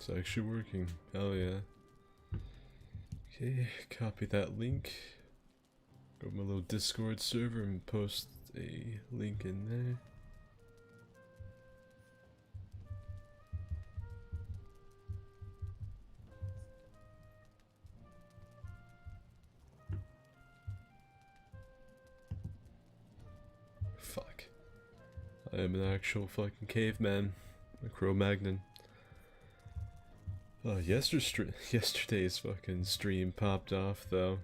It's actually working. Hell yeah. Okay, copy that link. Go to my little Discord server and post a link in there. Fuck. I am an actual fucking caveman. A Cro-Magnon. Yesterday's fucking stream popped off though.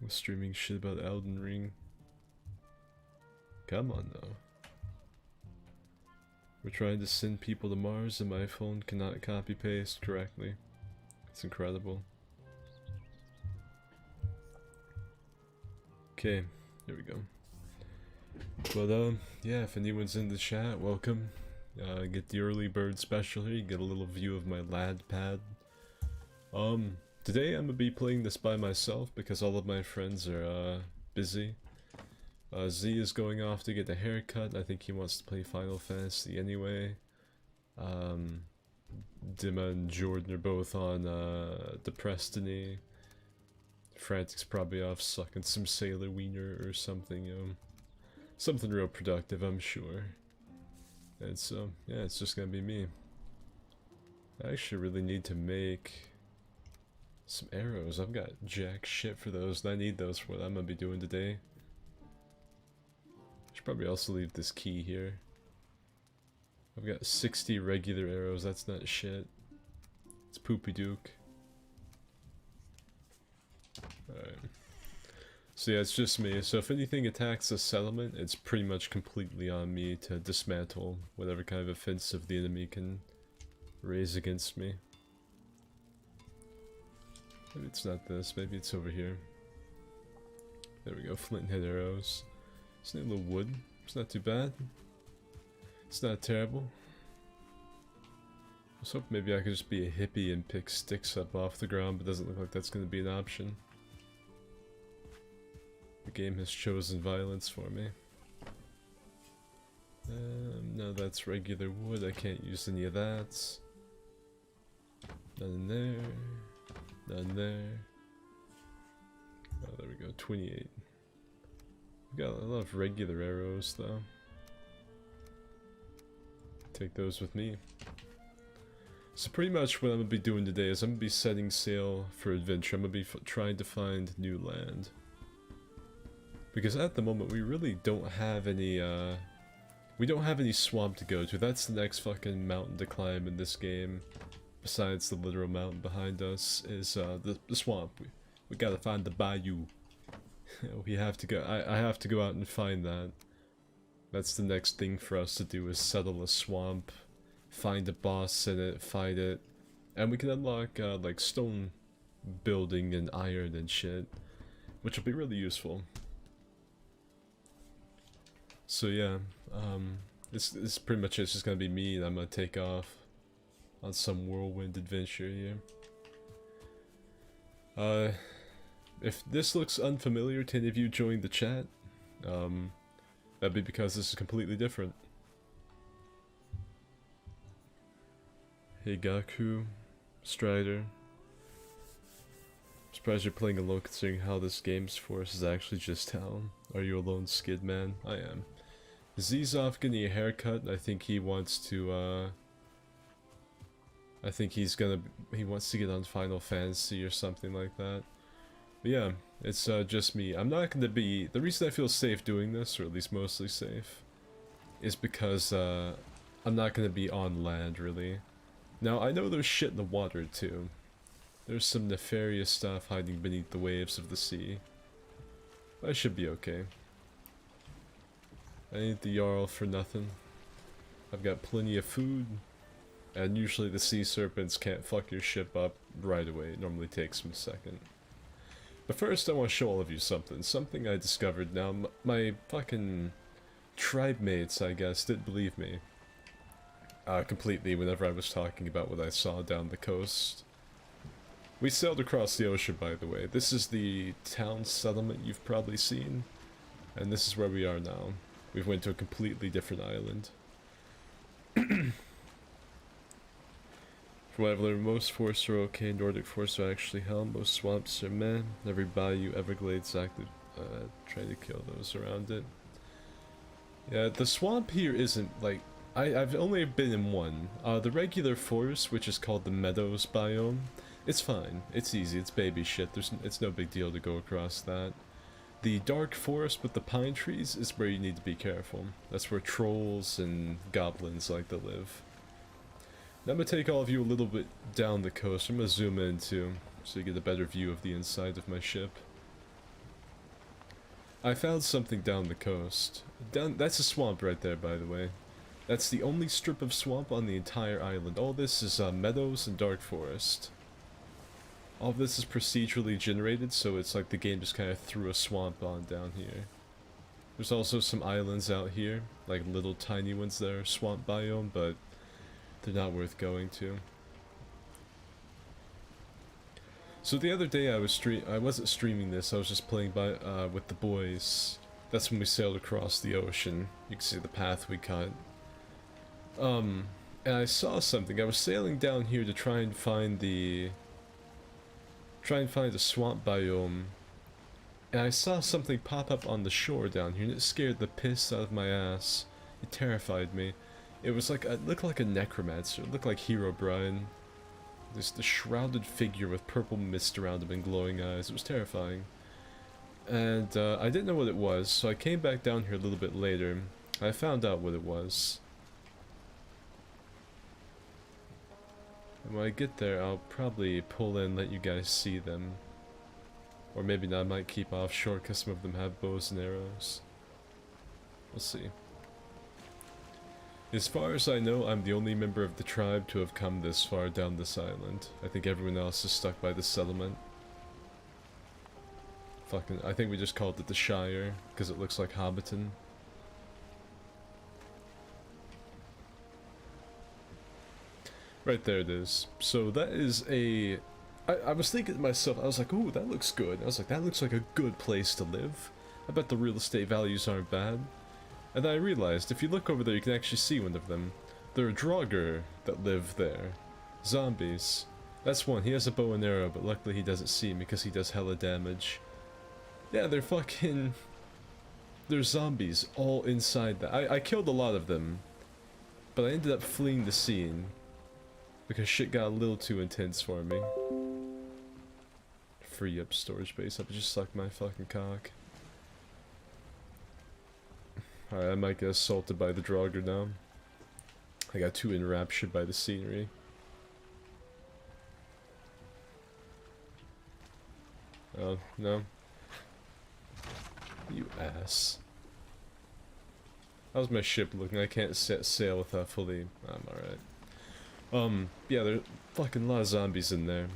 I was streaming shit about Elden Ring. Come on though. We're trying to send people to Mars and my phone cannot copy paste correctly. It's incredible. Okay, there we go. But yeah, if anyone's in the chat, welcome. Get the early bird special here, you get a little view of my lad pad. Today I'm gonna be playing this by myself because all of my friends are busy. Z is going off to get a haircut. I think he wants to play Final Fantasy anyway. Dima and Jordan are both on Deprestiny. Frantic's probably off sucking some Sailor Wiener or something, you know. Something real productive, I'm sure. And so, yeah, it's just gonna be me. I actually really need to make some arrows. I've got jack shit for those, and I need those for what I'm gonna be doing today. Should probably also leave this key here. I've got 60 regular arrows, that's not shit. It's poopy duke. Alright. So yeah, it's just me. So if anything attacks a settlement, it's pretty much completely on me to dismantle whatever kind of offensive the enemy can raise against me. Maybe it's not this, maybe it's over here. There we go, flint and head arrows. It's a little wood, it's not too bad. It's not terrible. I was hoping maybe I could just be a hippie and pick sticks up off the ground, but it doesn't look like that's going to be an option. The game has chosen violence for me. No, that's regular wood, I can't use any of that. None in there. None there. Oh, there we go, 28. We got a lot of regular arrows though. Take those with me. So pretty much what I'm going to be doing today is I'm going to be setting sail for adventure. I'm going to be trying to find new land. Because at the moment we really don't have any, swamp to go to. That's the next fucking mountain to climb in this game. Besides the literal mountain behind us is the swamp. We gotta find the bayou. We have to go, I have to go out and find that. That's the next thing for us to do is settle a swamp. Find a boss in it, fight it. And we can unlock like stone building and iron and shit. Which will be really useful. So yeah, this pretty much is just gonna be me, and I'm gonna take off on some whirlwind adventure here. If this looks unfamiliar to any of you joining the chat, that'd be because this is completely different. Hey Gaku, Strider. Surprised you're playing alone considering how this game's force is actually just town. Are you alone, Skid Man? I am. Z's off getting a haircut. I think he wants to, I think he wants to get on Final Fantasy or something like that. But yeah, it's just me. I'm not gonna be, the reason I feel safe doing this, or at least mostly safe, is because I'm not gonna be on land, really. Now, I know there's shit in the water, too. There's some nefarious stuff hiding beneath the waves of the sea. I should be okay. I ain't the Jarl for nothing. I've got plenty of food, and usually the sea serpents can't fuck your ship up right away. It normally takes them a second. But first I want to show all of you something I discovered. Now, my fucking tribe mates, I guess, didn't believe me completely whenever I was talking about what I saw down the coast. We sailed across the ocean, by the way. This is the town settlement you've probably seen, and this is where we are now. We've went to a completely different island. From what I've learned, most forests are okay, Nordic forests are actually hell, most swamps are meh, every bayou, Everglades active, trying to kill those around it. Yeah, the swamp here isn't, like, I've only been in one. The regular forest, which is called the Meadows biome, it's fine, it's easy, it's baby shit, it's no big deal to go across that. The dark forest with the pine trees is where you need to be careful. That's where trolls and goblins like to live. Now I'm going to take all of you a little bit down the coast. I'm going to zoom in too, so you get a better view of the inside of my ship. I found something down the coast. That's a swamp right there, by the way. That's the only strip of swamp on the entire island. All this is meadows and dark forest. All of this is procedurally generated, so it's like the game just kind of threw a swamp on down here. There's also some islands out here, like little tiny ones that are swamp biome, but they're not worth going to. So the other day I wasn't streaming this, I was just playing with the boys. That's when we sailed across the ocean. You can see the path we cut. And I saw something. I was sailing down here to try and find a swamp biome. And I saw something pop up on the shore down here, and it scared the piss out of my ass. It terrified me. It was like, it looked like a necromancer. It looked like Herobrine. There's the shrouded figure with purple mist around him and glowing eyes. It was terrifying. And I didn't know what it was, so I came back down here a little bit later. I found out what it was. And when I get there, I'll probably pull in and let you guys see them. Or maybe not, I might keep offshore because some of them have bows and arrows. We'll see. As far as I know, I'm the only member of the tribe to have come this far down this island. I think everyone else is stuck by the settlement. Fucking, I think we just called it the Shire, because it looks like Hobbiton. Right there it is. So that is a... I was thinking to myself, I was like, ooh, that looks good. I was like, that looks like a good place to live. I bet the real estate values aren't bad. And then I realized, if you look over there, you can actually see one of them. There are Draugr that live there. Zombies. That's one. He has a bow and arrow, but luckily he doesn't see me because he does hella damage. Yeah, they're fucking... There's zombies all inside that. I killed a lot of them, but I ended up fleeing the scene because shit got a little too intense for me. Free up storage space. I just suck my fucking cock. Alright, I might get assaulted by the Draugr now. I got too enraptured by the scenery. Oh, no. You ass. How's my ship looking? I can't set sail without fully... I'm alright. Yeah, there's fucking lot of zombies in there.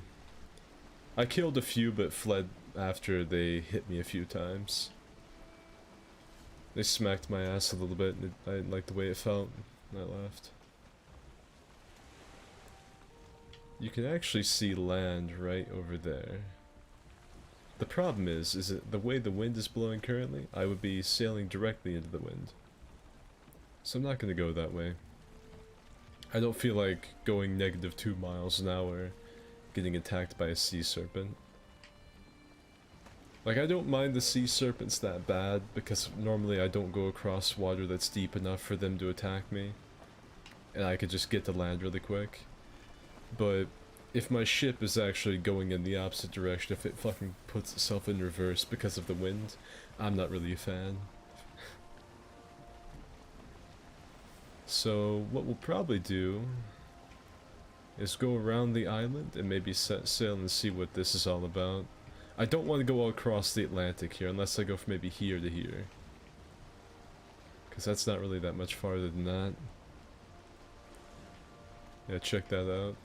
I killed a few, but fled after they hit me a few times. They smacked my ass a little bit, and I didn't like the way it felt, and I left. You can actually see land right over there. The problem is it the way the wind is blowing currently, I would be sailing directly into the wind. So I'm not going to go that way. I don't feel like going -2 miles an hour, getting attacked by a sea serpent. Like, I don't mind the sea serpents that bad, because normally I don't go across water that's deep enough for them to attack me. And I could just get to land really quick. But if my ship is actually going in the opposite direction, if it fucking puts itself in reverse because of the wind, I'm not really a fan. So what we'll probably do is go around the island and maybe set sail and see what this is all about. I don't want to go all across the Atlantic here unless I go from maybe here to here. Because that's not really that much farther than that. Yeah, check that out.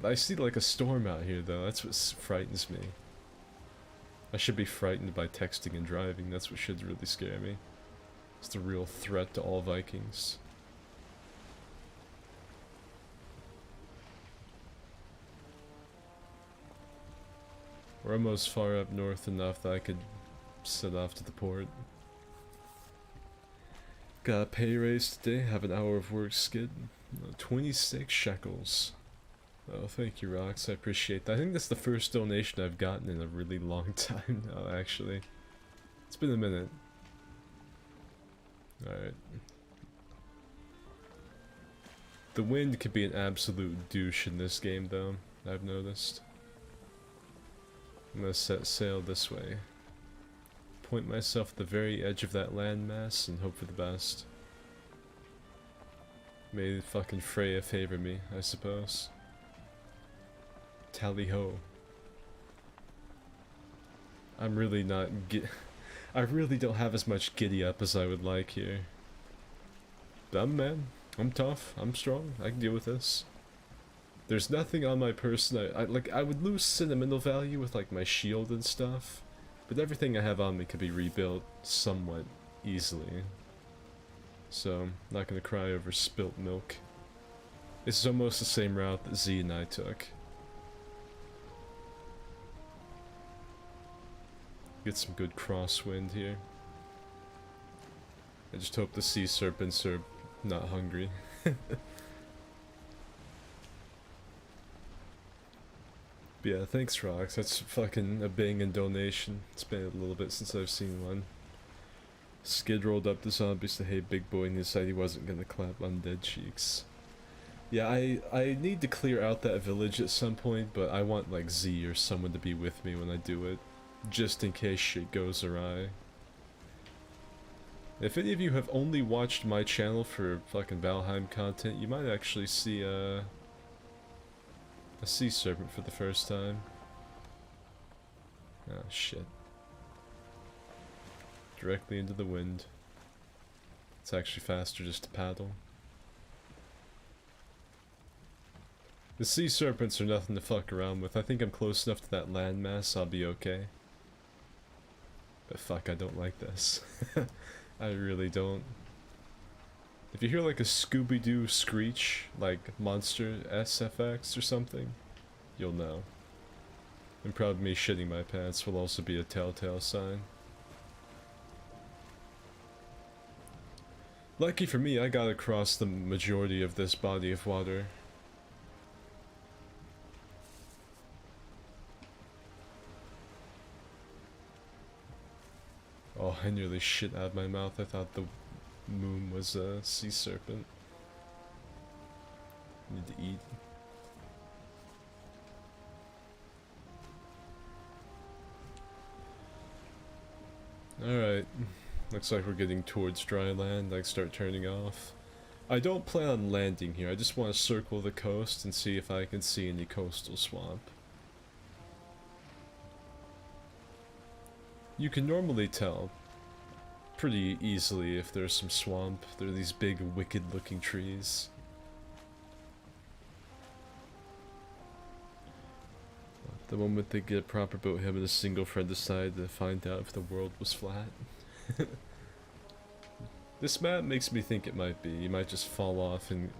I see like a storm out here though, that's what frightens me. I should be frightened by texting and driving, that's what should really scare me. It's the real threat to all Vikings. We're almost far up north enough that I could set off to the port. Got a pay raise today, have an hour of work skid. 26 shekels. Oh, thank you, Rox. I appreciate that. I think that's the first donation I've gotten in a really long time now, actually. It's been a minute. Alright. The wind could be an absolute douche in this game, though, I've noticed. I'm gonna set sail this way. Point myself at the very edge of that landmass and hope for the best. May fucking Freya favor me, I suppose. Tally ho. I'm really not I really don't have as much giddy up as I would like here. But I'm man. I'm tough. I'm strong. I can deal with this. There's nothing on my person I would lose sentimental value with like my shield and stuff, but everything I have on me could be rebuilt somewhat easily. So, not gonna cry over spilt milk. This is almost the same route that Z and I took. Get some good crosswind here. I just hope the sea serpents are not hungry. But yeah, thanks Rox, that's fucking a banging donation. It's been a little bit since I've seen one. Skid rolled up the zombies to hey big boy and he said he wasn't gonna clap undead cheeks. Yeah, I need to clear out that village at some point, but I want like Z or someone to be with me when I do it. Just in case shit goes awry. If any of you have only watched my channel for fucking Valheim content, you might actually see a sea serpent for the first time. Oh shit. Directly into the wind. It's actually faster just to paddle. The sea serpents are nothing to fuck around with. I think I'm close enough to that landmass, I'll be okay. But fuck, I don't like this. I really don't. If you hear like a Scooby-Doo screech, like Monster SFX or something, you'll know. And probably me shitting my pants will also be a telltale sign. Lucky for me, I got across the majority of this body of water. Oh, I nearly shit out of my mouth. I thought the moon was a sea serpent. Need to eat. Alright. Looks like we're getting towards dry land. I can start turning off. I don't plan on landing here. I just want to circle the coast and see if I can see any coastal swamp. You can normally tell pretty easily if there's some swamp. There are these big, wicked-looking trees. The moment they get a proper boat, him and a single friend decide to find out if the world was flat. This map makes me think it might be. You might just fall off and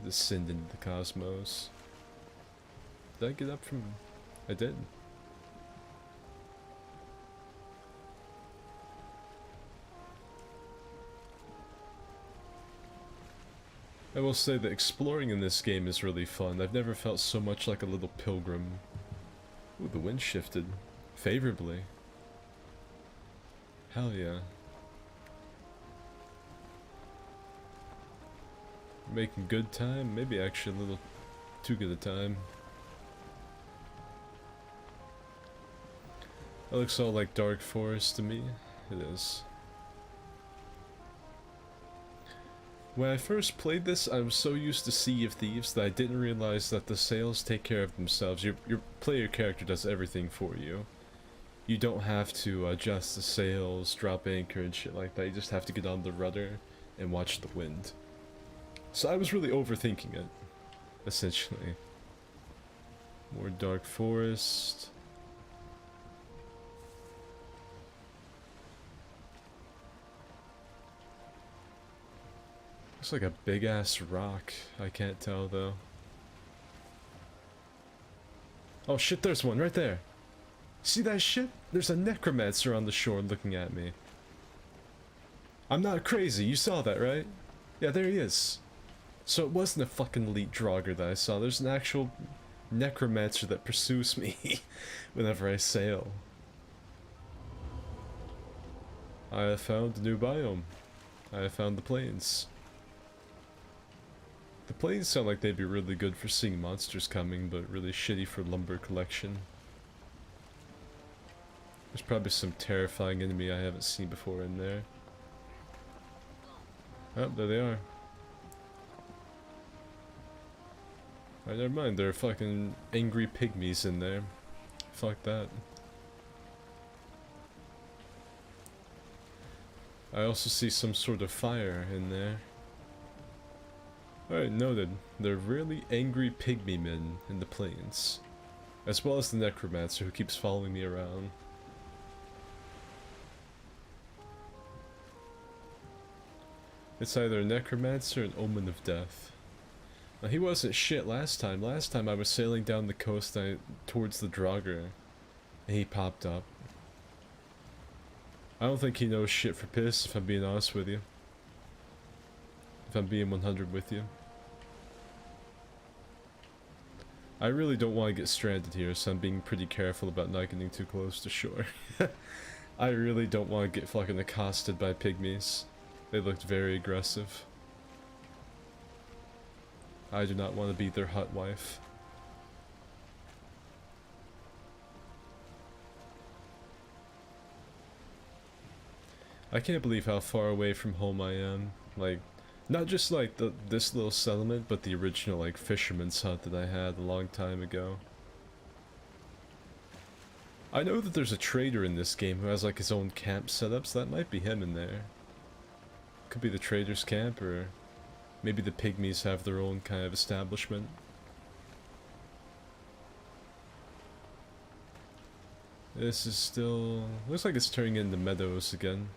descend into the cosmos. Did I get up from... I did. I will say that exploring in this game is really fun. I've never felt so much like a little pilgrim. Ooh, the wind shifted. Favorably. Hell yeah. Making good time? Maybe actually a little too good a time. That looks all like Dark Forest to me. It is. When I first played this, I was so used to Sea of Thieves that I didn't realize that the sails take care of themselves. Your player character does everything for you. You don't have to adjust the sails, drop anchor and shit like that. You just have to get on the rudder and watch the wind. So I was really overthinking it, essentially. More Dark Forest. Looks like a big ass rock. I can't tell though. Oh shit, there's one right there. See that shit? There's a necromancer on the shore looking at me. I'm not crazy, you saw that, right? Yeah, there he is. So it wasn't a fucking elite Draugr that I saw. There's an actual necromancer that pursues me whenever I sail. I have found a new biome. I have found the plains. The plains sound like they'd be really good for seeing monsters coming, but really shitty for lumber collection. There's probably some terrifying enemy I haven't seen before in there. Oh, there they are. Alright, never mind, there are fucking angry pygmies in there. Fuck that. I also see some sort of fire in there. Alright, noted. There are really angry pygmy men in the plains. As well as the necromancer who keeps following me around. It's either a necromancer or an omen of death. Now, he wasn't shit last time. Last time I was sailing down the coast towards the Draugr, and he popped up. I don't think he knows shit for piss, if I'm being honest with you. If I'm being 100 with you. I really don't want to get stranded here, so I'm being pretty careful about not getting too close to shore. I really don't want to get fucking accosted by pygmies. They looked very aggressive. I do not want to be their hut wife. I can't believe how far away from home I am. Like, not just like this little settlement, but the original like fisherman's hut that I had a long time ago. I know that there's a trader in this game who has like his own camp set up, so that might be him in there. Could be the trader's camp, or maybe the pygmies have their own kind of establishment. This is still... looks like it's turning into meadows again.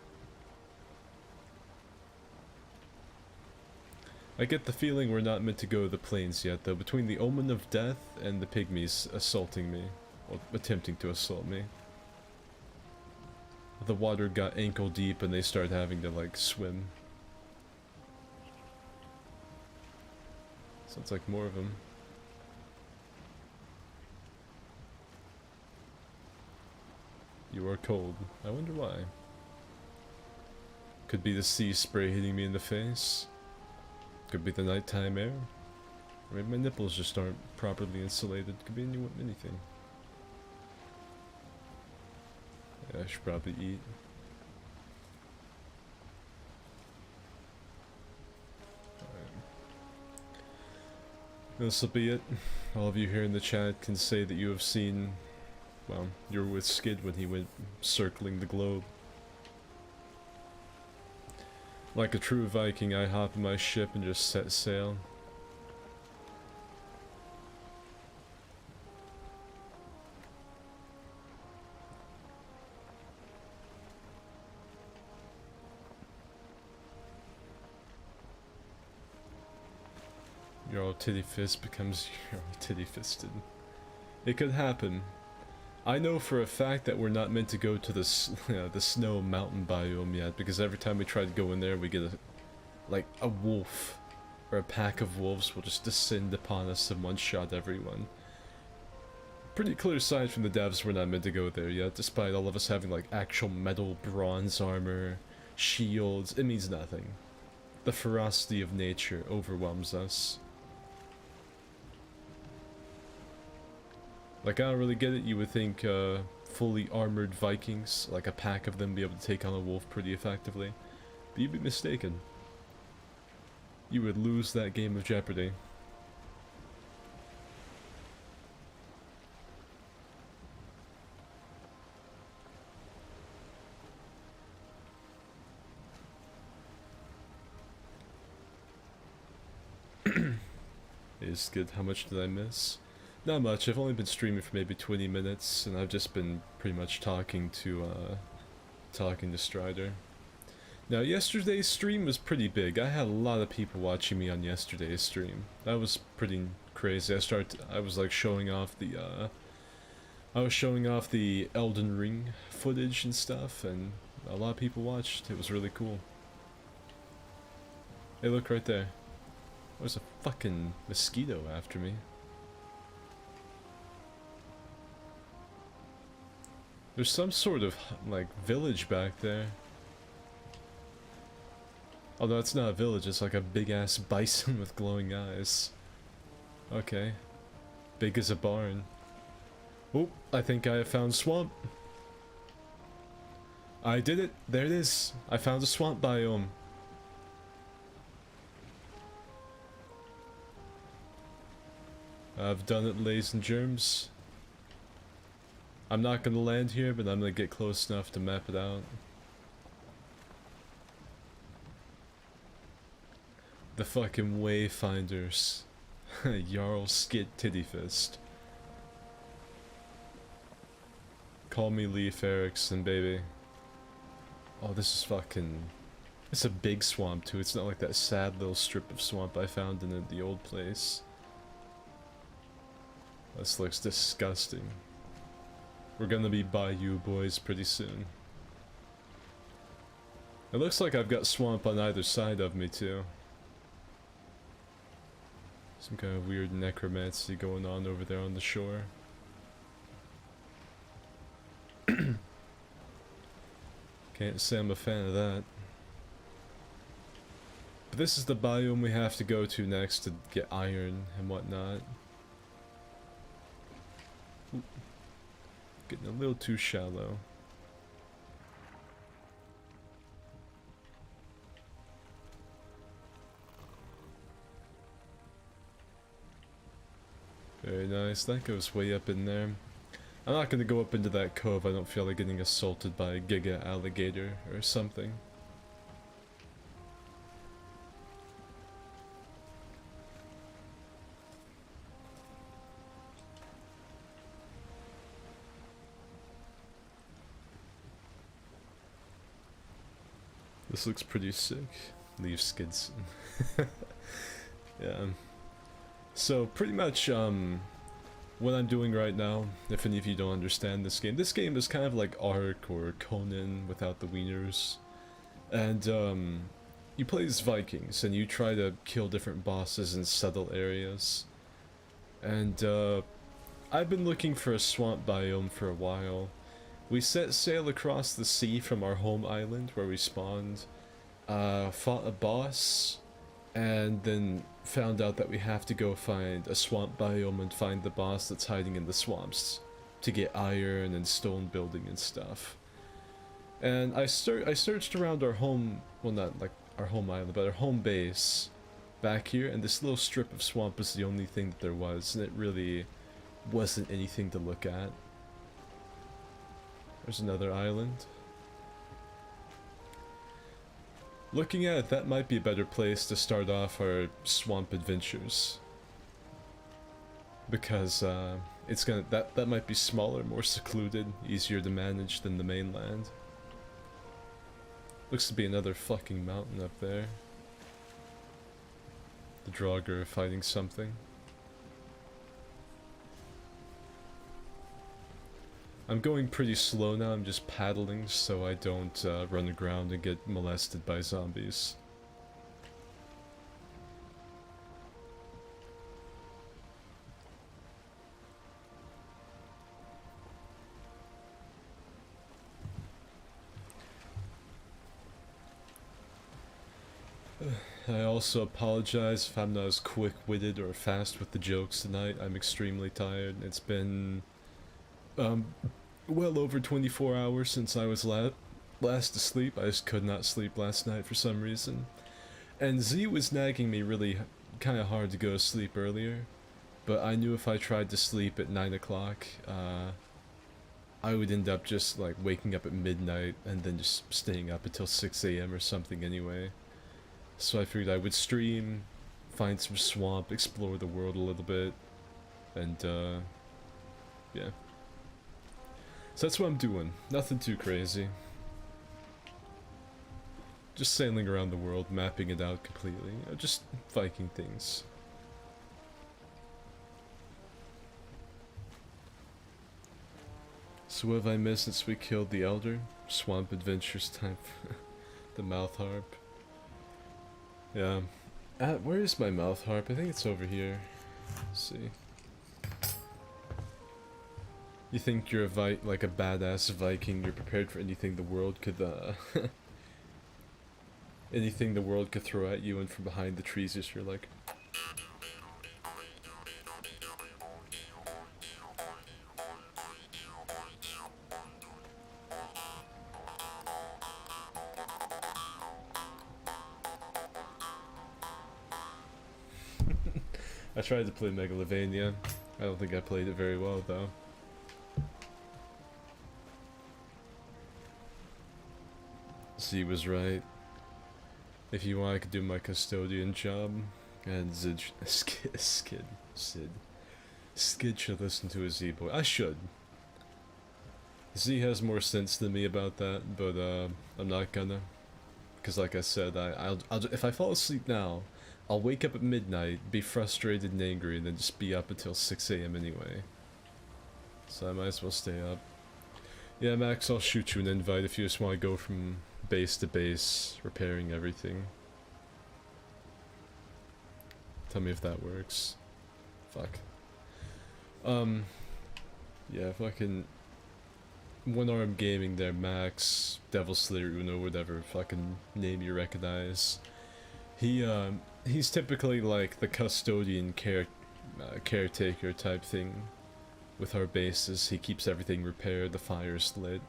I get the feeling we're not meant to go to the plains yet, though, between the omen of death and the pygmies assaulting me. Or attempting to assault me. The water got ankle deep and they started having to, like, swim. Sounds like more of them. You are cold. I wonder why. Could be the sea spray hitting me in the face. Could be the nighttime air. Or maybe my nipples just aren't properly insulated. Could be anything. Yeah, I should probably eat. This will be it. All of you here in the chat can say that you have seen, well, you were with Skid when he went circling the globe. Like a true Viking, I hop in my ship and just set sail. Jarl TittyFist becomes Jarl TittyFisted. It could happen. I know for a fact that we're not meant to go to the snow mountain biome yet, because every time we try to go in there we get a wolf or a pack of wolves will just descend upon us and one-shot everyone. Pretty clear sign from the devs we're not meant to go there yet, despite all of us having like actual metal bronze armor, shields. It means nothing. The ferocity of nature overwhelms us. Like, I don't really get it. You would think fully armored Vikings, like a pack of them, be able to take on a wolf pretty effectively. But you'd be mistaken. You would lose that game of Jeopardy. Is good. How much did I miss? Not much. I've only been streaming for maybe 20 minutes, and I've just been pretty much talking to Strider. Now, yesterday's stream was pretty big. I had a lot of people watching me on yesterday's stream. That was pretty crazy. I was like showing off the Elden Ring footage and stuff, and a lot of people watched. It was really cool. Hey, look right there. There's a fucking mosquito after me. There's some sort of, like, village back there. Although it's not a village, it's like a big-ass bison with glowing eyes. Okay. Big as a barn. Oh, I think I have found swamp. I did it! There it is! I found a swamp biome. I've done it, ladies and germs. I'm not gonna land here, but I'm gonna get close enough to map it out. The fucking wayfinders. Jarl TittyFist. Call me Leif Erikson, baby. Oh, this is fucking... It's a big swamp too, it's not like that sad little strip of swamp I found in the old place. This looks disgusting. We're gonna be bayou boys pretty soon. It looks like I've got swamp on either side of me too. Some kind of weird necromancy going on over there on the shore. Can't say I'm a fan of that. But this is the biome we have to go to next to get iron and whatnot. Ooh. Getting a little too shallow. Very nice, that goes way up in there. I'm not gonna go up into that cove, I don't feel like getting assaulted by a giga alligator or something. This looks pretty sick. Leave skids. Yeah. So pretty much what I'm doing right now, if any of you don't understand this game is kind of like Ark or Conan without the wieners. And you play as Vikings and you try to kill different bosses in settled areas. And I've been looking for a swamp biome for a while. We set sail across the sea from our home island where we spawned, fought a boss, and then found out that we have to go find a swamp biome and find the boss that's hiding in the swamps to get iron and stone building and stuff. And I searched around our home, well not like our home island, but our home base back here, and this little strip of swamp was the only thing that there was, and it really wasn't anything to look at. There's another island. Looking at it, that might be a better place to start off our swamp adventures. Because it's gonna that might be smaller, more secluded, easier to manage than the mainland. Looks to be another fucking mountain up there. The Draugr are fighting something. I'm going pretty slow now, I'm just paddling so I don't run aground and get molested by zombies. I also apologize if I'm not as quick-witted or fast with the jokes tonight. I'm extremely tired. It's been well over 24 hours since I was last asleep. I just could not sleep last night for some reason. And Z was nagging me really kind of hard to go to sleep earlier, but I knew if I tried to sleep at 9 o'clock, I would end up just like waking up at midnight and then just staying up until 6 AM or something anyway. So I figured I would stream, find some swamp, explore the world a little bit, and yeah. So that's what I'm doing. Nothing too crazy. Just sailing around the world, mapping it out completely. You know, just Viking things. So what have I missed since we killed the Elder? Swamp adventures time for the mouth harp. Yeah. Where is my mouth harp? I think it's over here. Let's see. You think you're like a badass Viking, you're prepared for anything the world could, anything the world could throw at you, and from behind the trees just you're like... I tried to play Megalovania. I don't think I played it very well, though. Z was right. If you want, I could do my custodian job. And Skid should listen to his Z-boy. I should. Z has more sense than me about that, but I'm not gonna. Because like I said, I'll if I fall asleep now, I'll wake up at midnight, be frustrated and angry, and then just be up until 6 AM anyway. So I might as well stay up. Yeah, Max, I'll shoot you an invite if you just want to go from base to base, repairing everything. Tell me if that works. Fuck. Yeah, fucking... One-arm gaming there, Max, Devil Slayer, Uno, whatever fucking name you recognize. He's typically like the custodian caretaker type thing with our bases. He keeps everything repaired, the fire's lit.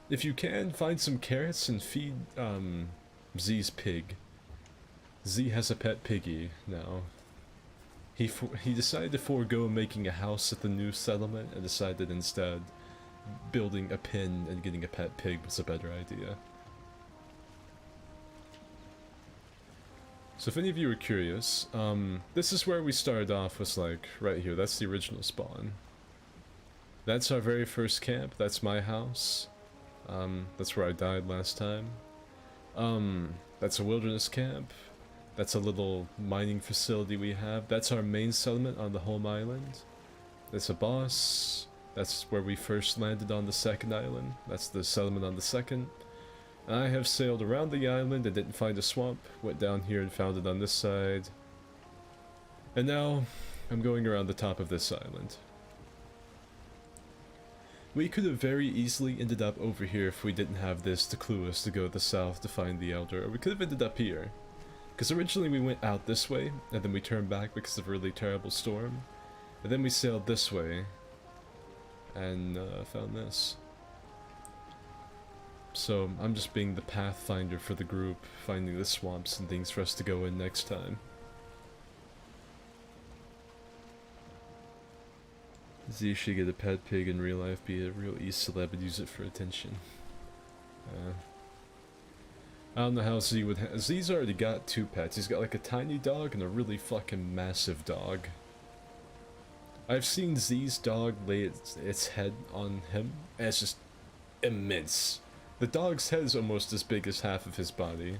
If you can, find some carrots and feed Z's pig. Z has a pet piggy now. He decided to forego making a house at the new settlement and decided instead building a pen and getting a pet pig was a better idea. So if any of you are curious, this is where we started off, was like right here. That's the original spawn. That's our very first camp. That's my house. That's where I died last time. That's a wilderness camp. That's a little mining facility we have. That's our main settlement on the home island. That's a boss. That's where we first landed on the second island. That's the settlement on the second. I have sailed around the island and didn't find a swamp. Went down here and found it on this side. And now, I'm going around the top of this island. We could have very easily ended up over here if we didn't have this to clue us to go to the south to find the Elder, or we could have ended up here. Because originally we went out this way, and then we turned back because of a really terrible storm. And then we sailed this way, and found this. So I'm just being the pathfinder for the group, finding the swamps and things for us to go in next time. Z should get a pet pig in real life, be a real e-celeb and use it for attention. I don't know how Z would Z's already got 2 pets. He's got like a tiny dog and a really fucking massive dog. I've seen Z's dog lay its head on him, and it's just immense. The dog's head is almost as big as half of his body.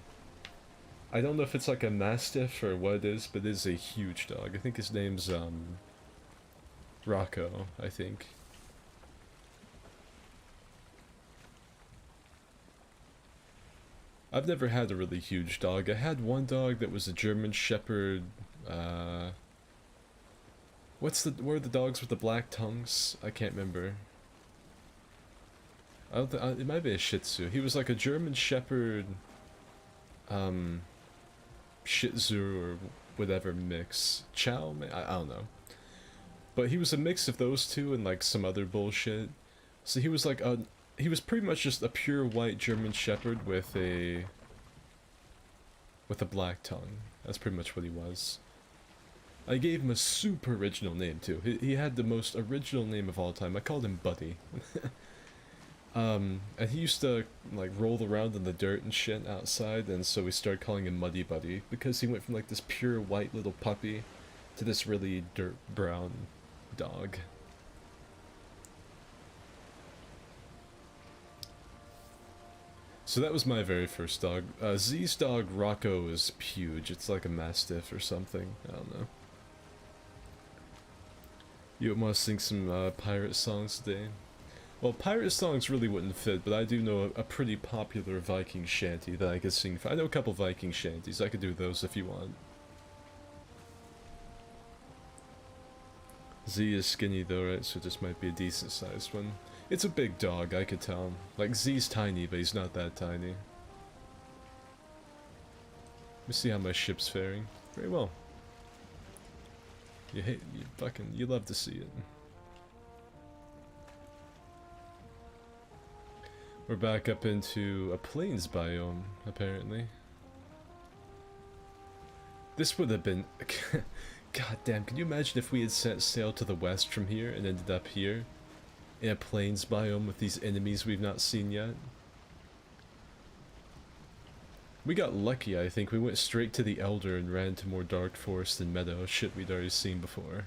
I don't know if it's like a mastiff or what it is, but it is a huge dog. I think his name's, Rocco, I think. I've never had a really huge dog. I had one dog that was a German Shepherd, what are the dogs with the black tongues? I can't remember. It might be a Shih Tzu. He was like a German Shepherd, Shih Tzu or whatever mix. Chow? I don't know. But he was a mix of those two and like some other bullshit. So he was like he was pretty much just a pure white German Shepherd with a black tongue. That's pretty much what he was. I gave him a super original name too. He had the most original name of all time. I called him Buddy. And he used to like roll around in the dirt and shit outside, and so we started calling him Muddy Buddy because he went from like this pure white little puppy to this really dirt brown dog. So that was my very first dog. Z's dog Rocco is huge. It's like a mastiff or something. I don't know. You want to sing some pirate songs today? Well, pirate songs really wouldn't fit, but I do know a pretty popular Viking shanty that I could sing. I know a couple Viking shanties. I could do those if you want. Z is skinny though, right? So this might be a decent sized one. It's a big dog, I could tell. Like, Z's tiny, but he's not that tiny. Let me see how my ship's faring. Very well. You love to see it. We're back up into a plains biome, apparently. This would have been... God damn, can you imagine if we had set sail to the west from here and ended up here? In a plains biome with these enemies we've not seen yet? We got lucky, I think. We went straight to the Elder and ran to more dark forest and meadow, shit we'd already seen before.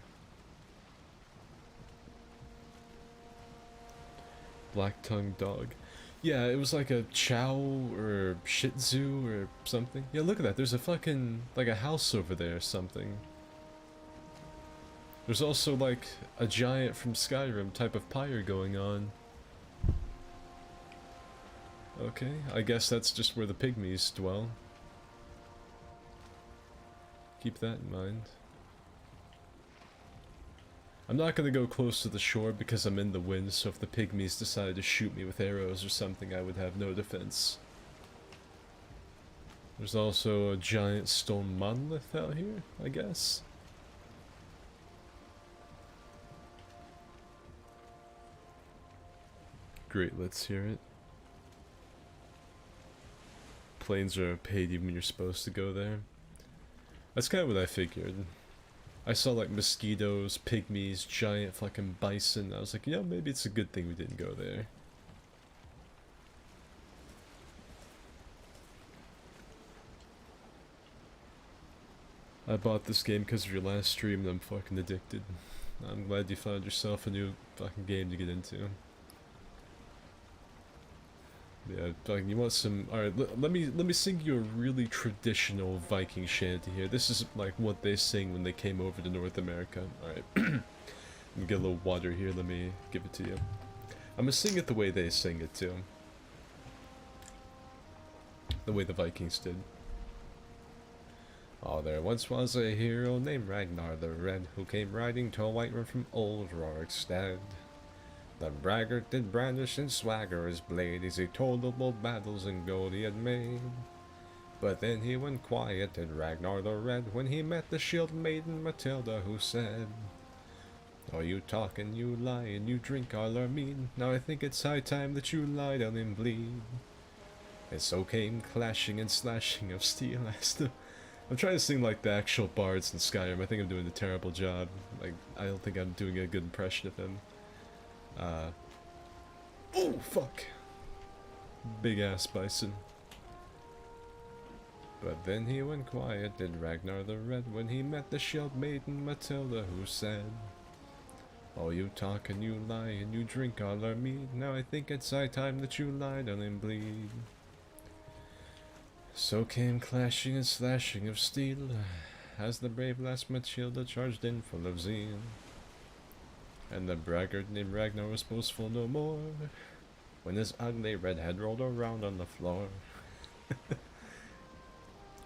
Black-tongued dog. Yeah, it was like a chow or shih tzu or something. Yeah, look at that. There's a fucking, like a house over there or something. There's also like a giant from Skyrim type of pyre going on. Okay, I guess that's just where the pygmies dwell. Keep that in mind. I'm not gonna go close to the shore because I'm in the wind, so if the pygmies decided to shoot me with arrows or something, I would have no defense. There's also a giant stone monolith out here, I guess. Great, let's hear it. Planes are paid even when you're supposed to go there. That's kind of what I figured. I saw like mosquitoes, pygmies, giant fucking bison. I was like, yeah, maybe it's a good thing we didn't go there. I bought this game because of your last stream and I'm fucking addicted. I'm glad you found yourself a new fucking game to get into. Yeah, you want some... Alright, let me sing you a really traditional Viking shanty here. This is like what they sing when they came over to North America. Alright. Let me get a little water here, let me give it to you. I'm gonna sing it the way they sing it too. The way the Vikings did. Oh, there once was a hero named Ragnar the Red, who came riding to a Whiterun from old Rorikstead. The braggart did brandish and swagger his blade as he told of bold battles and gold he had made. But then he went quiet, did Ragnar the Red, when he met the shield maiden Matilda, who said, "Oh, you talk and you lie and you drink all our mead. Now I think it's high time that you lie down and bleed." And so came clashing and slashing of steel as the... I'm trying to sing like the actual bards in Skyrim. I think I'm doing a terrible job. Like, I don't think I'm doing a good impression of him. Oh, fuck. Big ass bison. But then he went quiet, did Ragnar the Red, when he met the shield maiden Matilda, who said, "Oh, you talk and you lie and you drink all our mead. Now I think it's high time that you lie down and bleed." So came clashing and slashing of steel, as the brave lass Matilda charged in full of zeal. And the braggart named Ragnar was boastful no more, when his ugly red head rolled around on the floor.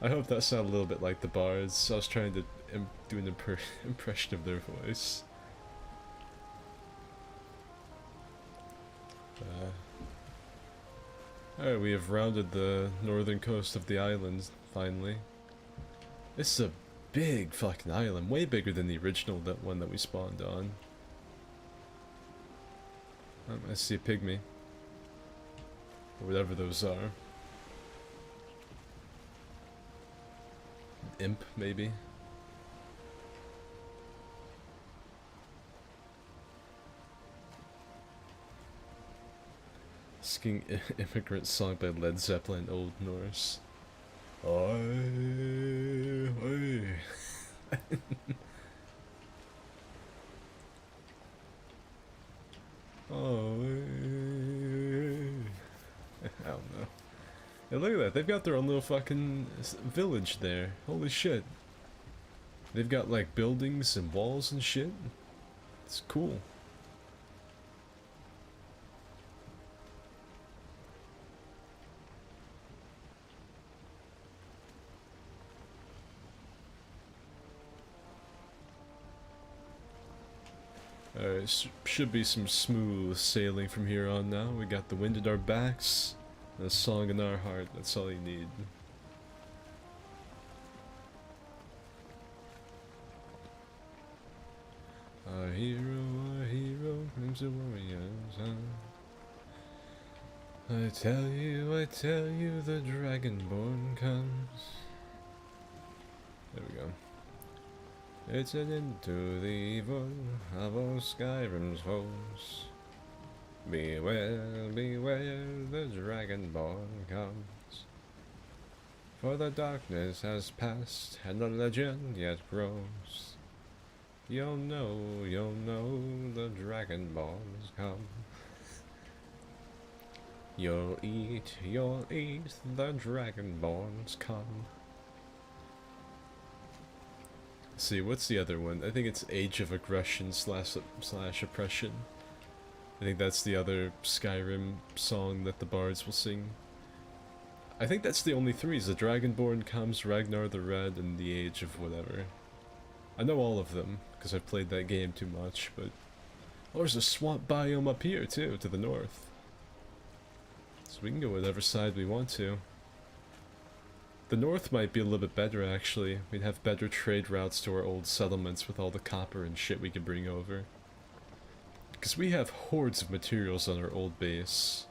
I hope that sounded a little bit like the bards. I was trying to do an impression of their voice. Alright, we have rounded the northern coast of the island, finally. This is a big fucking island, way bigger than the original one that we spawned on. I see a pygmy. Or whatever those are. Imp, maybe? Singing Immigrant Song by Led Zeppelin, Old Norse. Oi, oi. Oh, I don't know. Yeah, look at that. They've got their own little fucking village there. Holy shit. They've got like buildings and walls and shit. It's cool. Alright, should be some smooth sailing from here on now. We got the wind at our backs, and a song in our heart. That's all you need. Our hero, brings the warriors on. I tell you, the Dragonborn comes. There we go. It's an end to the evil of all Skyrim's foes. Beware, beware, the Dragonborn comes. For the darkness has passed, and the legend yet grows. You'll know, the Dragonborn's come. You'll eat, the Dragonborn's come. See, what's the other one? I think it's Age of Aggression slash Oppression. I think that's the other Skyrim song that the bards will sing. I think that's the only three, is the Dragonborn comes, Ragnar the Red, and the Age of whatever. I know all of them, because I've played that game too much, but... Oh, there's a swamp biome up here, too, to the north. So we can go whatever side we want to. The north might be a little bit better, actually. We'd have better trade routes to our old settlements with all the copper and shit we could bring over. Because we have hordes of materials on our old base.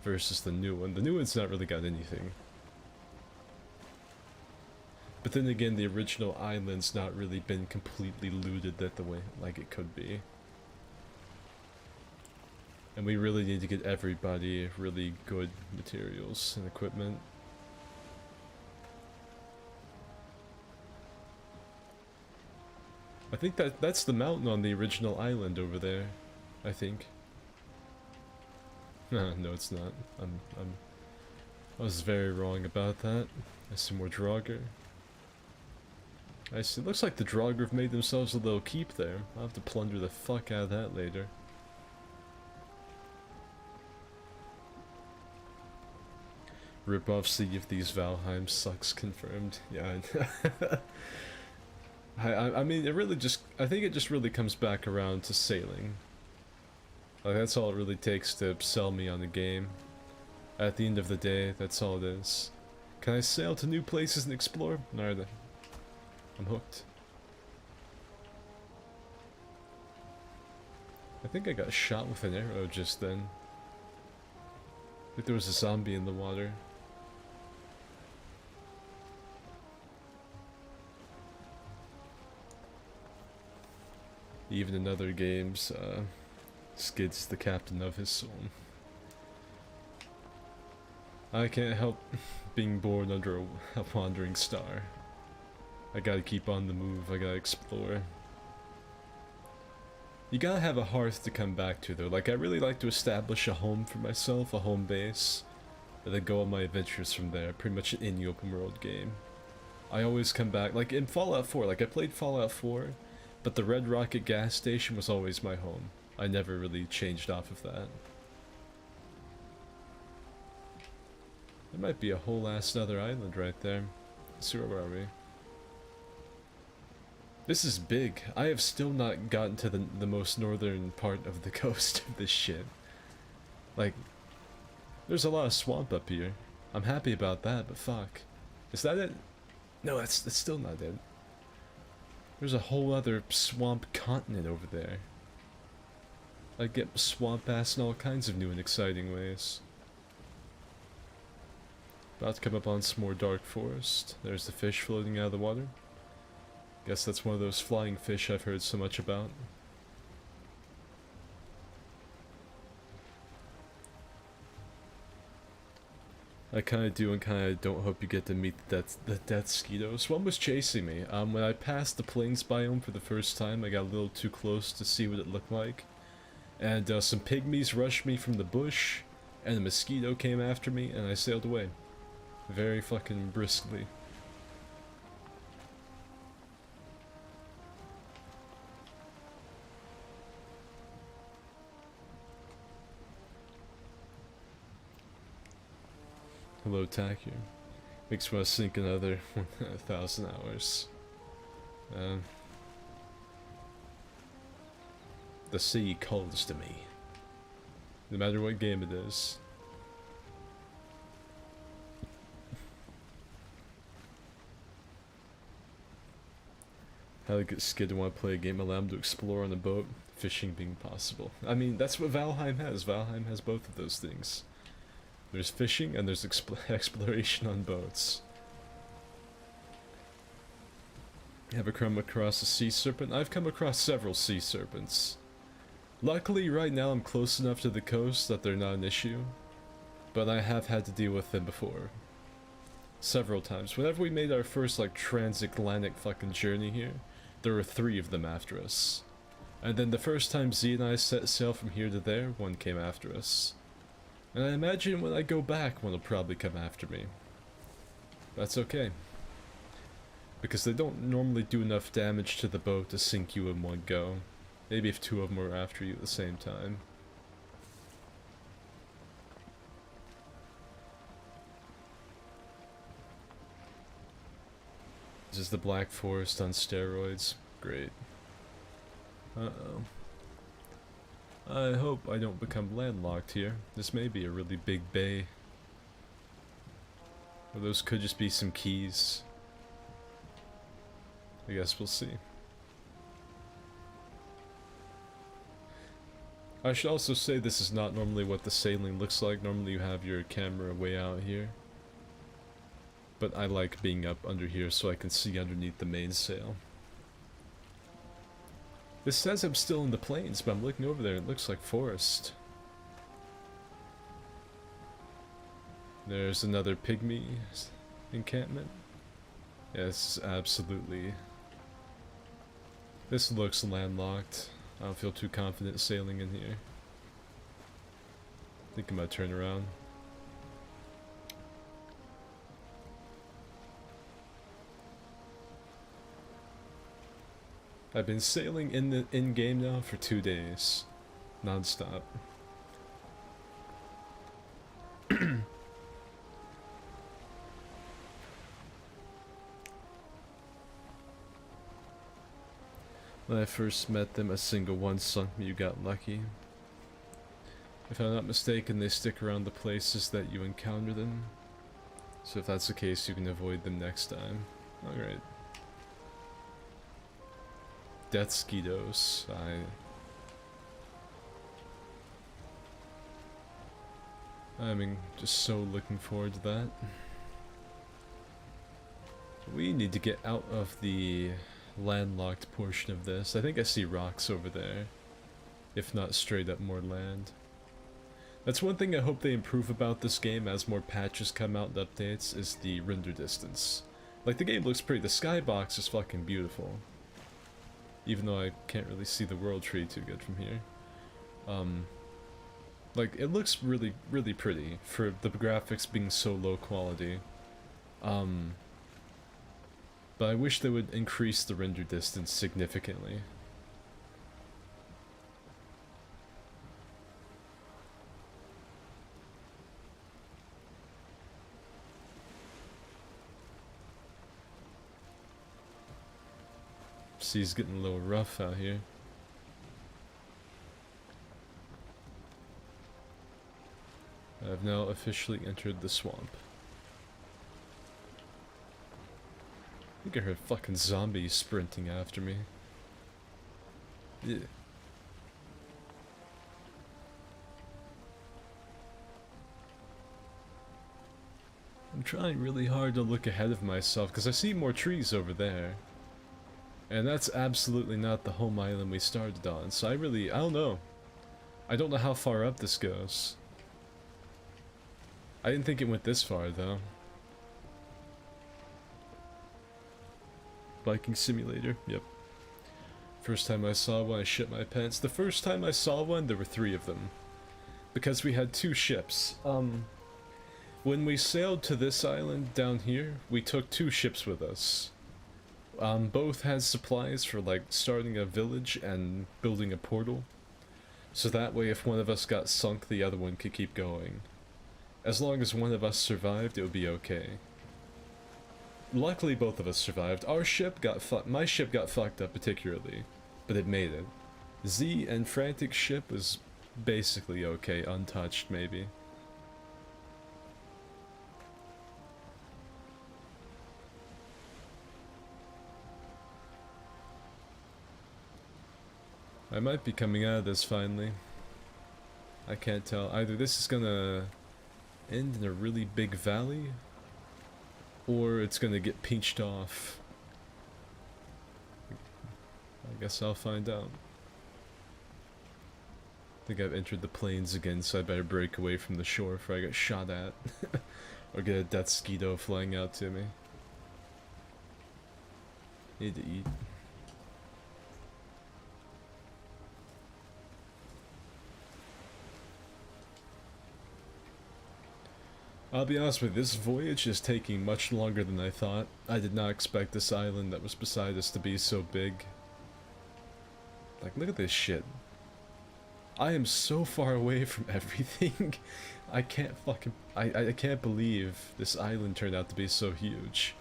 Versus the new one. The new one's not really got anything. But then again, the original island's not really been completely looted that the way like it could be. And we really need to get everybody really good materials and equipment. I think that's the mountain on the original island over there, I think. No, it's not. I was very wrong about that. I see more Draugr. I see. It looks like the Draugr have made themselves a little keep there. I'll have to plunder the fuck out of that later. Rip off Sea of Thieves Valheim sucks confirmed. Yeah. I mean, it really just... I think it just really comes back around to sailing. Like, that's all it really takes to sell me on the game. At the end of the day, that's all it is. Can I sail to new places and explore? No, I'm hooked. I think I got shot with an arrow just then. I think there was a zombie in the water. Even in other games, Skid's the captain of his soul. I can't help being born under a wandering star. I gotta keep on the move, I gotta explore. You gotta have a hearth to come back to though. Like, I really like to establish a home for myself, a home base, and then go on my adventures from there, pretty much in the open world game. I always come back, like in Fallout 4, like I played Fallout 4, but the Red Rocket gas station was always my home. I never really changed off of that. There might be a whole ass other island right there. Let's see, where are we? This is big. I have still not gotten to the most northern part of the coast of this shit. Like, there's a lot of swamp up here. I'm happy about that, but fuck. Is that it? No, that's still not it. There's a whole other swamp continent over there. I get swamp ass in all kinds of new and exciting ways. About to come up on some more dark forest. There's the fish floating out of the water. Guess that's one of those flying fish I've heard so much about. I kinda do and kinda don't hope you get to meet the death Skidos. One was chasing me. When I passed the plains biome for the first time, I got a little too close to see what it looked like. And some pygmies rushed me from the bush, and a mosquito came after me, and I sailed away. Very fucking briskly. Hello, Taku. Makes me want to sink another 1,000 hours. The sea calls to me. No matter what game it is. How to get Skid to want to play a game, allow him to explore on a boat, fishing being possible. I mean, that's what Valheim has. Valheim has both of those things. There's fishing and there's exploration on boats. Ever come across a sea serpent? I've come across several sea serpents. Luckily, right now I'm close enough to the coast that they're not an issue. But I have had to deal with them before. Several times. Whenever we made our first, like, transatlantic fucking journey here, there were 3 of them after us. And then the first time Z and I set sail from here to there, one came after us. And I imagine when I go back, one will probably come after me. That's okay. Because they don't normally do enough damage to the boat to sink you in one go. Maybe if 2 of them are after you at the same time. This is the Black Forest on steroids. Great. Uh-oh. I hope I don't become landlocked here. This may be a really big bay. Or those could just be some keys. I guess we'll see. I should also say this is not normally what the sailing looks like. Normally you have your camera way out here. But I like being up under here so I can see underneath the mainsail. This says I'm still in the plains, but I'm looking over there and it looks like forest. There's another pygmy encampment. Yes, absolutely. This looks landlocked. I don't feel too confident sailing in here. I think I might turn around. I've been sailing in game now for 2 days, non-stop. When I first met them, a single one sunk me. You got lucky. If I'm not mistaken, they stick around the places that you encounter them. So if that's the case, you can avoid them next time. Alright. Death Skidos. I'm just so looking forward to that. We need to get out of the landlocked portion of this. I think I see rocks over there. If not straight up more land. That's one thing I hope they improve about this game as more patches come out and updates, is the render distance. Like, the game looks pretty. The skybox is fucking beautiful. Even though I can't really see the world tree too good from here. Like, it looks really, really pretty for the graphics being so low quality. But I wish they would increase the render distance significantly. Sea's getting a little rough out here. I've now officially entered the swamp. I think I heard fucking zombies sprinting after me. Yeah. I'm trying really hard to look ahead of myself because I see more trees over there. And that's absolutely not the home island we started on, so I don't know. I don't know how far up this goes. I didn't think it went this far, though. Biking simulator, yep. First time I saw one, I shit my pants. The first time I saw one, there were 3 of them. Because we had 2 ships. When we sailed to this island down here, we took 2 ships with us. Both had supplies for, like, starting a village and building a portal. So that way, if one of us got sunk, the other one could keep going. As long as one of us survived, it would be okay. Luckily, both of us survived. Our ship got my ship got fucked up particularly, but it made it. Z and Frantic Ship is basically okay, untouched maybe. I might be coming out of this finally. I can't tell. Either this is gonna end in a really big valley, or it's gonna get pinched off. I guess I'll find out. I think I've entered the plains again, so I better break away from the shore before I get shot at. Or get a death Skido flying out to me. Need to eat. I'll be honest with you, this voyage is taking much longer than I thought. I did not expect this island that was beside us to be so big. Like, look at this shit. I am so far away from everything. I can't fucking... I can't believe this island turned out to be so huge.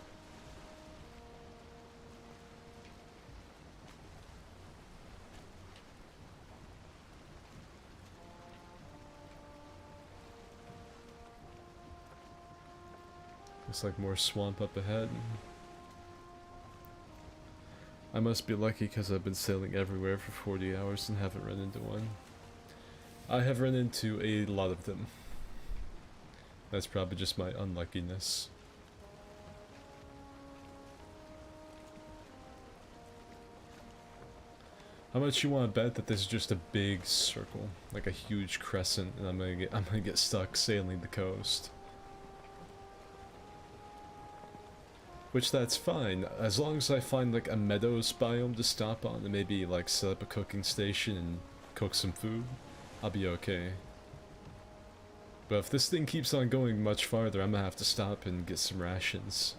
Looks like more swamp up ahead. I must be lucky because I've been sailing everywhere for 40 hours and haven't run into one. I have run into a lot of them. That's probably just my unluckiness. How much you want to bet that this is just a big circle, like a huge crescent, and I'm gonna get stuck sailing the coast? Which that's fine, as long as I find like a meadows biome to stop on and maybe like set up a cooking station and cook some food, I'll be okay. But if this thing keeps on going much farther, I'm gonna have to stop and get some rations.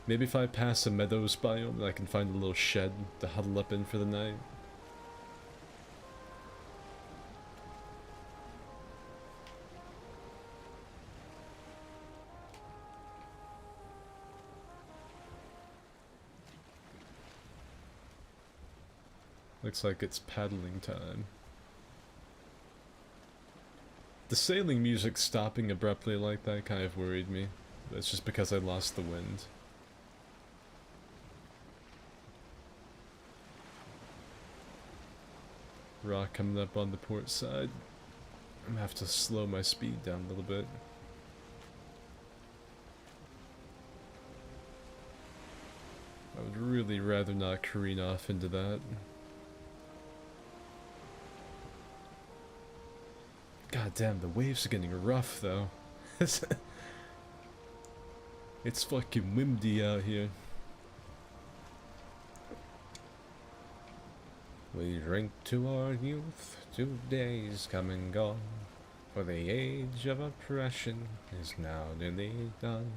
Maybe if I pass a meadows biome, I can find a little shed to huddle up in for the night. Looks like it's paddling time. The sailing music stopping abruptly like that kind of worried me. That's just because I lost the wind. Rock coming up on the port side. I'm gonna have to slow my speed down a little bit. I would really rather not careen off into that. God damn, the waves are getting rough though. It's fucking windy out here. We drink to our youth, 2 days come and gone, for the age of oppression is now nearly done.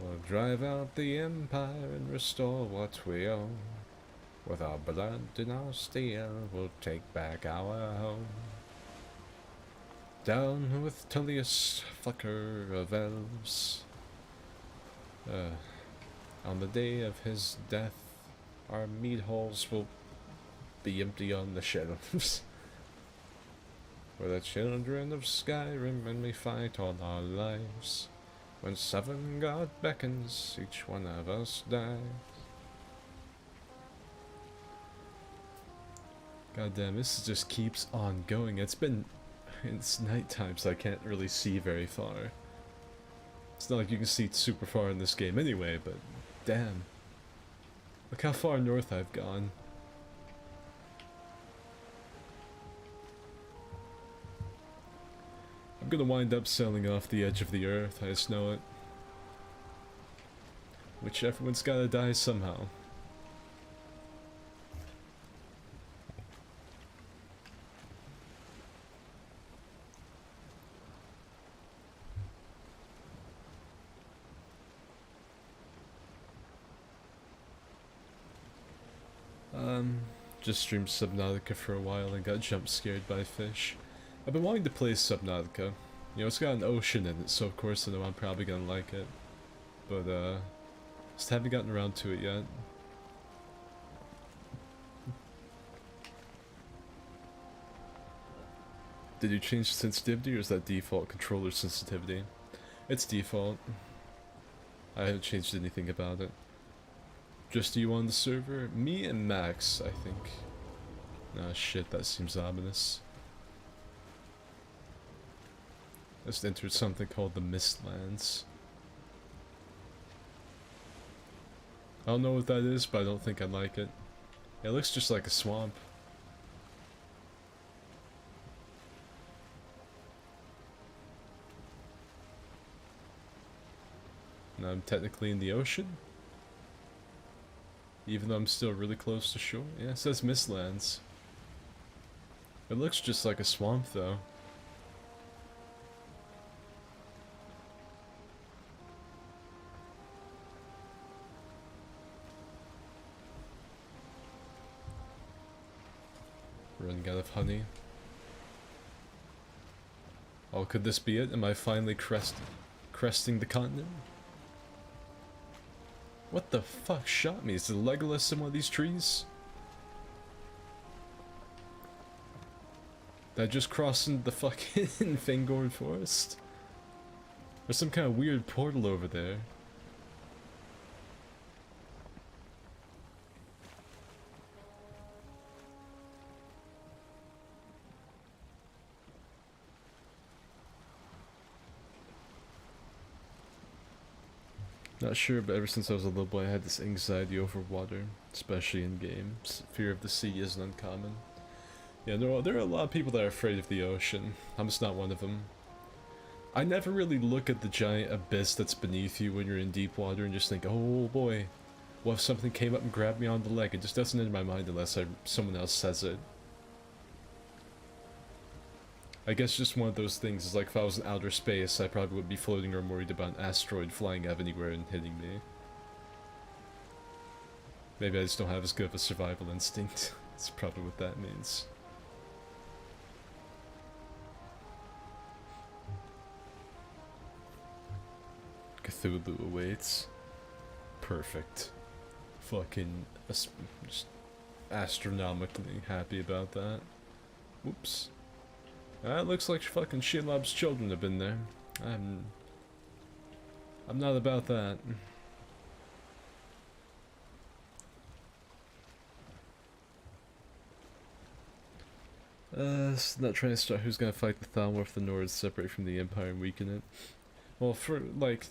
We'll drive out the empire and restore what we own. With our blood and our steel, we'll take back our home. Down with Tullius, fucker of elves. On the day of his death, our meat holes will be empty on the shelves. We're the children of Skyrim and we fight all our lives. When Seven God beckons, each one of us dies. God damn, this just keeps on going. It's nighttime, so I can't really see very far. It's not like you can see super far in this game anyway, but damn. Look how far north I've gone. I'm gonna wind up sailing off the edge of the earth, I just know it. Which everyone's gotta die somehow. Just streamed Subnautica for a while and got jump scared by fish. I've been wanting to play Subnautica. You know, it's got an ocean in it, so of course I know I'm probably gonna like it. But, just haven't gotten around to it yet. Did you change sensitivity or is that default controller sensitivity? It's default. I haven't changed anything about it. Just you on the server? Me and Max, I think. Ah shit, that seems ominous. Just entered something called the Mistlands. I don't know what that is, but I don't think I like it. It looks just like a swamp. Now I'm technically in the ocean. Even though I'm still really close to shore. Yeah, it says Mistlands. It looks just like a swamp though. Running out of honey. Oh, could this be it? Am I finally cresting the continent? What the fuck shot me? Is the Legolas in one of these trees? Did I just cross into the fucking Fangorn Forest? There's some kind of weird portal over there. Not sure, but ever since I was a little boy I had this anxiety over water, especially in games. Fear of the sea isn't uncommon. Yeah, there are a lot of people that are afraid of the ocean. I'm just not one of them. I never really look at the giant abyss that's beneath you when you're in deep water and just think, oh boy, what if something came up and grabbed me on the leg? It just doesn't enter my mind unless someone else says it. I guess just one of those things is like if I was in outer space, I probably would be floating or worried about an asteroid flying out of anywhere and hitting me. Maybe I just don't have as good of a survival instinct. That's probably what that means. Cthulhu awaits. Perfect. Fucking just astronomically happy about that. Whoops. It looks like fucking Shelob's children have been there. I'm not about that. Not trying to start who's gonna fight the Thalmor if the Nords separate from the Empire and weaken it. Well, for like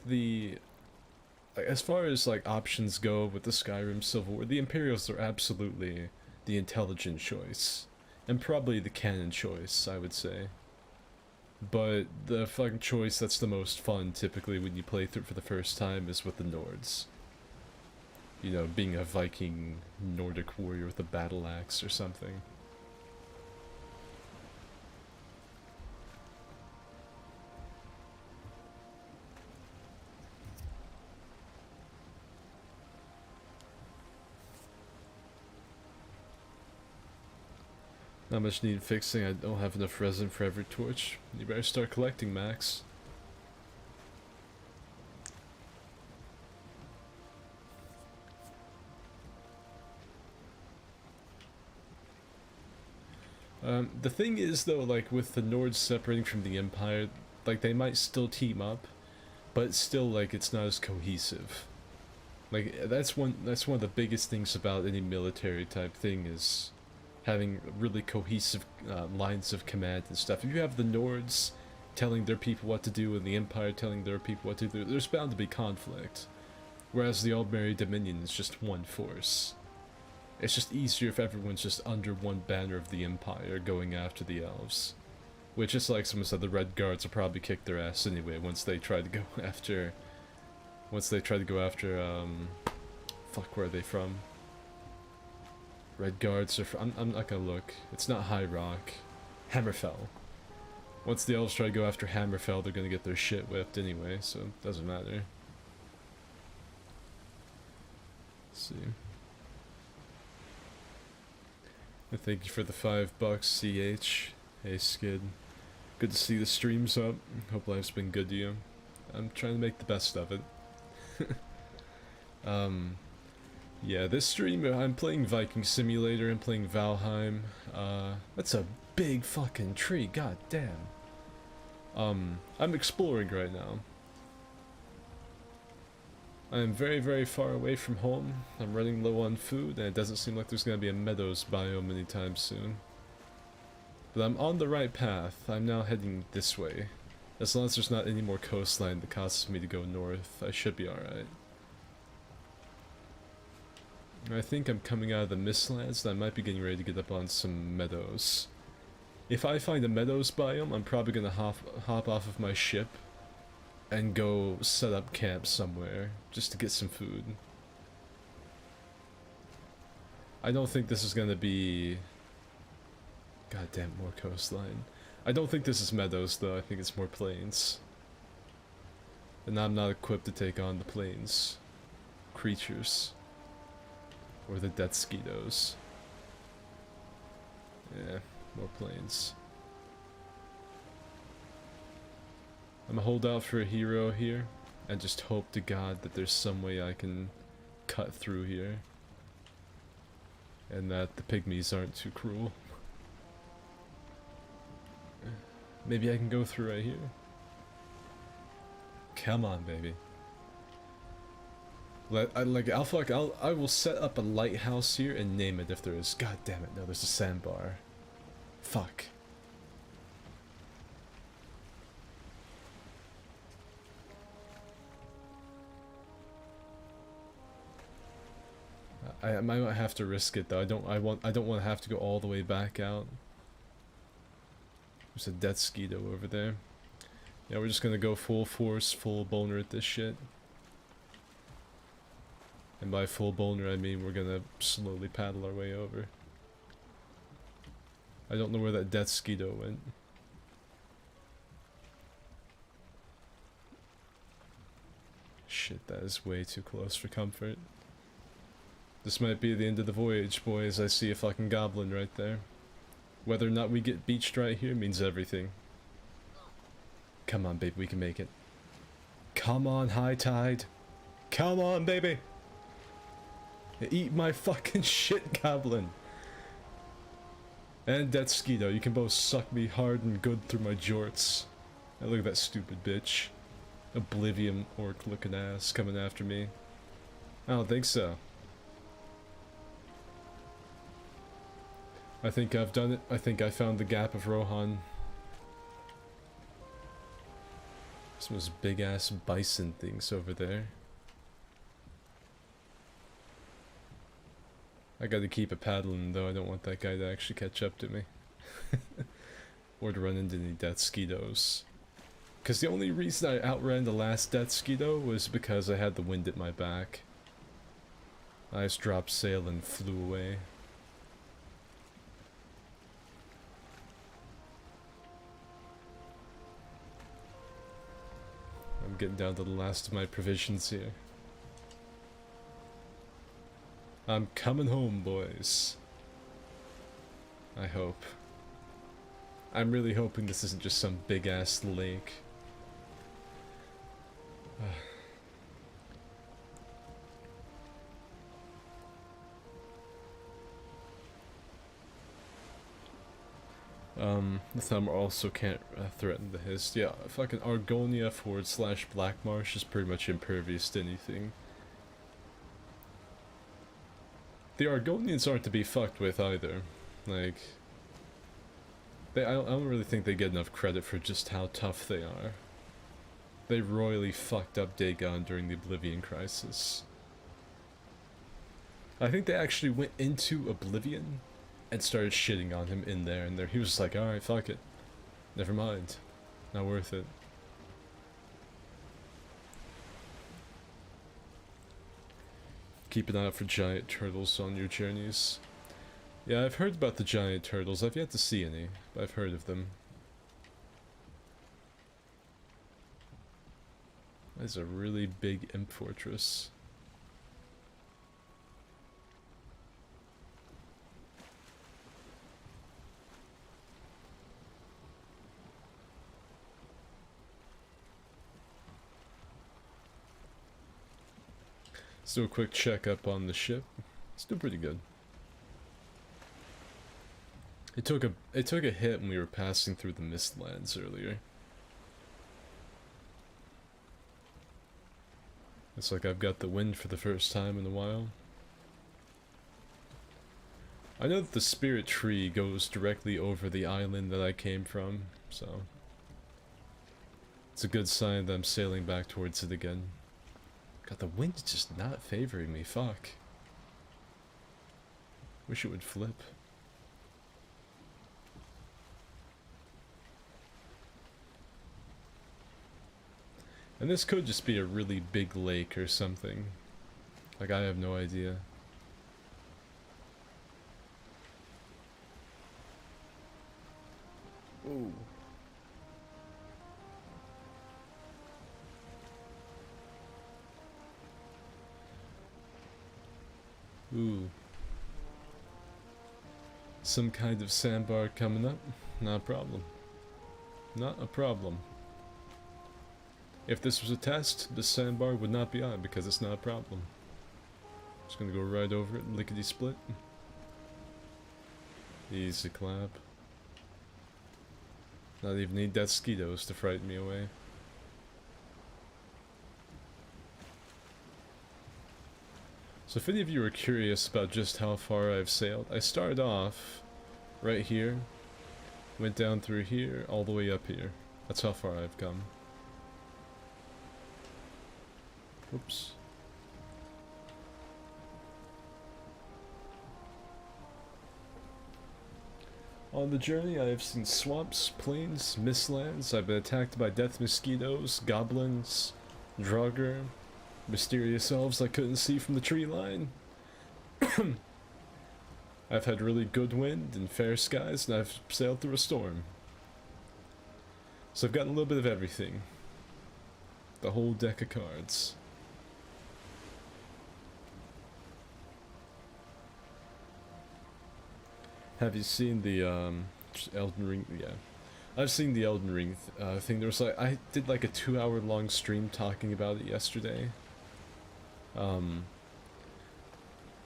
as far as like options go with the Skyrim Civil War, the Imperials are absolutely the intelligent choice. And probably the canon choice, I would say. But the fucking choice that's the most fun, typically, when you play through it for the first time, is with the Nords. You know, being a Viking Nordic warrior with a battle axe or something. Not much need fixing, I don't have enough resin for every torch. You better start collecting, Max. The thing is though, like with the Nords separating from the Empire, like they might still team up, but still like it's not as cohesive. Like that's one of the biggest things about any military type thing is having really cohesive lines of command and stuff. If you have the Nords telling their people what to do and the Empire telling their people what to do, there's bound to be conflict. Whereas the Aldmeri Dominion is just one force. It's just easier if everyone's just under one banner of the Empire going after the elves. Which is like someone said, the Red Guards will probably kick their ass anyway once they try to go after... fuck, where are they from? Red Guards are from... I'm not gonna look. It's not High Rock. Hammerfell. Once the elves try to go after Hammerfell, they're gonna get their shit whipped anyway, so it doesn't matter. Let's see. And thank you for the $5, CH. Hey Skid. Good to see the streams up. Hope life's been good to you. I'm trying to make the best of it. Yeah, this stream I'm playing Viking Simulator and playing Valheim. That's a big fucking tree, god damn. I'm exploring right now. I am very, very far away from home. I'm running low on food, and it doesn't seem like there's gonna be a meadows biome anytime soon. But I'm on the right path. I'm now heading this way. As long as there's not any more coastline that causes me to go north, I should be alright. I think I'm coming out of the Mistlands, and I might be getting ready to get up on some meadows. If I find a meadows biome, I'm probably gonna hop off of my ship and go set up camp somewhere, just to get some food. I don't think this is gonna be... Goddamn, more coastline. I don't think this is meadows, though. I think it's more plains. And I'm not equipped to take on the plains creatures. Or the death skeetos. Yeah, more plains. I'm gonna hold out for a hero here, and just hope to God that there's some way I can cut through here. And that the pygmies aren't too cruel. Maybe I can go through right here. Come on, baby. I will set up a lighthouse here and name it if there is. God damn it, no, there's a sandbar. Fuck. I might have to risk it though. I don't want to have to go all the way back out. There's a death skeeto over there. Yeah, we're just gonna go full force, full boner at this shit. And by full boner, I mean we're gonna slowly paddle our way over. I don't know where that death skeeto went. Shit, that is way too close for comfort. This might be the end of the voyage, boys. I see a fucking goblin right there. Whether or not we get beached right here means everything. Come on, baby, we can make it. Come on, high tide. Come on, baby. Eat my fucking shit, goblin. And that skeeto, you can both suck me hard and good through my jorts. Now look at that stupid bitch. Oblivion orc looking ass coming after me. I don't think so. I think I've done it. I think I found the gap of Rohan. Some of those big ass bison things over there. I gotta keep it paddling though, I don't want that guy to actually catch up to me. Or to run into any death skeetos. Because the only reason I outran the last death skeeto was because I had the wind at my back. I just dropped sail and flew away. I'm getting down to the last of my provisions here. I'm coming home, boys. I hope. I'm really hoping this isn't just some big-ass lake. This time I also can't threaten the Hist. Yeah, fucking Argonia / Black Marsh is pretty much impervious to anything. The Argonians aren't to be fucked with either. Like, I don't really think they get enough credit for just how tough they are. They royally fucked up Dagon during the Oblivion Crisis. I think they actually went into Oblivion and started shitting on him in there, and he was just like, alright, fuck it. Never mind. Not worth it. Keep an eye out for giant turtles on your journeys. Yeah, I've heard about the giant turtles. I've yet to see any, but I've heard of them. That's a really big imp fortress. Let's do a quick checkup on the ship. It's doing pretty good. It took a hit when we were passing through the Mistlands earlier. It's like I've got the wind for the first time in a while. I know that the spirit tree goes directly over the island that I came from, so it's a good sign that I'm sailing back towards it again. God, the wind is just not favoring me, fuck. Wish it would flip. And this could just be a really big lake or something. Like, I have no idea. Ooh. Ooh. Some kind of sandbar coming up? Not a problem. Not a problem. If this was a test, the sandbar would not be on because it's not a problem. Just gonna go right over it, lickety split. Easy clap. Not even need death Skidos to frighten me away. So if any of you are curious about just how far I've sailed, I started off right here, went down through here, all the way up here. That's how far I've come. Oops. On the journey, I have seen swamps, plains, mistlands. I've been attacked by death mosquitoes, goblins, Draugr, mysterious elves I couldn't see from the tree line. I've had really good wind and fair skies, and I've sailed through a storm. So I've gotten a little bit of everything. The whole deck of cards. Have you seen the Elden Ring? Yeah, I've seen the Elden Ring thing. There was like, I did like a 2-hour long stream talking about it yesterday.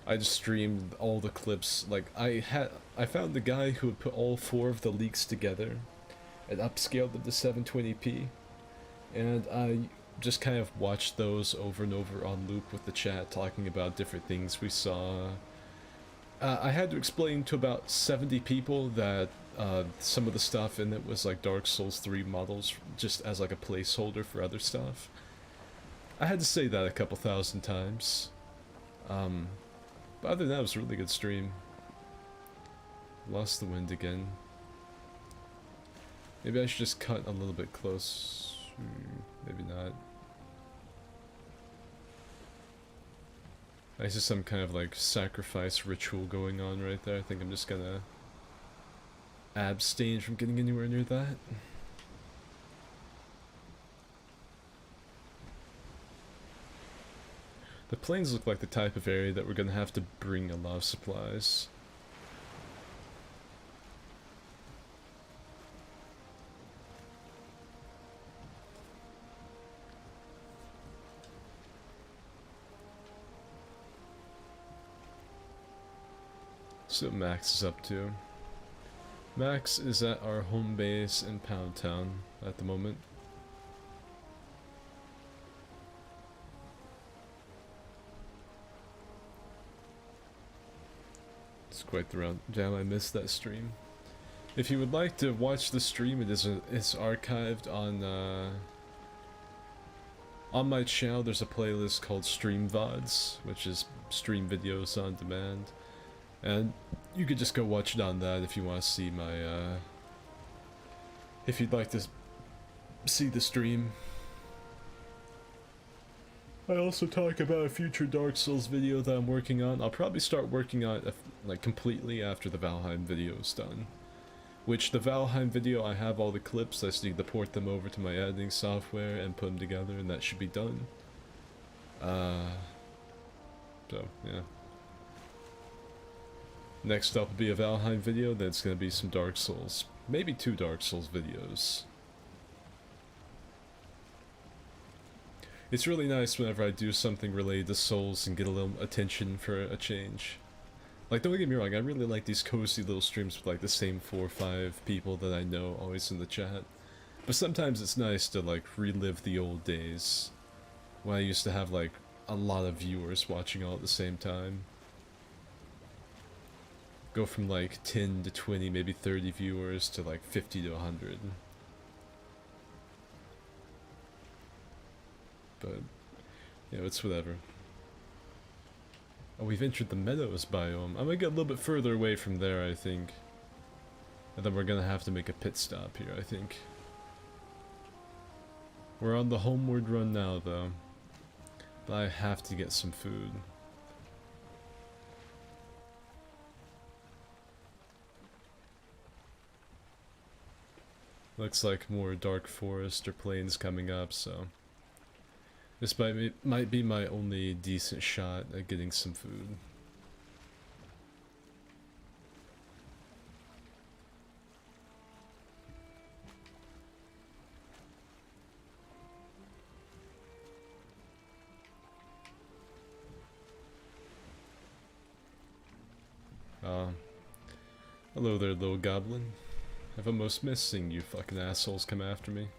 I just streamed all the clips. Like I found the guy who had put all 4 of the leaks together and upscaled them to 720p, and I just kind of watched those over and over on loop with the chat talking about different things we saw. I had to explain to about 70 people that some of the stuff in it was like Dark Souls 3 models, just as like a placeholder for other stuff. I had to say that a couple thousand times. But other than that, it was a really good stream. Lost the wind again. Maybe I should just cut a little bit close. Maybe not. I see some kind of like sacrifice ritual going on right there. I think I'm just gonna abstain from getting anywhere near that. The plains look like the type of area that we're gonna have to bring a lot of supplies. So Max is up to. Max is at our home base in Pound Town at the moment. It's quite the round. Damn, I missed that stream. If you would like to watch the stream, it's archived on my channel. There's a playlist called Stream VODs, which is stream videos on demand. And you could just go watch it on that if you want to see my, if you'd like to see the stream. I also talk about a future Dark Souls video that I'm working on. I'll probably start working on it, like, completely after the Valheim video is done. Which, the Valheim video, I have all the clips, I just need to port them over to my editing software and put them together, and that should be done. So, yeah. Next up will be a Valheim video, then it's going to be some Dark Souls. Maybe 2 Dark Souls videos. It's really nice whenever I do something related to Souls and get a little attention for a change. Like, don't get me wrong, I really like these cozy little streams with like the same 4 or 5 people that I know always in the chat. But sometimes it's nice to like relive the old days when I used to have like a lot of viewers watching all at the same time. Go from like 10 to 20, maybe 30 viewers to like 50 to 100. But, you know, it's whatever. Oh, we've entered the Meadows biome. I'm gonna get a little bit further away from there, I think. And then we're gonna have to make a pit stop here, I think. We're on the homeward run now, though. But I have to get some food. Looks like more dark forest or plains coming up, so... This might be my only decent shot at getting some food. Hello there, little goblin. I've almost missed seeing you fucking assholes come after me.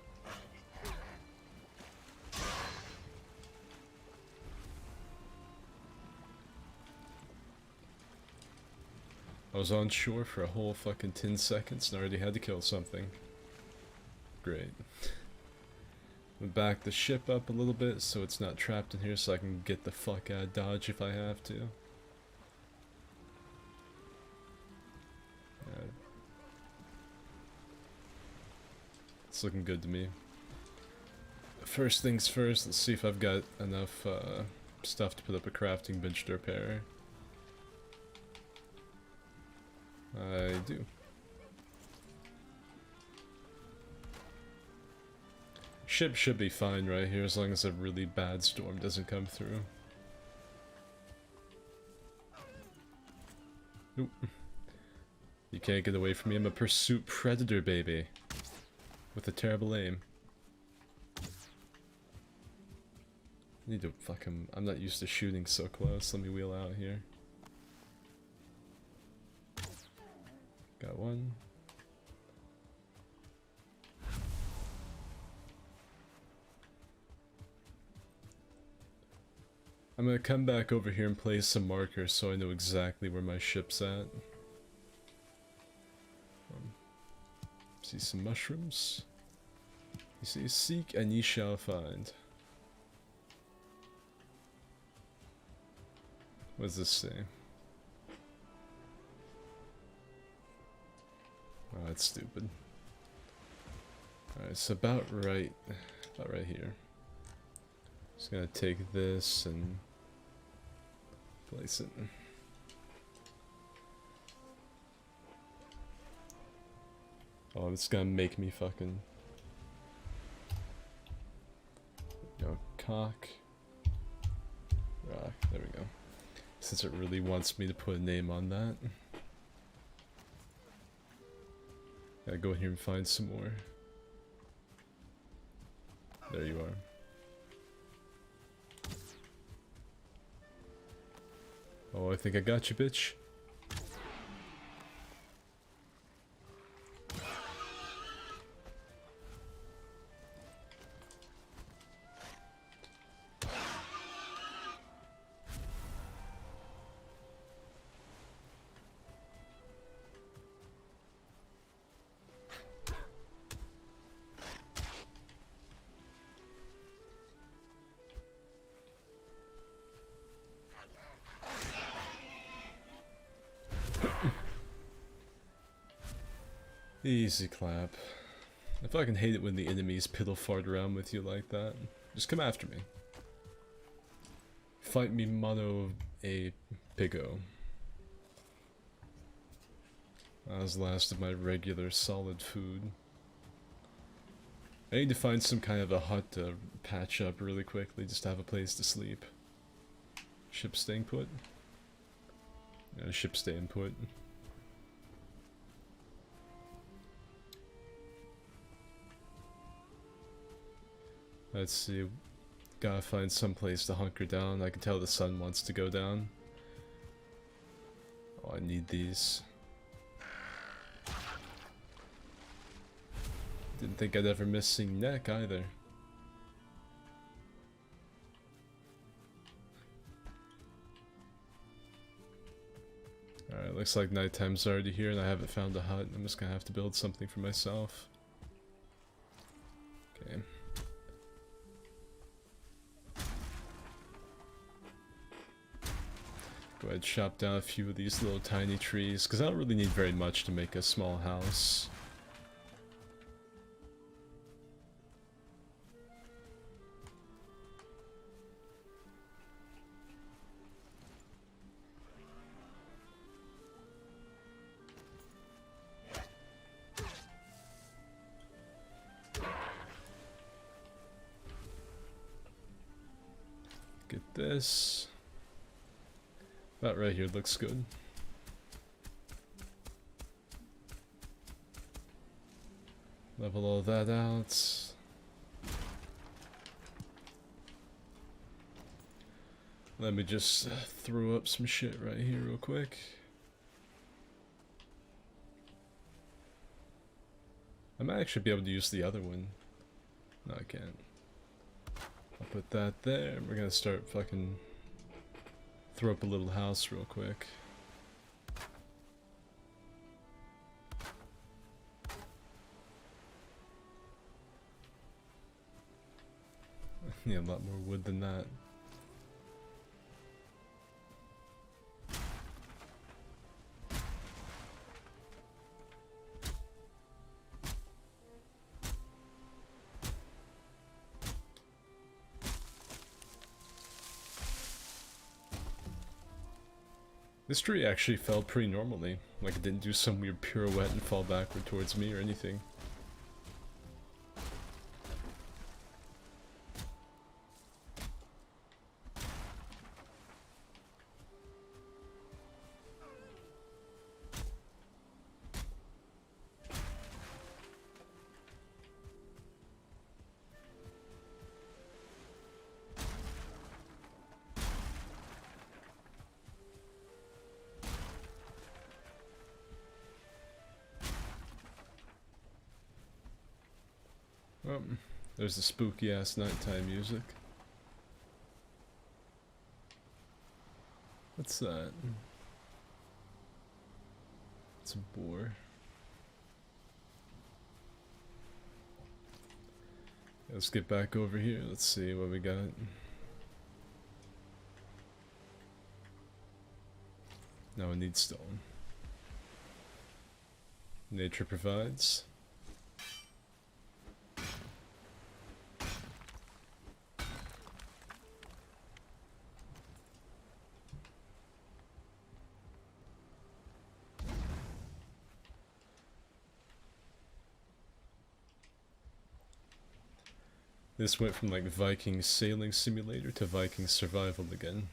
I was on shore for a whole fucking 10 seconds and already had to kill something. Great. Back the ship up a little bit so it's not trapped in here so I can get the fuck out of Dodge if I have to. It's looking good to me. First things first, let's see if I've got enough stuff to put up a crafting bench to repair. I do. Ship should be fine right here as long as a really bad storm doesn't come through. Oop. You can't get away from me, I'm a pursuit predator, baby. With a terrible aim. I need to fucking... I'm not used to shooting so close, let me wheel out here. Got one. I'm gonna come back over here and place some markers so I know exactly where my ship's at. See some mushrooms. You see, seek and ye shall find. What does this say? Oh, that's stupid. Alright, so about right here. Just gonna take this and place it. Oh, it's gonna make me fucking... Go cock. Rock, there we go. Since it really wants me to put a name on that. Gotta go in here and find some more. There you are. Oh, I think I got you, bitch. Easy clap. I fucking hate it when the enemies piddle fart around with you like that. Just come after me. Fight me mono a pigo. That was the last of my regular solid food. I need to find some kind of a hut to patch up really quickly just to have a place to sleep. Ship staying put? Yeah, ship staying put. Let's see. gotta find some place to hunker down. I can tell the sun wants to go down. Oh, I need these. Didn't think I'd ever miss seeing neck either. Alright, looks like nighttime's already here and I haven't found a hut. I'm just gonna have to build something for myself. Okay. Go ahead and chop down a few of these little tiny trees, because I don't really need very much to make a small house. Get this. That right here looks good. Level all that out. Let me just throw up some shit right here real quick. I might actually be able to use the other one. No, I can't. I'll put that there. We're gonna start fucking throw up a little house real quick. I need a lot more wood than that. This tree actually fell pretty normally, like it didn't do some weird pirouette and fall backward towards me or anything. There's the spooky ass nighttime music. What's that? It's a boar. Let's get back over here. Let's see what we got. Now we need stone. Nature provides. This went from like Viking sailing simulator to Viking survival again.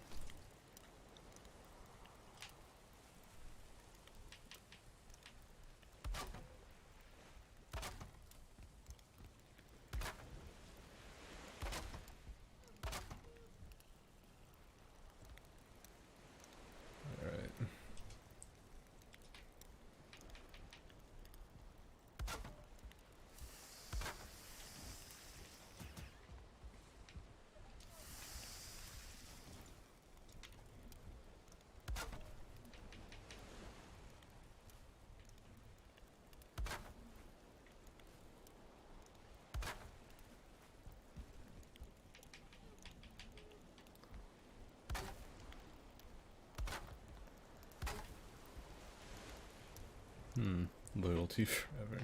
Loyalty forever.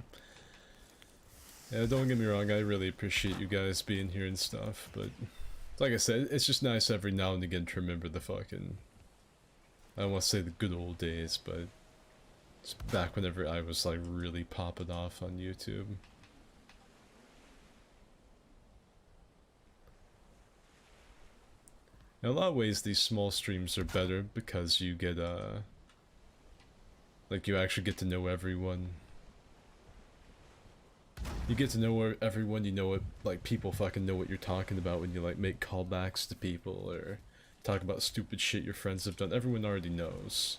Yeah, don't get me wrong, I really appreciate you guys being here and stuff, but like I said, it's just nice every now and again to remember the fucking, I don't want to say the good old days, but it's back whenever I was like really popping off on YouTube. In a lot of ways, these small streams are better because you get like you actually get to know everyone. You get to know everyone, you know what, like, people fucking know what you're talking about when you, like, make callbacks to people, or talk about stupid shit your friends have done. Everyone already knows.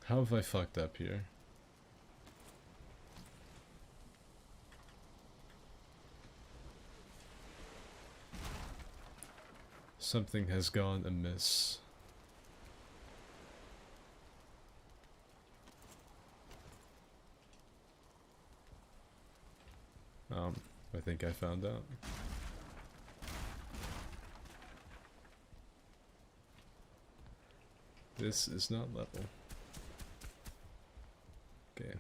How have I fucked up here? Something has gone amiss. I think I found out. This is not level. Okay.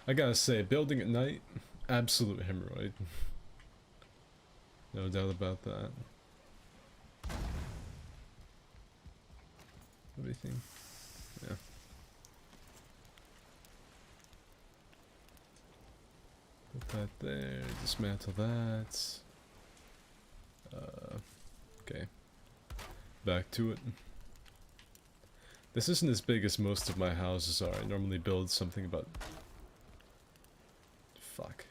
I gotta say, building at night, absolute hemorrhoid. No doubt about that. Everything. Yeah. Put that there, dismantle that. Okay. Back to it. This isn't as big as most of my houses are. I normally build something about... Fuck.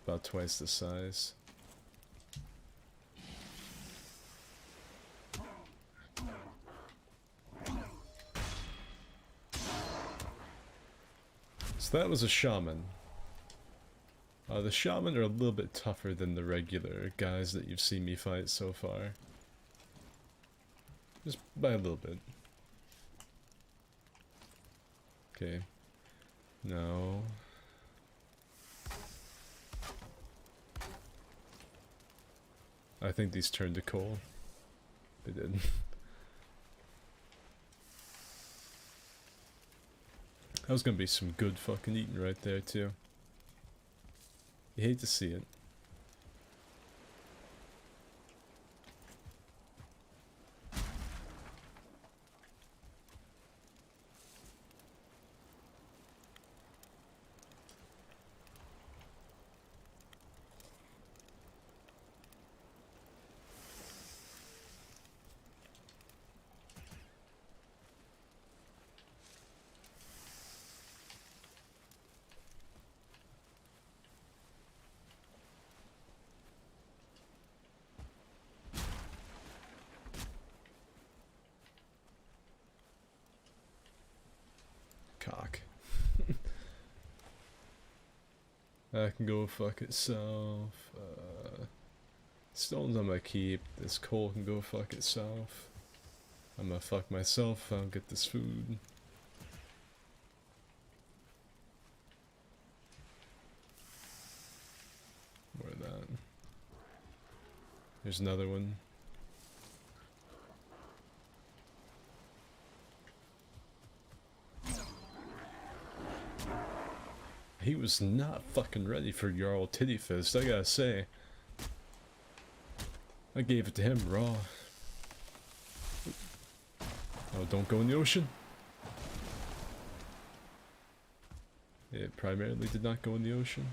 About twice the size. So that was a shaman. The shaman are a little bit tougher than the regular guys that you've seen me fight so far. Just by a little bit. Okay. No. I think these turned to coal. They did. That was gonna be some good fucking eating right there too. You hate to see it. Cock. That can go fuck itself. Stones I'm gonna keep. This coal can go fuck itself. I'm gonna fuck myself if I don't get this food. More of that. There's another one. He was not fucking ready for Jarl TittyFist, I gotta say. I gave it to him raw. Oh, don't go in the ocean. It primarily did not go in the ocean.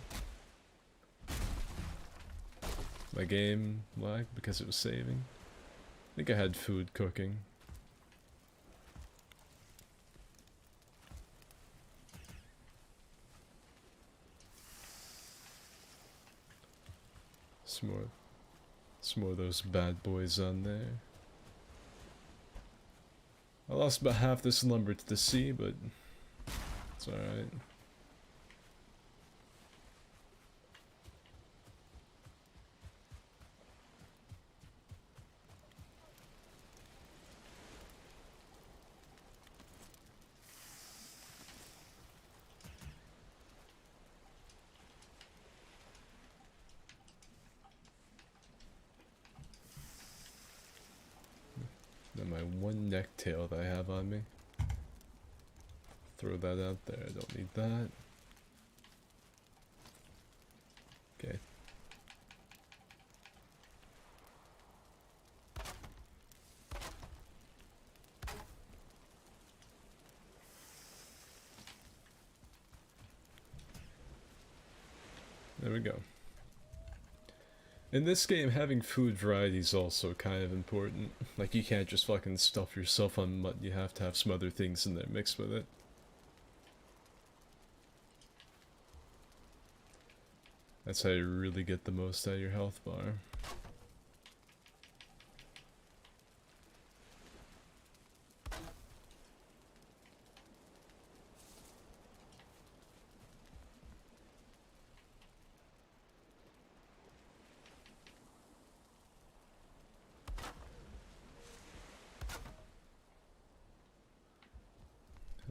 My game lagged because it was saving. I think I had food cooking. Some more of those bad boys on there. I lost about half this lumber to the sea, but it's alright. Then my one necktail that I have on me. Throw that out there, I don't need that. Okay. There we go. In this game, having food variety is also kind of important. Like, you can't just fucking stuff yourself on mutton, you have to have some other things in there mixed with it. That's how you really get the most out of your health bar.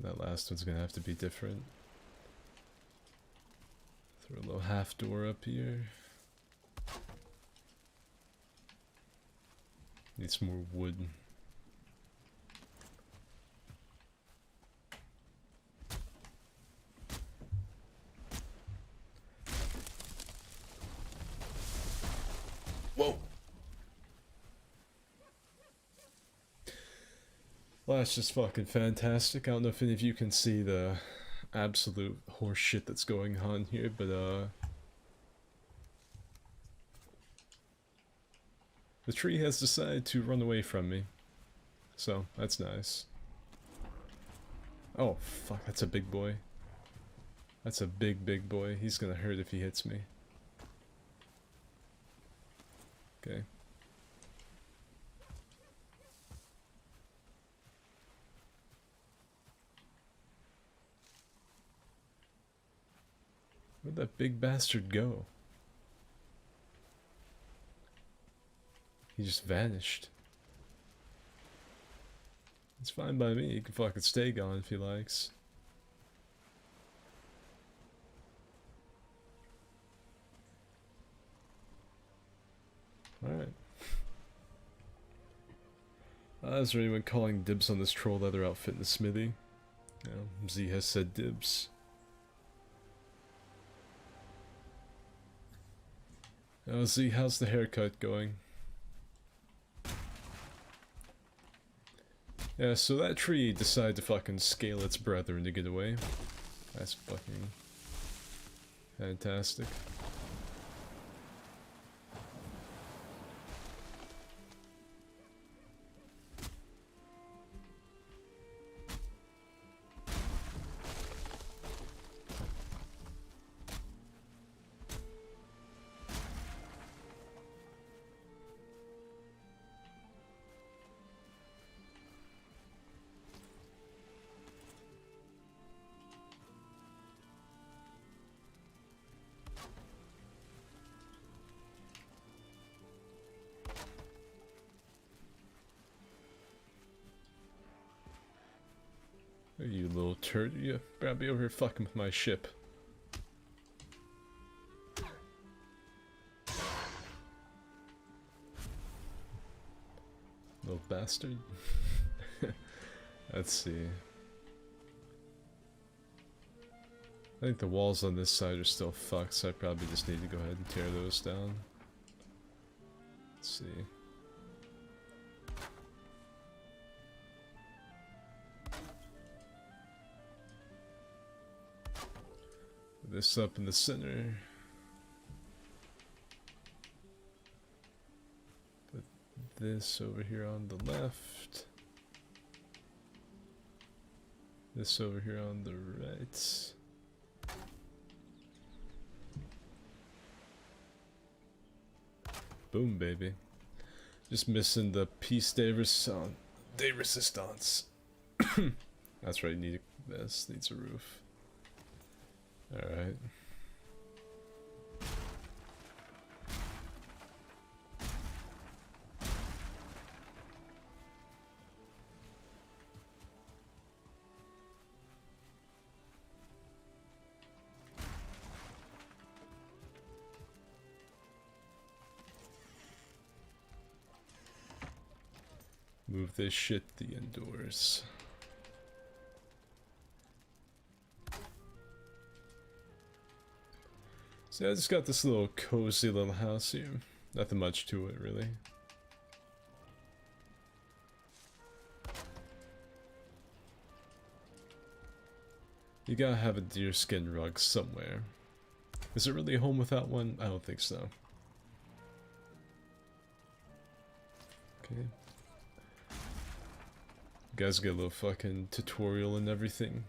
That last one's gonna have to be different. Throw a little half door up here. Need some more wood. Whoa! Well, that's just fucking fantastic. I don't know if any of you can see the absolute horse shit that's going on here, but the tree has decided to run away from me. So, that's nice. Oh, fuck, that's a big boy. That's a big boy. He's gonna hurt if he hits me. Okay. Where'd that big bastard go? He just vanished. It's fine by me, he can fucking stay gone if he likes. Alright. Is there anyone calling dibs on this troll leather outfit in the smithy? No, Z has said dibs. Oh, Z, how's the haircut going? Yeah, so that tree decided to fucking scale its brethren to get away. That's fucking fantastic. You little turd, you better be over here fucking with my ship. Little bastard. Let's see. I think the walls on this side are still fucked, so I probably just need to go ahead and tear those down. Let's see. This up in the center. Put this over here on the left. This over here on the right. Boom, baby. Just missing the piece de resistance. That's right, this needs a roof. Alright. Move this shit the indoors. So I just got this little cozy little house here. Nothing much to it, really. You gotta have a deerskin rug somewhere. Is it really a home without one? I don't think so. Okay. You guys get a little fucking tutorial and everything.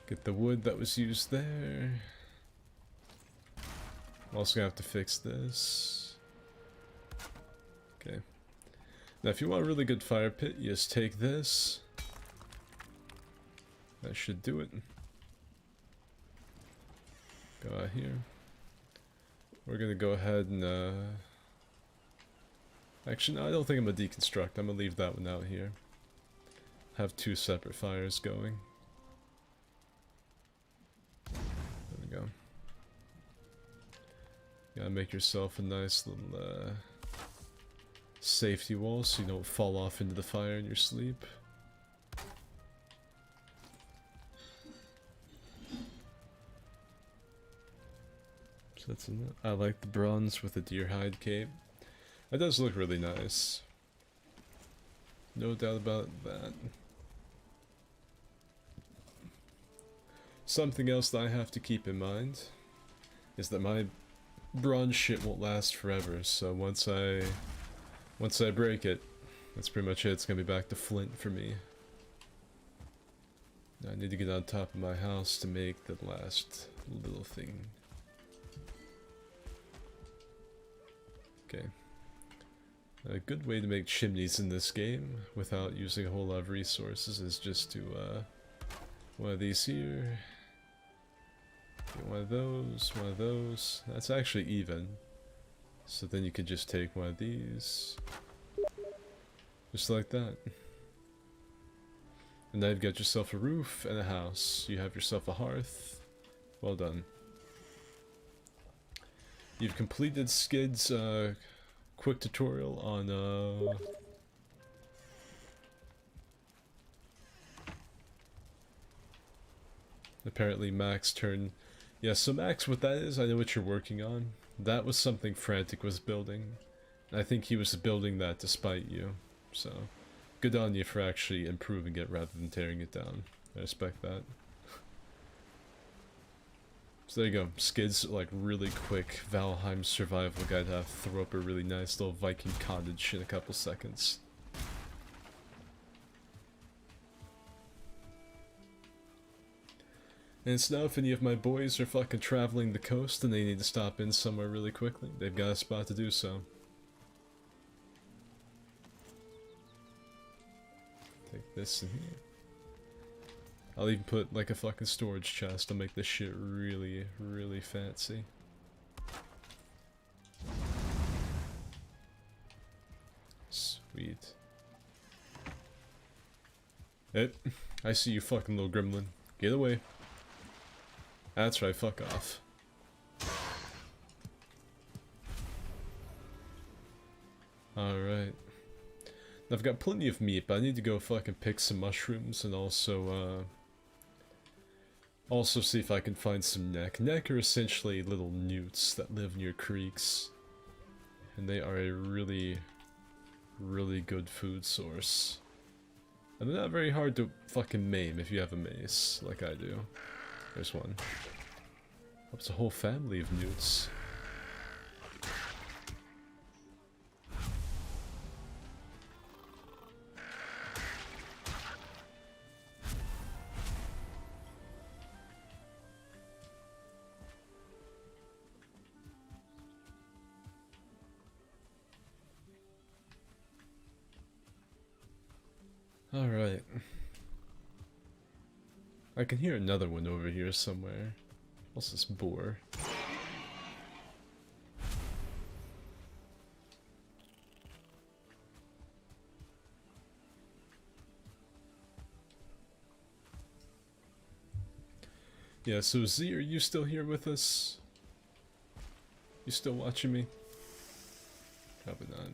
Get the wood that was used there. I'm also gonna have to fix this. Okay. Now if you want a really good fire pit, you just take this. That should do it. Go out here. We're gonna go ahead and actually, no, I don't think I'm gonna deconstruct. I'm gonna leave that one out here. Have two separate fires going. There we go. Gotta make yourself a nice little safety wall so you don't fall off into the fire in your sleep. So that's enough. I like the bronze with the deer hide cape. That does look really nice. No doubt about that. Something else that I have to keep in mind is that my bronze shit won't last forever, so once I break it, that's pretty much it. It's gonna be back to flint for me. I need to get on top of my house to make the last little thing. Okay. A good way to make chimneys in this game without using a whole lot of resources is just to one of these here. Get one of those. That's actually even. So then you can just take one of these. Just like that. And now you've got yourself a roof and a house. You have yourself a hearth. Well done. You've completed Skid's quick tutorial on apparently Max turn. Yeah, so Max, what that is, I know what you're working on. That was something Frantic was building. I think he was building that to spite you. So, good on you for actually improving it rather than tearing it down. I respect that. So there you go. Skid's like really quick Valheim survival guide to throw up a really nice little Viking cottage in a couple seconds. And so now if any of my boys are fucking traveling the coast and they need to stop in somewhere really quickly, they've got a spot to do so. Take this in here. I'll even put like a fucking storage chest to make this shit really, really fancy. Sweet. Hey, I see you fucking little gremlin. Get away. That's right, fuck off. Alright. I've got plenty of meat, but I need to go fucking pick some mushrooms and also see if I can find some neck. Neck are essentially little newts that live near creeks. And they are a really, really good food source. And they're not very hard to fucking maim if you have a mace, like I do. There's one. That's a whole family of newts. Alright. I can hear another one over here somewhere. What's this boar? Yeah, so Z, are you still here with us? You still watching me? Probably not.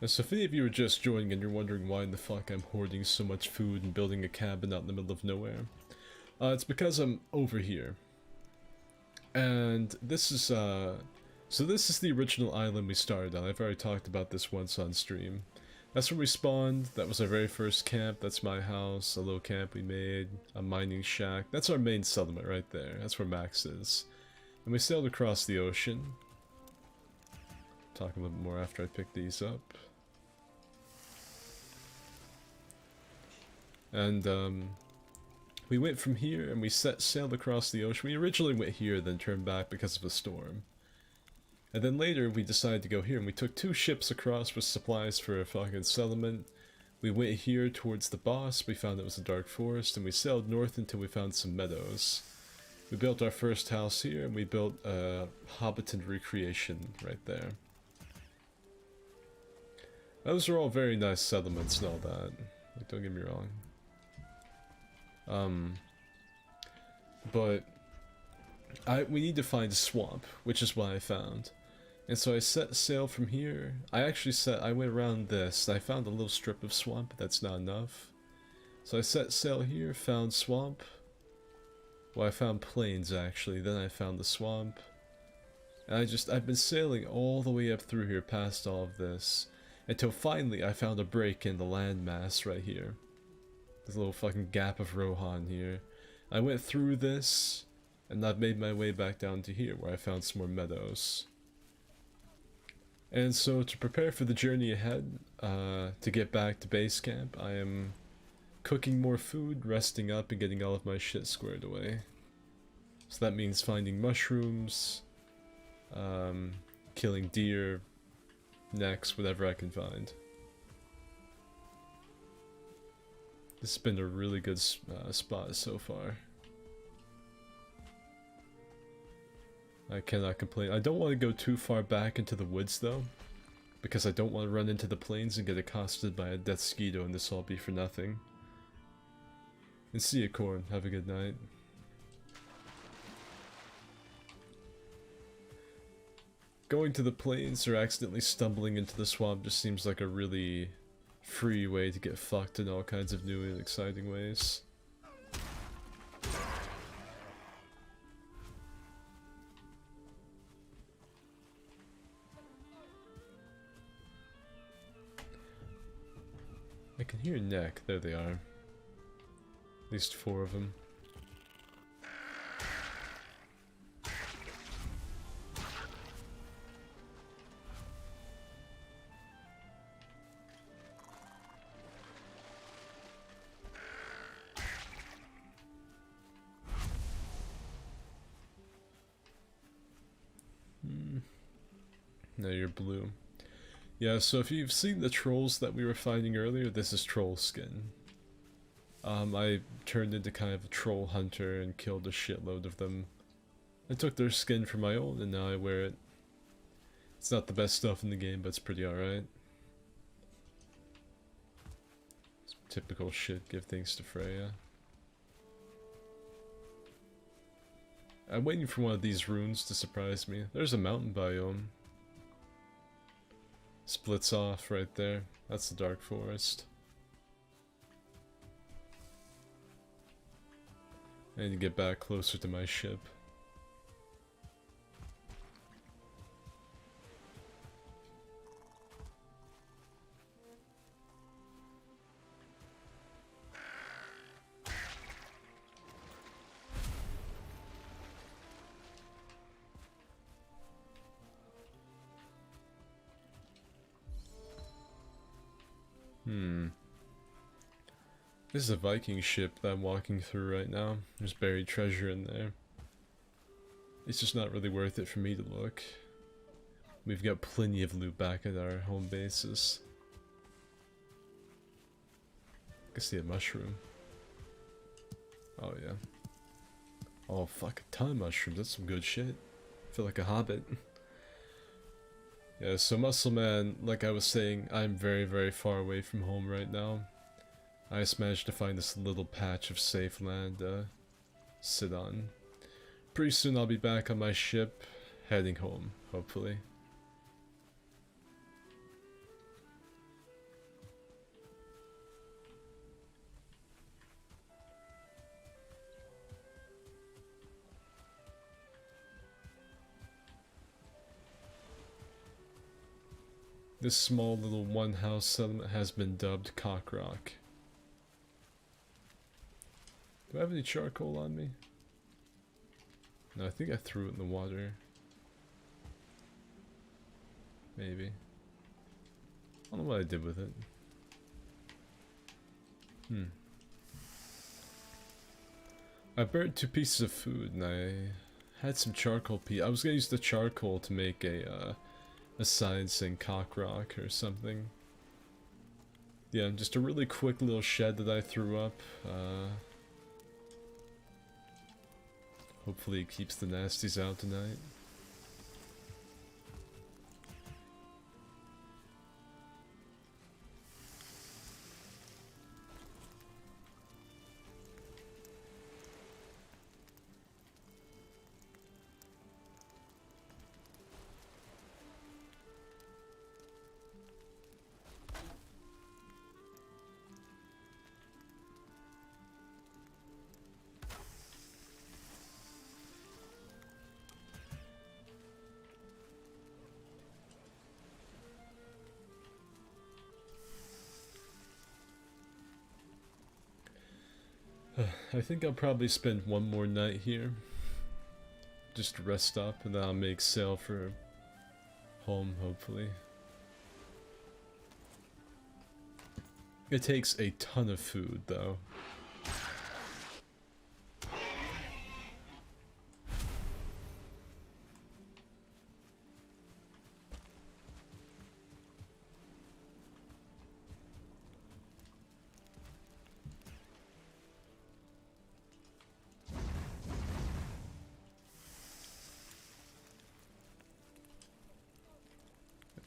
So if any of you are just joining and you're wondering why in the fuck I'm hoarding so much food and building a cabin out in the middle of nowhere, it's because I'm over here. And this is, so this is the original island we started on. I've already talked about this once on stream. That's where we spawned. That was our very first camp. That's my house, a little camp we made, a mining shack. That's our main settlement right there. That's where Max is. And we sailed across the ocean. Talk a little bit more after I pick these up. And we went from here and we sailed across the ocean. We originally went here, then turned back because of a storm. And then later we decided to go here and we took 2 ships across with supplies for a fucking settlement. We went here towards the boss, we found it was a dark forest, and we sailed north until we found some meadows. We built our first house here and we built a Hobbiton recreation right there. Those are all very nice settlements and all that. Like, don't get me wrong. But we need to find a swamp, which is what I found. And so I set sail from here. I went around this. I found a little strip of swamp, but that's not enough. So I set sail here, found swamp. Well, I found plains actually, then I found the swamp. And I've been sailing all the way up through here past all of this. Until finally I found a break in the landmass right here. This little fucking gap of Rohan here. I went through this, and I've made my way back down to here where I found some more meadows. And so to prepare for the journey ahead, to get back to base camp, I am cooking more food, resting up, and getting all of my shit squared away. So that means finding mushrooms, killing deer, necks, whatever I can find. This has been a really good spot so far. I cannot complain. I don't want to go too far back into the woods though, because I don't want to run into the plains and get accosted by a death Skido and this all be for nothing. And see you, Corn. Have a good night. Going to the plains or accidentally stumbling into the swamp just seems like a really free way to get fucked in all kinds of new and exciting ways. I can hear Neck. There they are. At least 4 of them. No, you're blue. Yeah, so if you've seen the trolls that we were fighting earlier, this is troll skin. I turned into kind of a troll hunter and killed a shitload of them. I took their skin for my own and now I wear it. It's not the best stuff in the game, but it's pretty alright. Typical shit, give thanks to Freya. I'm waiting for one of these runes to surprise me. There's a mountain biome. Splits off right there. That's the dark forest. I need to get back closer to my ship. This is a Viking ship that I'm walking through right now. There's buried treasure in there. It's just not really worth it for me to look. We've got plenty of loot back at our home bases. I can see a mushroom. Oh yeah. Oh fuck, a ton of mushrooms. That's some good shit. I feel like a hobbit. Yeah, so Muscle Man, like I was saying, I'm very, very far away from home right now. I just managed to find this little patch of safe land to sit on. Pretty soon I'll be back on my ship, heading home, hopefully. This small little one house settlement has been dubbed Cock Rock. Do I have any charcoal on me? No, I think I threw it in the water. Maybe. I don't know what I did with it. I burned 2 pieces of food and I had some charcoal I was gonna use the charcoal to make a sign saying Cock Rock or something. Yeah, just a really quick little shed that I threw up. Hopefully it keeps the nasties out tonight. I think I'll probably spend one more night here. Just to rest up and then I'll make sail for home, hopefully. It takes a ton of food though.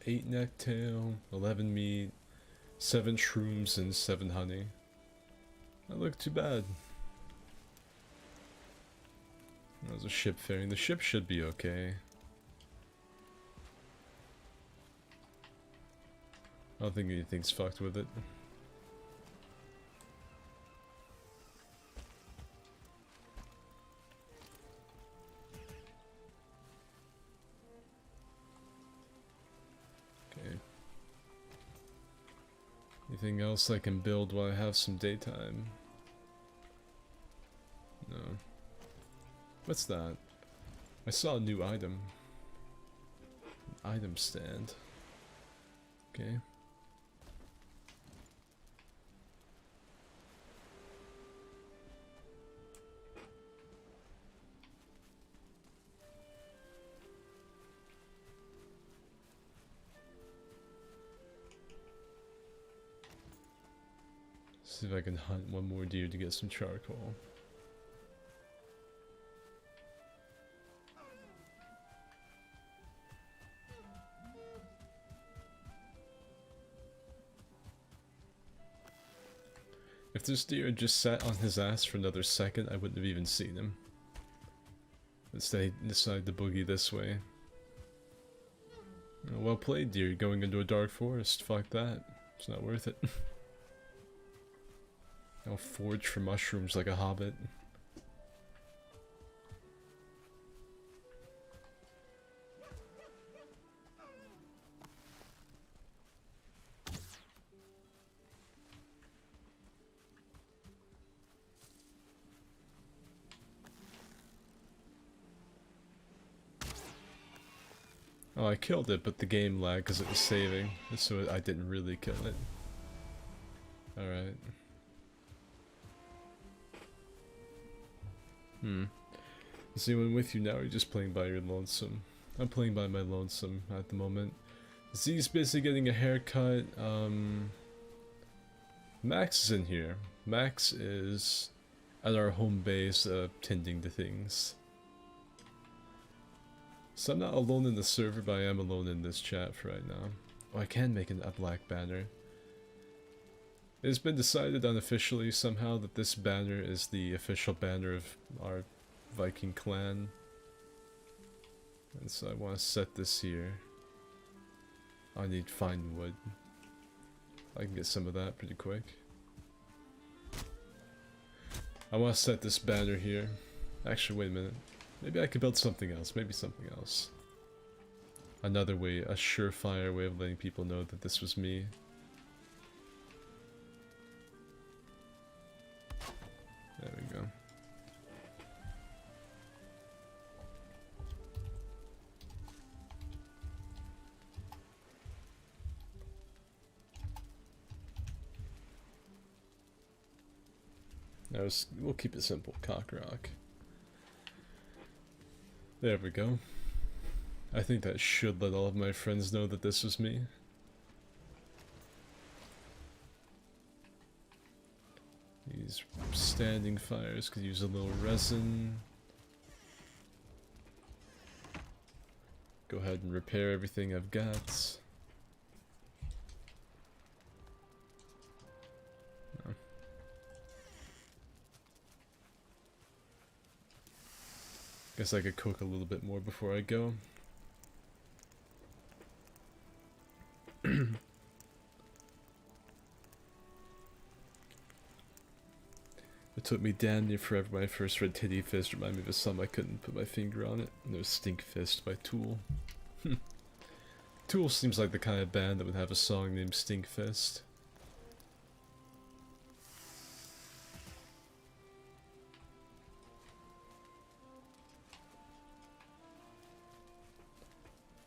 Eight necktail, 11 meat, 7 shrooms, and 7 honey. That looked too bad. That was a ship fairing. The ship should be okay. I don't think anything's fucked with it. Anything else I can build while I have some daytime? No. What's that? I saw a new item. An item stand. Okay. See if I can hunt one more deer to get some charcoal. If this deer had just sat on his ass for another second, I wouldn't have even seen him. Instead, he decided to boogie this way. Well played, deer. Going into a dark forest. Fuck that. It's not worth it. I'll forage for mushrooms like a hobbit. Oh, I killed it, but the game lagged because it was saving, so I didn't really kill it. Alright. Is anyone with you now, or are you just playing by your lonesome? I'm playing by my lonesome at the moment. Z's busy getting a haircut. Max is in here. Max is at our home base, tending to things. So I'm not alone in the server, but I am alone in this chat for right now. Oh, I can make a black banner. It has been decided unofficially somehow that this banner is the official banner of our Viking clan. And so I want to set this here. I need fine wood. I can get some of that pretty quick. I want to set this banner here. Actually, wait a minute. Maybe I could build something else. Maybe something else. another way, a surefire way of letting people know that this was me. There we go. We'll keep it simple, cockrock. There we go. I think that should let all of my friends know that this was me. These standing fires could use a little resin. Go ahead and repair everything I've got. Guess I could cook a little bit more before I go. It took me damn near forever when I first read TittyFist. Reminded me of a song I couldn't put my finger on it. And there's Stinkfist by Tool. Tool seems like the kind of band that would have a song named Stinkfist.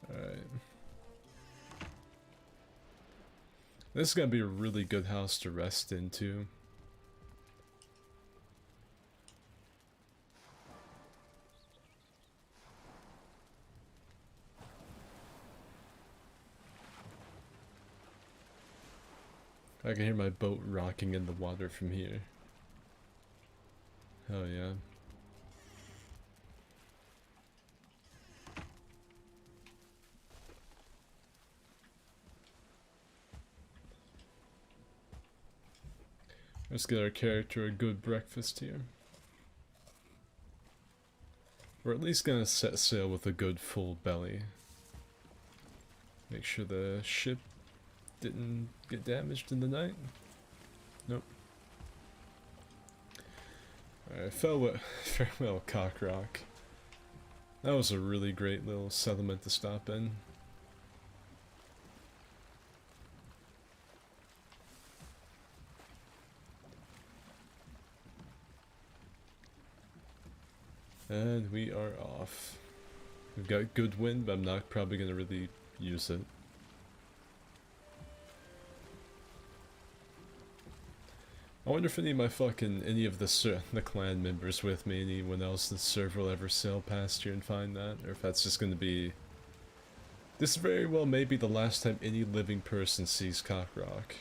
Alright. This is gonna be a really good house to rest into. I can hear my boat rocking in the water from here. Hell yeah. Let's get our character a good breakfast here. We're at least gonna set sail with a good full belly. Make sure the ship didn't get damaged in the night. Nope. Alright, farewell Cockrock. That was a really great little settlement to stop in. And we are off. We've got good wind, but I'm not probably gonna really use it. I wonder if any of the clan members with me, anyone else in the server will ever sail past here and find that, or if that's just gonna be... This very well may be the last time any living person sees Cockrock.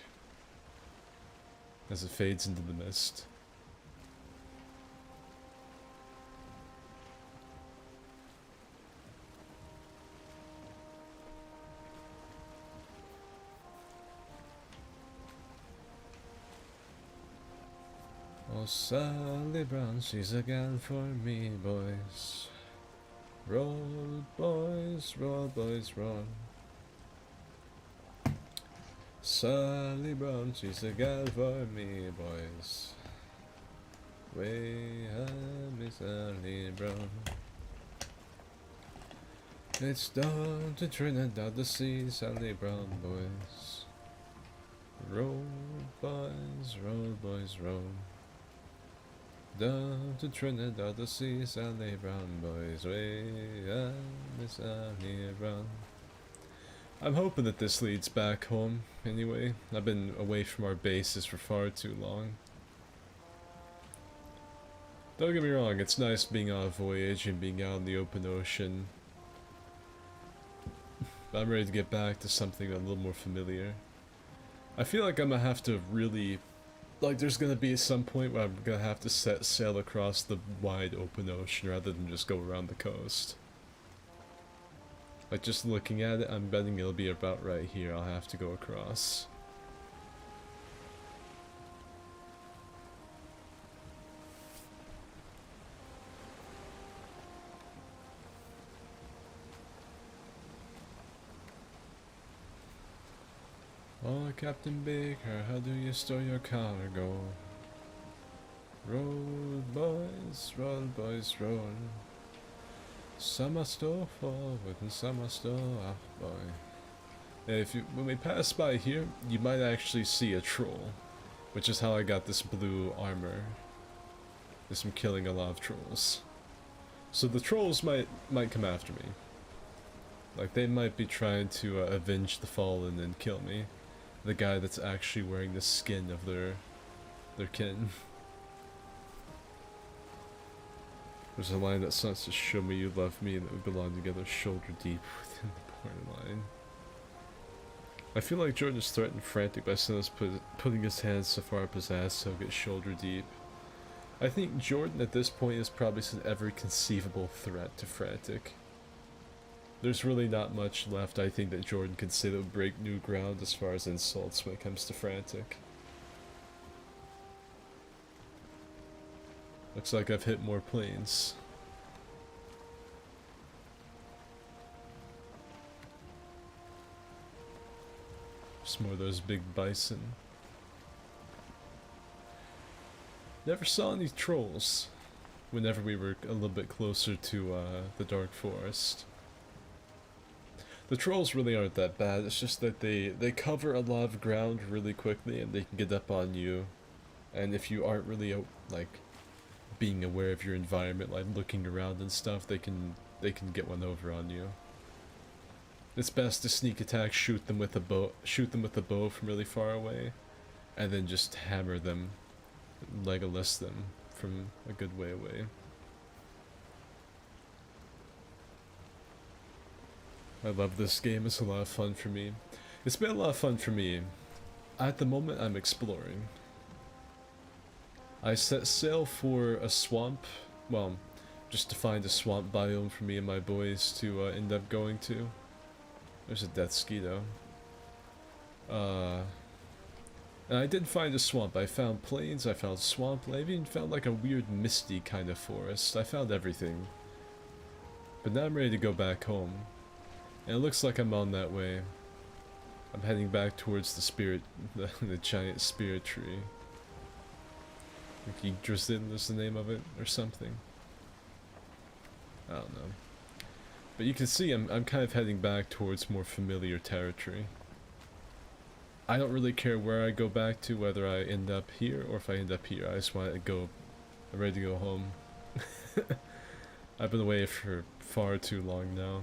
As it fades into the mist. Oh, Sally Brown, she's a gal for me, boys. Roll, boys, roll, boys, roll. Sally Brown, she's a gal for me, boys. Way up, Miss Sally Brown. It's down to Trinidad, the sea, Sally Brown, boys. Roll, boys, roll. Down to Trinidad, the sea, Sally Brown, boys. Way up, Miss Sally Brown. I'm hoping that this leads back home, anyway. I've been away from our bases for far too long. Don't get me wrong, it's nice being on a voyage and being out in the open ocean. But I'm ready to get back to something a little more familiar. I feel like I'm gonna have to really... Like, there's gonna be some point where I'm gonna have to set sail across the wide open ocean rather than just go around the coast. Like, just looking at it, I'm betting it'll be about right here I'll have to go across. Oh, Captain Baker, how do you store your cargo? Roll, boys, roll. Summer store forward and summer store up boy. And when we pass by here, you might actually see a troll, which is how I got this blue armor. Just from killing a lot of trolls. So the trolls might come after me. Like they might be trying to avenge the fallen and kill me. The guy that's actually wearing the skin of their kin. There's a line that starts to show me you love me and that we belong together shoulder deep within the borderline. I feel like Jordan is threatened frantic by Silas putting his hands so far up his ass so he'll get shoulder deep. I think Jordan at this point has probably sent every conceivable threat to frantic. There's really not much left I think that Jordan can say that would break new ground as far as insults when it comes to frantic. Looks like I've hit more planes. Just more of those big bison. Never saw any trolls whenever we were a little bit closer to the dark forest. The trolls really aren't that bad, it's just that they cover a lot of ground really quickly and they can get up on you. And if you aren't really like being aware of your environment, like looking around and stuff, they can get one over on you. It's best to sneak attack, shoot them with a bow from really far away, and then just hammer them, Legolas them from a good way away. I love this game, it's a lot of fun for me. It's been a lot of fun for me. At the moment I'm exploring. I set sail for a swamp, well, just to find a swamp biome for me and my boys to end up going to. There's a death Skido. And I did find a swamp. I found plains, I found swamp, I even found like a weird misty kind of forest. I found everything. But now I'm ready to go back home. And it looks like I'm on that way. I'm heading back towards the spirit, the giant spirit tree. Like Yggdrasil is the name of it, or something. I don't know. But you can see I'm kind of heading back towards more familiar territory. I don't really care where I go back to, whether I end up here or if I end up here. I just want to go. I'm ready to go home. I've been away for far too long now.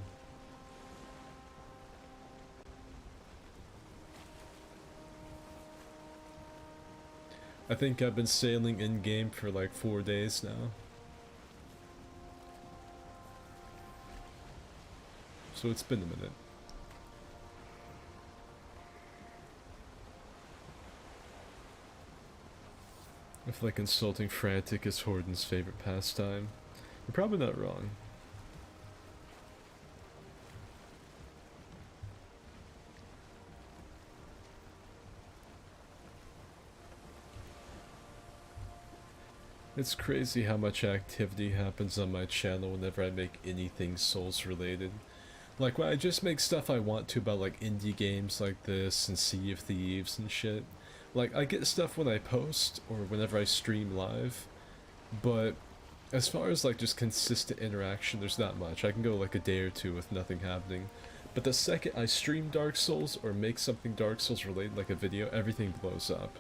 I think I've been sailing in-game for like 4 days now. So it's been a minute. I feel like insulting frantic is Horden's favorite pastime. You're probably not wrong. It's crazy how much activity happens on my channel whenever I make anything Souls related. Like when I just make stuff I want to about like indie games like this and Sea of Thieves and shit. Like I get stuff when I post or whenever I stream live, but as far as like just consistent interaction, there's not much. I can go like a day or two with nothing happening. But the second I stream Dark Souls or make something Dark Souls related like a video, everything blows up.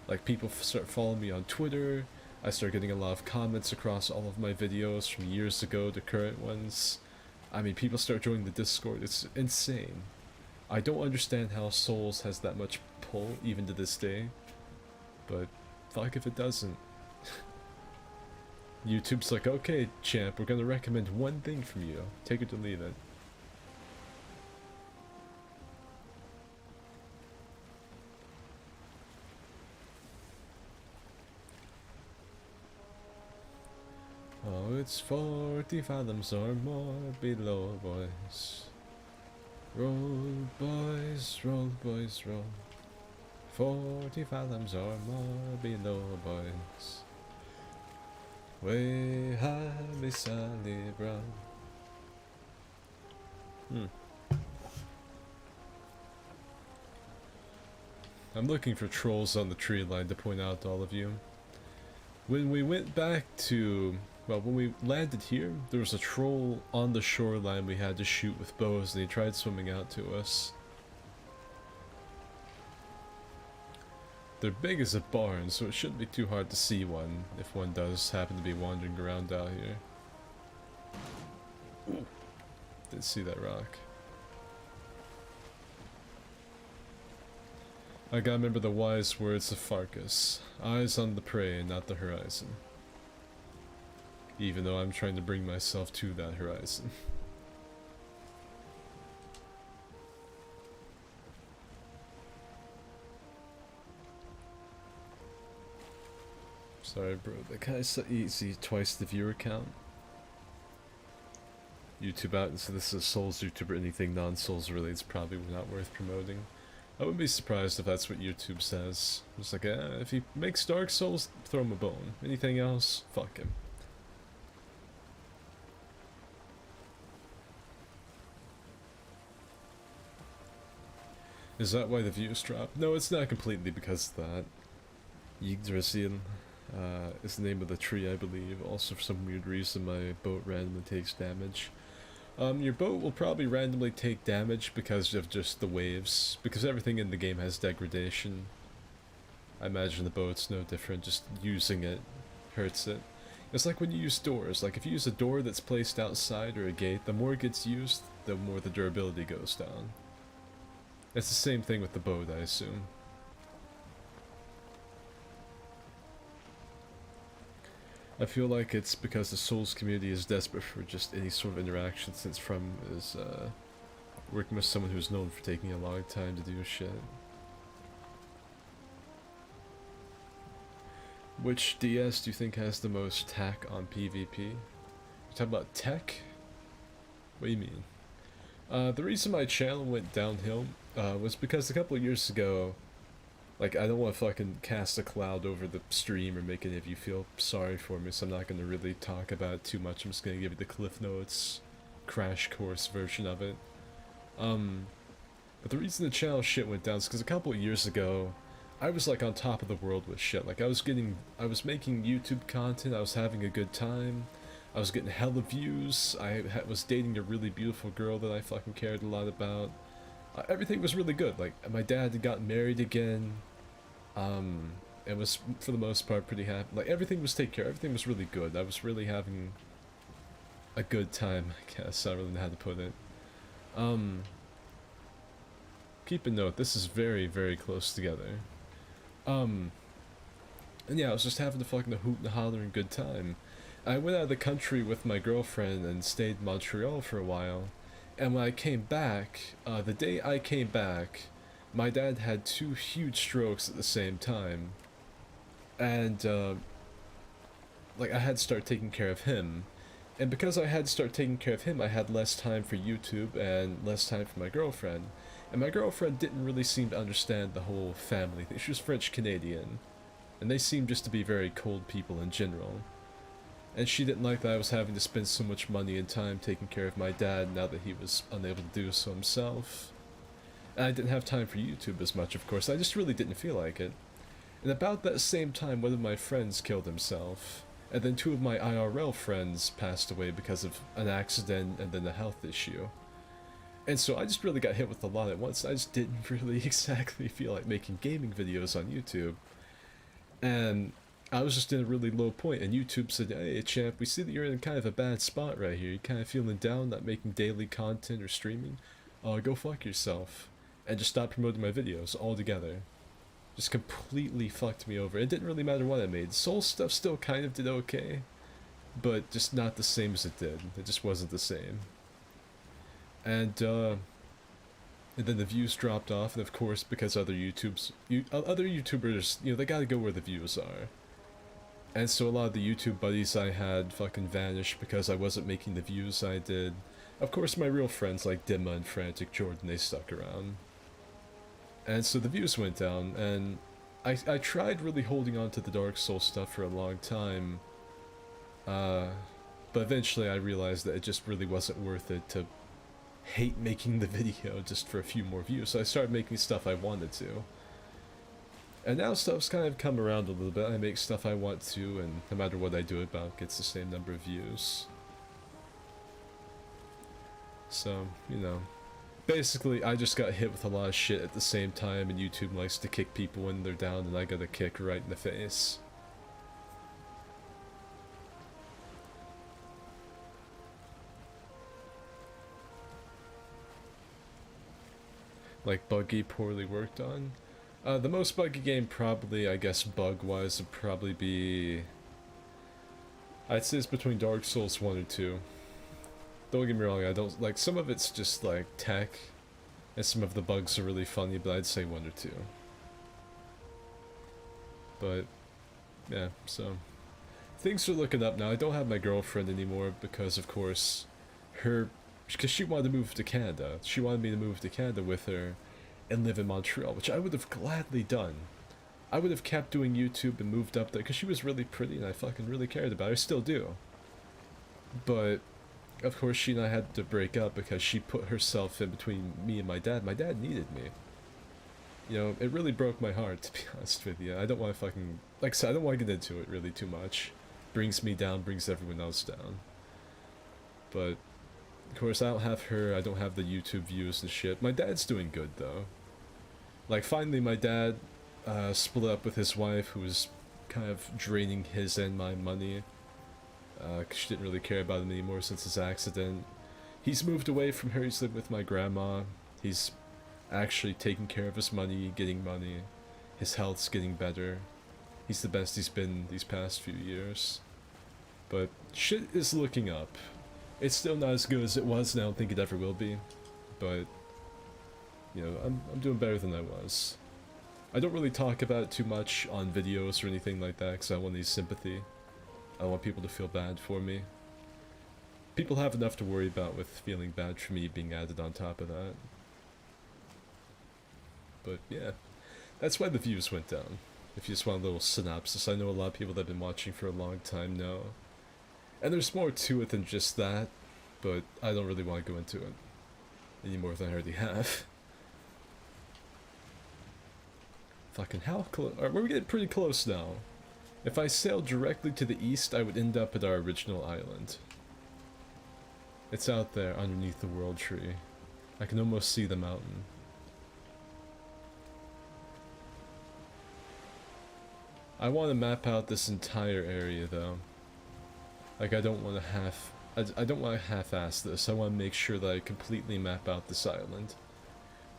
Like people start following me on Twitter. I start getting a lot of comments across all of my videos from years ago to current ones. I mean, people start joining the Discord. It's insane. I don't understand how Souls has that much pull, even to this day. But, fuck if it doesn't. YouTube's like, okay, champ, we're gonna recommend one thing from you. Take it or leave it. Oh, it's 40 fathoms or more below, boys. Roll, boys, roll, boys, roll. 40 fathoms or more below, boys. Way high, Sally Brown. I'm looking for trolls on the tree line to point out to all of you. When we went back to... Well, when we landed here, there was a troll on the shoreline we had to shoot with bows, and he tried swimming out to us. They're big as a barn, so it shouldn't be too hard to see one if one does happen to be wandering around out here. Ooh. Didn't see that rock. I gotta remember the wise words of Farkas. Eyes on the prey, not the horizon. Even though I'm trying to bring myself to that horizon. Sorry bro, that kinda so easy, twice the viewer count. YouTube out, so this is a Souls YouTuber, anything non-Souls related is probably not worth promoting. I wouldn't be surprised if that's what YouTube says. It's like, if he makes Dark Souls, throw him a bone. Anything else, fuck him. Is that why the views dropped? No, it's not completely because of that. Yggdrasil is the name of the tree, I believe. Also, for some weird reason, my boat randomly takes damage. Your boat will probably randomly take damage because of just the waves, because everything in the game has degradation. I imagine the boat's no different, just using it hurts it. It's like when you use doors, like if you use a door that's placed outside or a gate, the more it gets used, the more the durability goes down. It's the same thing with the boat, I assume. I feel like it's because the Souls community is desperate for just any sort of interaction, since From is working with someone who's known for taking a long time to do shit. Which DS do you think has the most tack on PvP? You talking about tech? What do you mean? The reason my channel went downhill was because a couple of years ago, like, I don't want to fucking cast a cloud over the stream or make any of you feel sorry for me, so I'm not going to really talk about it too much. I'm just going to give you the Cliff Notes crash course version of it. But the reason the channel shit went down is because a couple of years ago, I was like on top of the world with shit. Like, I was making YouTube content, I was having a good time, I was getting hella views, I was dating a really beautiful girl that I fucking cared a lot about. Everything was really good. Like, my dad had gotten married again. It was, for the most part, pretty happy. Like, everything was taken care of. Everything was really good. I was really having a good time, I guess. I don't really know how to put it. Keep a note, this is very, very close together. And yeah, I was just having a fucking hoot and holler and good time. I went out of the country with my girlfriend and stayed in Montreal for a while. And when I came back, the day I came back, my dad had 2 huge strokes at the same time. And, like, I had to start taking care of him. And because I had to start taking care of him, I had less time for YouTube and less time for my girlfriend. And my girlfriend didn't really seem to understand the whole family thing. She was French-Canadian. And they seemed just to be very cold people in general. And she didn't like that I was having to spend so much money and time taking care of my dad now that he was unable to do so himself. And I didn't have time for YouTube as much, of course. I just really didn't feel like it. And about that same time, one of my friends killed himself. And then 2 of my IRL friends passed away because of an accident and then a health issue. And so I just really got hit with a lot at once. I just didn't really exactly feel like making gaming videos on YouTube. And I was just in a really low point, and YouTube said, "Hey champ, we see that you're in kind of a bad spot right here. You're kind of feeling down, not making daily content or streaming. Go fuck yourself. And just stop promoting my videos altogether." Just completely fucked me over. It didn't really matter what I made. Soul stuff still kind of did okay, but just not the same as it did. It just wasn't the same. And then the views dropped off, and of course, because other YouTubers, you know, they gotta go where the views are. And so a lot of the YouTube buddies I had fucking vanished because I wasn't making the views I did. Of course, my real friends like Dimma and Frantic Jordan, they stuck around. And so the views went down, and I tried really holding on to the Dark Souls stuff for a long time. But eventually I realized that it just really wasn't worth it to hate making the video just for a few more views. So I started making stuff I wanted to. And now stuff's kind of come around a little bit. I make stuff I want to, and no matter what I do about, gets the same number of views. So, you know. Basically, I just got hit with a lot of shit at the same time, and YouTube likes to kick people when they're down, and I got a kick right in the face. Like buggy, poorly worked on. The most buggy game probably, I guess bug-wise, would probably be... I'd say it's between Dark Souls 1 or 2. Don't get me wrong, I don't... Like, some of it's just, like, tech, and some of the bugs are really funny, but I'd say 1 or 2. But, yeah, so... Things are looking up now. I don't have my girlfriend anymore because, of course, because she wanted to move to Canada. She wanted me to move to Canada with her and live in Montreal, which I would have gladly done. I would have kept doing YouTube and moved up there because she was really pretty and I fucking really cared about her. I still do. But, of course, she and I had to break up because she put herself in between me and my dad. My dad needed me. You know, it really broke my heart, to be honest with you. I don't want to fucking... Like I said, I don't want to get into it really too much. Brings me down, brings everyone else down. But, of course, I don't have her, I don't have the YouTube views and shit. My dad's doing good, though. Like, finally, my dad split up with his wife, who was kind of draining his and my money. Because she didn't really care about him anymore since his accident. He's moved away from her, he's lived with my grandma. He's actually taking care of his money, getting money. His health's getting better. He's the best he's been these past few years. But shit is looking up. It's still not as good as it was, and I don't think it ever will be. But, you know, I'm doing better than I was. I don't really talk about it too much on videos or anything like that, because I want any sympathy. I don't want people to feel bad for me. People have enough to worry about with feeling bad for me being added on top of that. But yeah, that's why the views went down. If you just want a little synopsis, I know a lot of people that have been watching for a long time know. And there's more to it than just that, but I don't really want to go into it any more than I already have. Fucking how close? We're getting pretty close now. If I sailed directly to the east, I would end up at our original island. It's out there underneath the world tree. I can almost see the mountain. I want to map out this entire area though. Like I don't want to half-ass this. I want to make sure that I completely map out this island.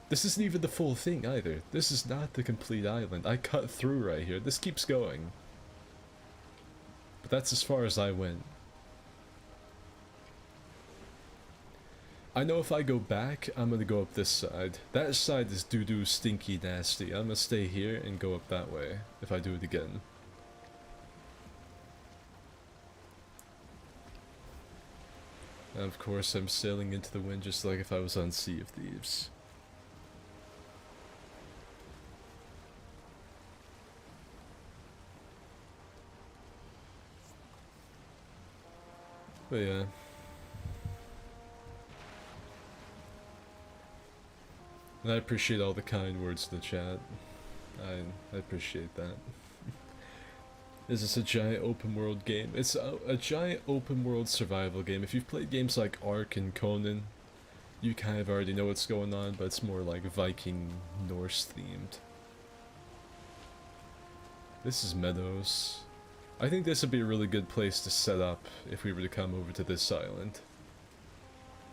This isn't even the full thing either. This is not the complete island. I cut through right here. This keeps going. But that's as far as I went. I know if I go back, I'm gonna go up this side. That side is doo-doo, stinky, nasty. I'm gonna stay here and go up that way if I do it again. And of course, I'm sailing into the wind just like if I was on Sea of Thieves. But yeah. And I appreciate all the kind words in the chat. I appreciate that. Is this a giant open world game? It's a giant open world survival game. If you've played games like Ark and Conan, you kind of already know what's going on, but it's more like Viking, Norse themed. This is meadows. I think this would be a really good place to set up if we were to come over to this island.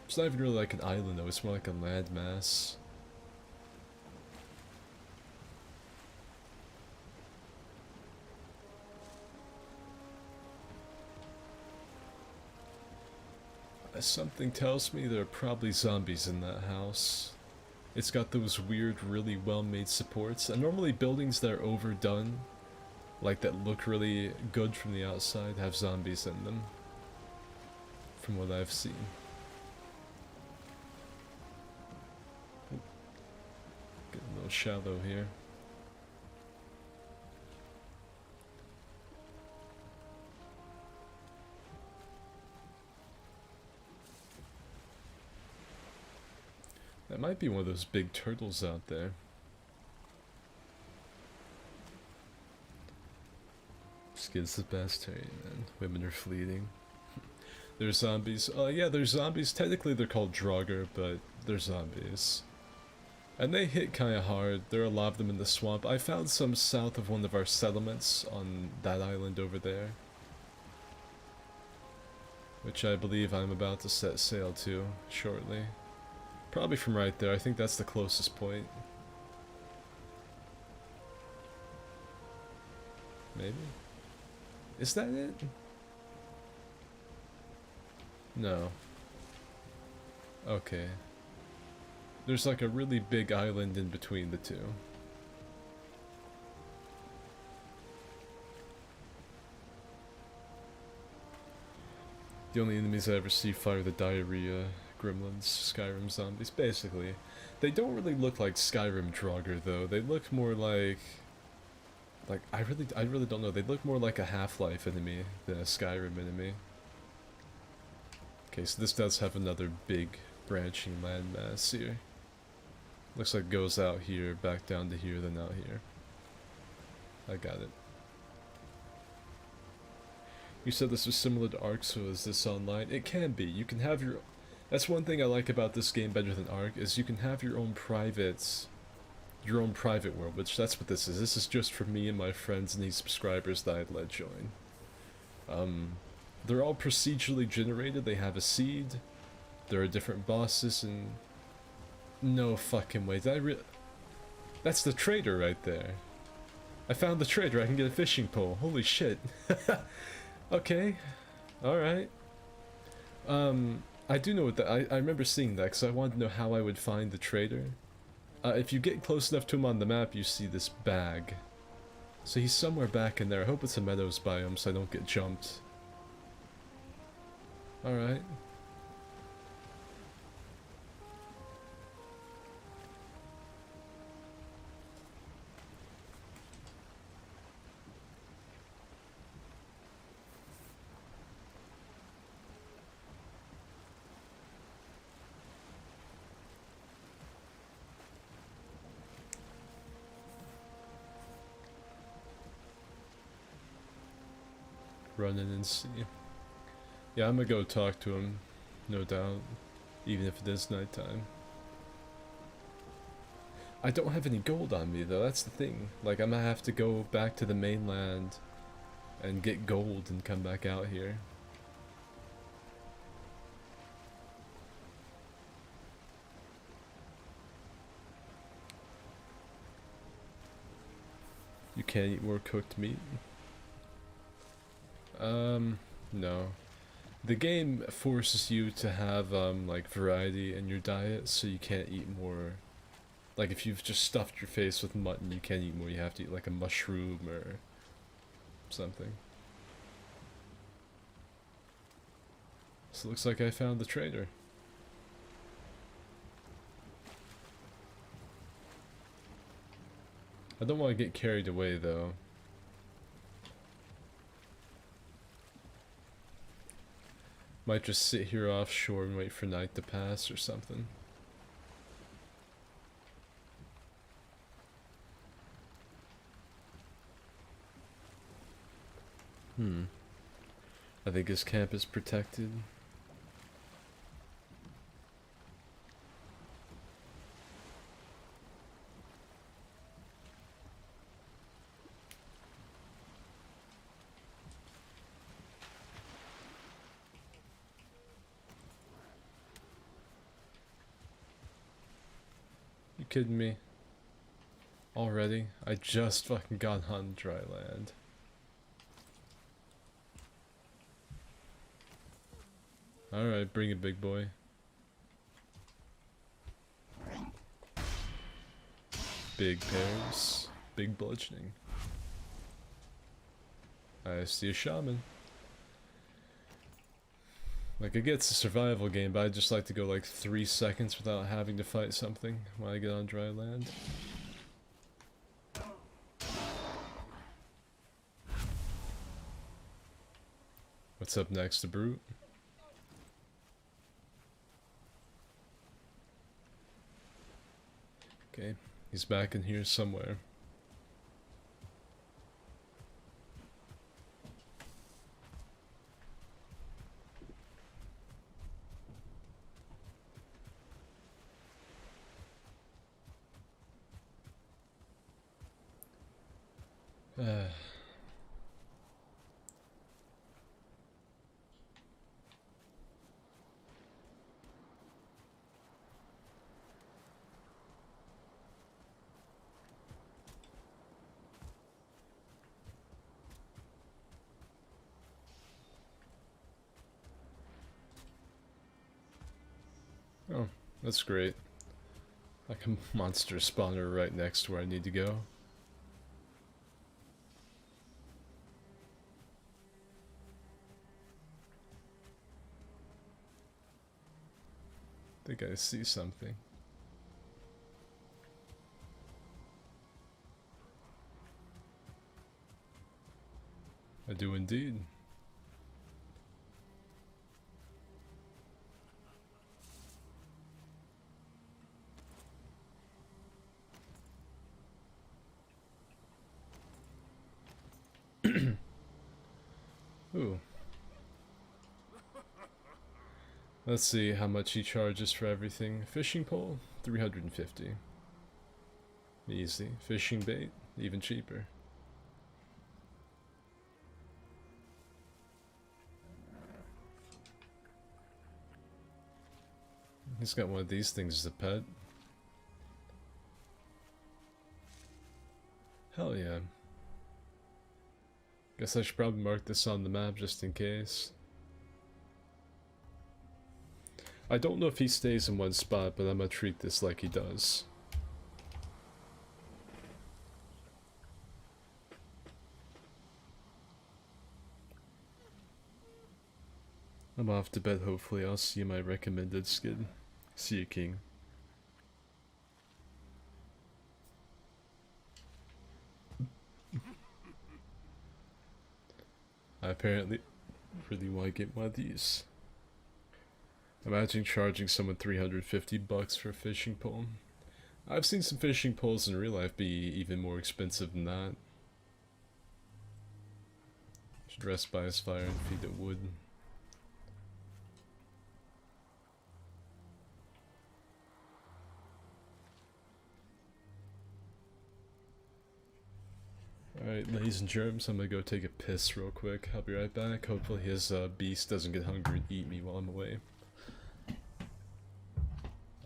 It's not even really like an island though, it's more like a landmass. Something tells me there are probably zombies in that house. It's got those weird, really well-made supports, and normally buildings that are overdone, like that look really good from the outside, have zombies in them. From what I've seen. Getting a little shallow here. That might be one of those big turtles out there. is the best. Hey, man. Women are fleeting. They're zombies. Yeah, they're zombies. Technically, they're called Draugr, but they're zombies. And they hit kinda hard. There are a lot of them in the swamp. I found some south of one of our settlements on that island over there, which I believe I'm about to set sail to shortly. Probably from right there. I think that's the closest point. Maybe? Is that it? No. Okay. There's like a really big island in between the two. The only enemies I ever see fire the diarrhea gremlins, Skyrim zombies, basically. They don't really look like Skyrim Draugr though. They look more like I really don't know. They look more like a Half-Life enemy than a Skyrim enemy. Okay, so this does have another big branching landmass here. Looks like it goes out here, back down to here, then out here. I got it. You said this was similar to Ark, so is this online? It can be. You can have your... That's one thing I like about this game better than Ark, is you can have your own private world, which that's what this is. This is just for me and my friends and these subscribers that I'd let join. They're all procedurally generated, they have a seed, there are different bosses, and... No fucking way, that's the trader right there. I found the trader, I can get a fishing pole, holy shit. Okay, alright. I do know what that, I remember seeing that, because I wanted to know how I would find the trader. If you get close enough to him on the map, you see this bag. So he's somewhere back in there. I hope it's a meadows biome so I don't get jumped. Alright. Run in and see. Yeah, I'm gonna go talk to him, no doubt, even if it is nighttime. I don't have any gold on me though, that's the thing. Like, I'm gonna have to go back to the mainland and get gold and come back out here. You can't eat more cooked meat? No. The game forces you to have, like, variety in your diet, so you can't eat more. Like, if you've just stuffed your face with mutton, you can't eat more, you have to eat, like, a mushroom or something. So it looks like I found the trader. I don't want to get carried away, though. Might just sit here offshore and wait for night to pass or something. I think his camp is protected. You kidding me? Already? I just fucking got on dry land. Alright, bring it, big boy. Big pears, big bludgeoning. I see a shaman. Like, I get it's a survival game, but I'd just like to go like 3 seconds without having to fight something when I get on dry land. What's up next, the brute? Okay, he's back in here somewhere. Uh, oh, that's great. Like a monster spawner right next to where I need to go. I think I see something. I do indeed. Ooh. Let's see how much he charges for everything. Fishing pole, 350. Easy. Fishing bait, even cheaper. He's got one of these things as a pet. Hell yeah. Guess I should probably mark this on the map just in case. I don't know if he stays in one spot, but I'm gonna treat this like he does. I'm off to bed, hopefully I'll see my recommended skid. See you, King. I apparently really want to get one of these. Imagine charging someone 350 bucks for a fishing pole. I've seen some fishing poles in real life be even more expensive than that. Should rest by his fire and feed it wood. Alright, ladies and germs, I'm gonna go take a piss real quick. I'll be right back. Hopefully his beast doesn't get hungry and eat me while I'm away.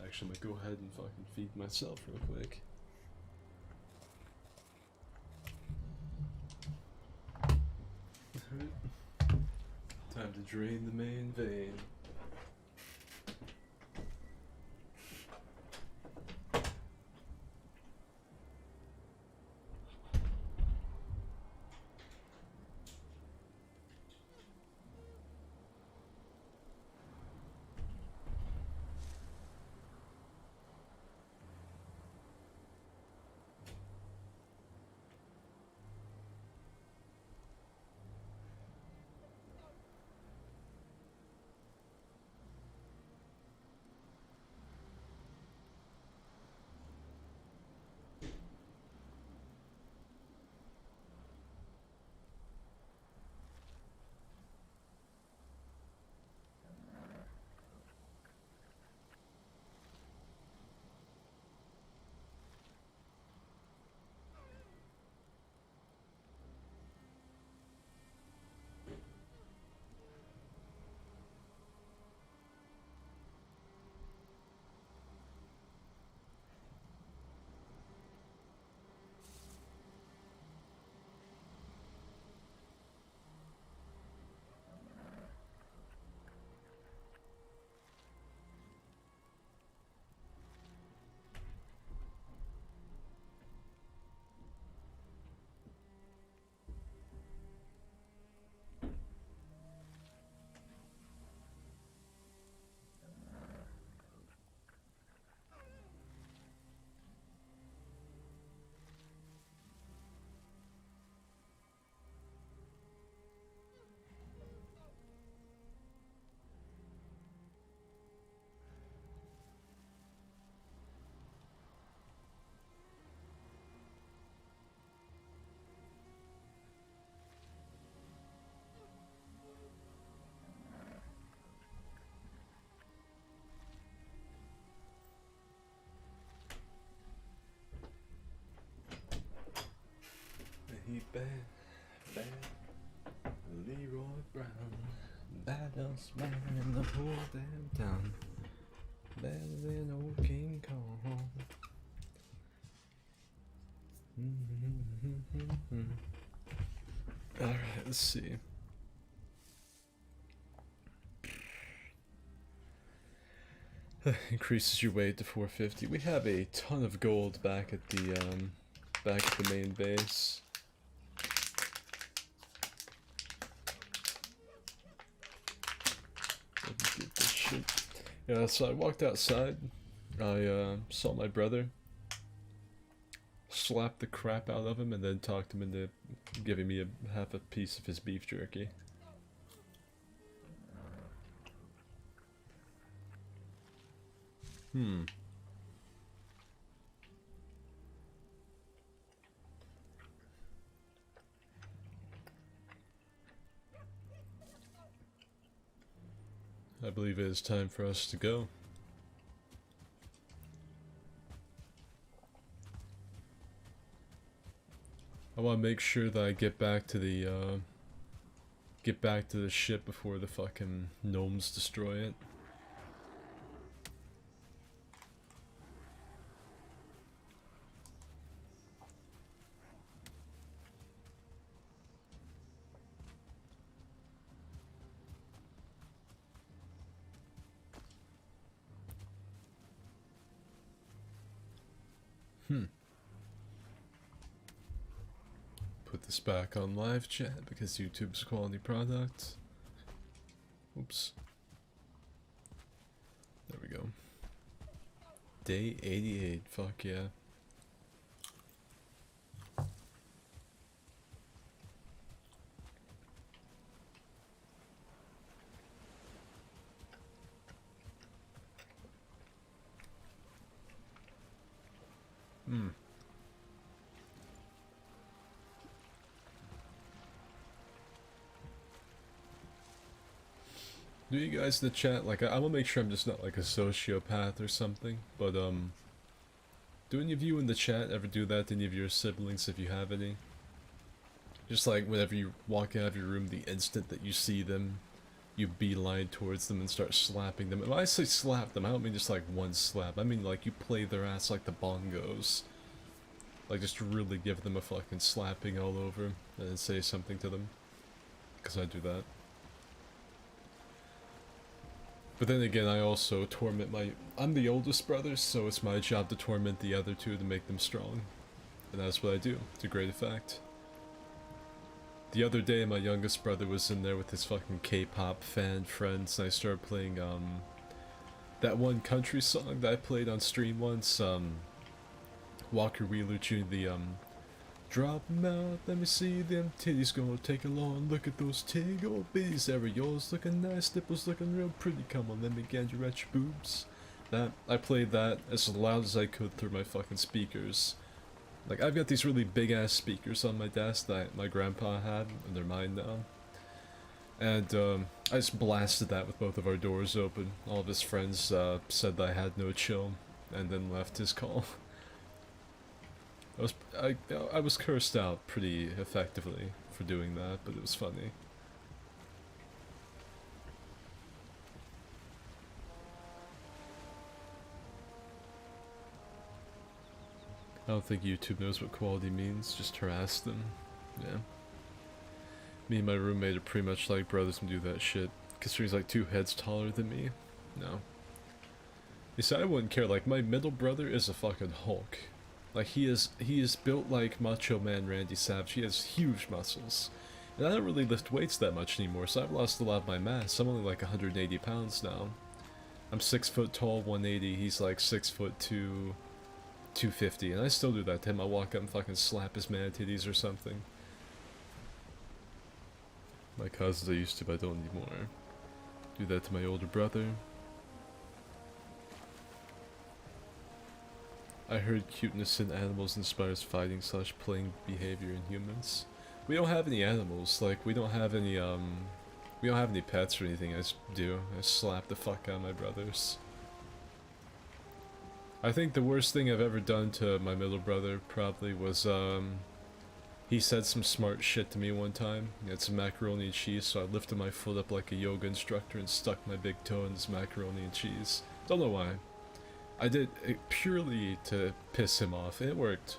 Actually, I'm gonna go ahead and fucking feed myself real quick. Time to drain the main vein. Bad, bad Leroy Brown, baddest man in the whole damn town, better than old King Kong. Alright, let's see. Increases your weight to 450. We have a ton of gold back at the main base. Let me get this shit. Yeah, so I walked outside. I saw my brother. Slapped the crap out of him and then talked him into giving me half a piece of his beef jerky. I believe it is time for us to go. I want to make sure that I get back to the ship before the fucking gnomes destroy it. Put this back on live chat because YouTube's quality product. Oops. There we go. Day 88, fuck yeah. Do you guys in the chat, like, I want to make sure I'm just not like a sociopath or something, but do any of you in the chat ever do that to any of your siblings if you have any? Just like whenever you walk out of your room, the instant that you see them, you beeline towards them and start slapping them. And when I say slap them, I don't mean just like one slap, I mean like you play their ass like the bongos. Like just really give them a fucking slapping all over and then say something to them. Because I do that. But then again, I also torment I'm the oldest brother, so it's my job to torment the other two to make them strong. And that's what I do, to great effect. The other day, my youngest brother was in there with his fucking K-pop fan friends, and I started playing, that one country song that I played on stream once, Walker Wheeler Jr., the, drop 'em out, let me see them titties, gonna take a long look at those tig old bitties. Ever yours looking nice, nipples looking real pretty, come on, let me get you at your boobs. I played that as loud as I could through my fucking speakers. Like, I've got these really big ass speakers on my desk that my grandpa had, and they're mine now. And I just blasted that with both of our doors open. All of his friends said that I had no chill, and then left his call. I was cursed out pretty effectively for doing that, but it was funny. I don't think YouTube knows what quality means, just harass them. Yeah. Me and my roommate are pretty much like brothers and do that shit. Considering he's like 2 heads taller than me. No. You see, I wouldn't care, like my middle brother is a fucking Hulk. Like, he is built like Macho Man Randy Savage. He has huge muscles. And I don't really lift weights that much anymore, so I've lost a lot of my mass. I'm only like 180 pounds now. I'm 6 foot tall, 180. He's like 6 foot 2, 250. And I still do that to him. I walk up and fucking slap his man titties or something. My cousins I used to, but I don't anymore. Do that to my older brother. I heard cuteness in animals inspires fighting / playing behavior in humans. We don't have any animals, like we don't have any pets or anything. I just do. I slap the fuck out of my brothers. I think the worst thing I've ever done to my middle brother probably was He said some smart shit to me one time. He had some macaroni and cheese, so I lifted my foot up like a yoga instructor and stuck my big toe in his macaroni and cheese. Don't know why. I did it purely to piss him off, and it worked.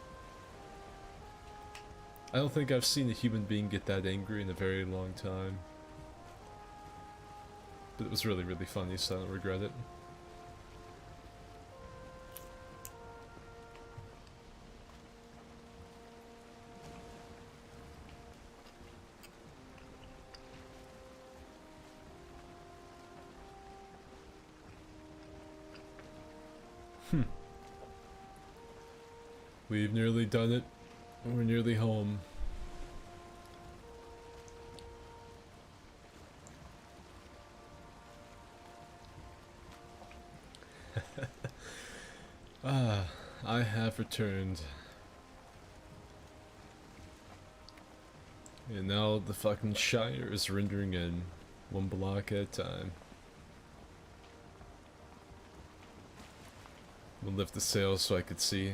I don't think I've seen a human being get that angry in a very long time. But it was really, really funny, so I don't regret it. We've nearly done it. We're nearly home. I have returned. And now the fucking Shire is rendering in, one block at a time. We'll lift the sails so I could see.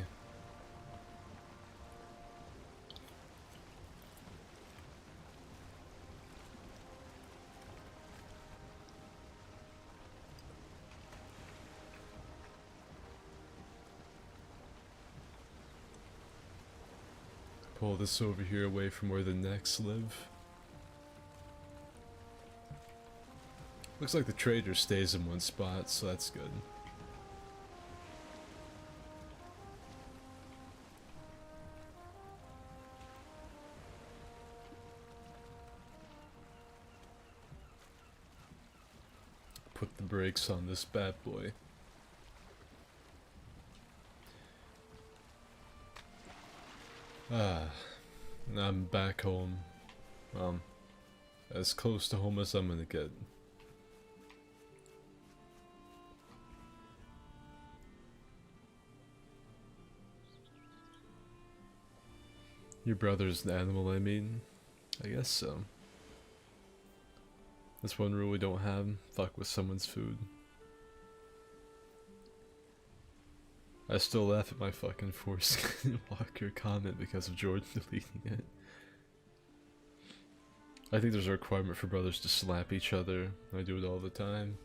Pull this over here away from where the necks live. Looks like the trader stays in one spot, so that's good. Put the brakes on this bad boy. I'm back home. As close to home as I'm gonna get. Your brother's an animal, I mean? I guess so. That's one rule we don't have. Fuck with someone's food. I still laugh at my fucking foreskin Walker comment because of Jordan deleting it. I think there's a requirement for brothers to slap each other. I do it all the time.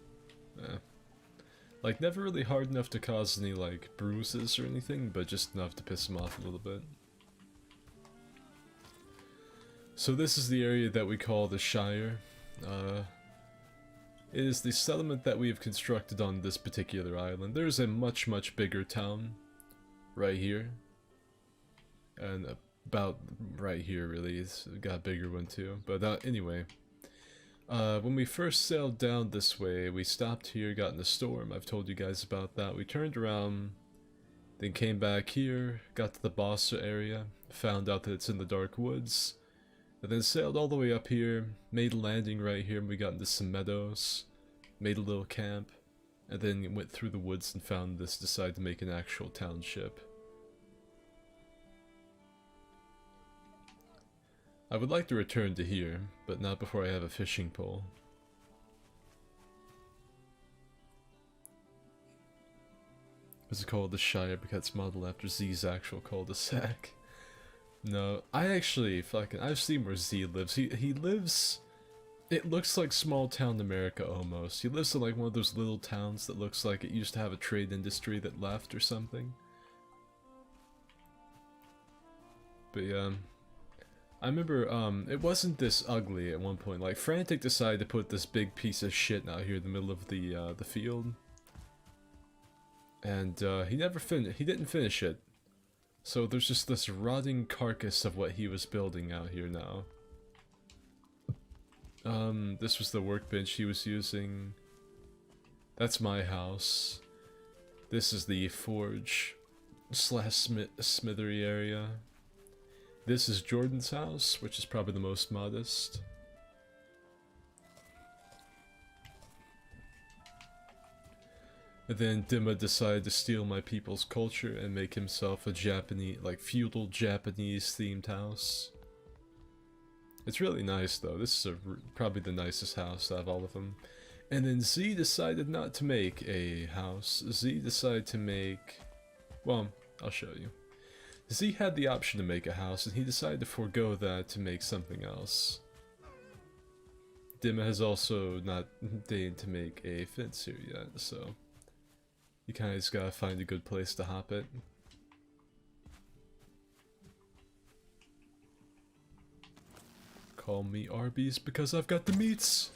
Like, never really hard enough to cause any, like, bruises or anything, but just enough to piss them off a little bit. So this is the area that we call the Shire. It is the settlement that we have constructed on this particular island. There's a much, much bigger town right here. And about right here, really. It's got a bigger one too. But anyway, when we first sailed down this way, we stopped here, got in a storm. I've told you guys about that. We turned around, then came back here, got to the Bossa area, found out that it's in the dark woods. And then sailed all the way up here, made a landing right here, and we got into some meadows, made a little camp, and then went through the woods and found this, decided to make an actual township. I would like to return to here, but not before I have a fishing pole. It's called the Shire because it's modeled after Z's actual cul-de-sac. No, I actually I've seen where Z lives. He lives, it looks like small town America almost. He lives in like one of those little towns that looks like it used to have a trade industry that left or something. But yeah, I remember it wasn't this ugly at one point. Like Frantic decided to put this big piece of shit out here in the middle of the field. And he didn't finish it. So there's just this rotting carcass of what he was building out here now. This was the workbench he was using. That's my house. This is the forge slash smithery area. This is Jordan's house, which is probably the most modest. And then Dima decided to steal my people's culture and make himself a Japanese, like feudal Japanese themed house. It's really nice though. This is probably the nicest house out of all of them. And then Z decided not to make a house. Z decided to make, well, I'll show you. Z had the option to make a house, and he decided to forego that to make something else. Dima has also not deigned to make a fence here yet, so you kinda just gotta find a good place to hop it. Call me Arby's because I've got the meats!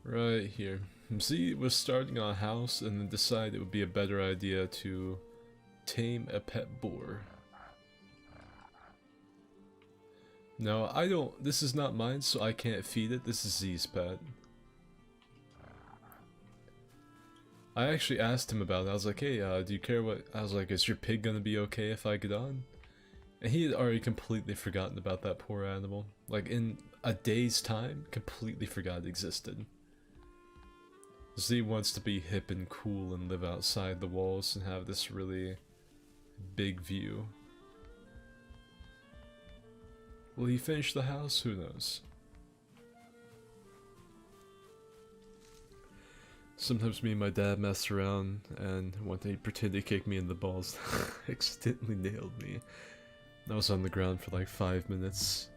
Right here. Z was starting a house and then decided it would be a better idea to tame a pet boar. No, I don't. This is not mine, so I can't feed it. This is Z's pet. I actually asked him about it. I was like, hey, do you care what... I was like, is your pig gonna be okay if I get on? And he had already completely forgotten about that poor animal. Like, in a day's time, completely forgot it existed. Z wants to be hip and cool and live outside the walls and have this really big view. Will he finish the house? Who knows? Sometimes me and my dad mess around, and one day he pretended to kick me in the balls. Accidentally nailed me. I was on the ground for like 5 minutes.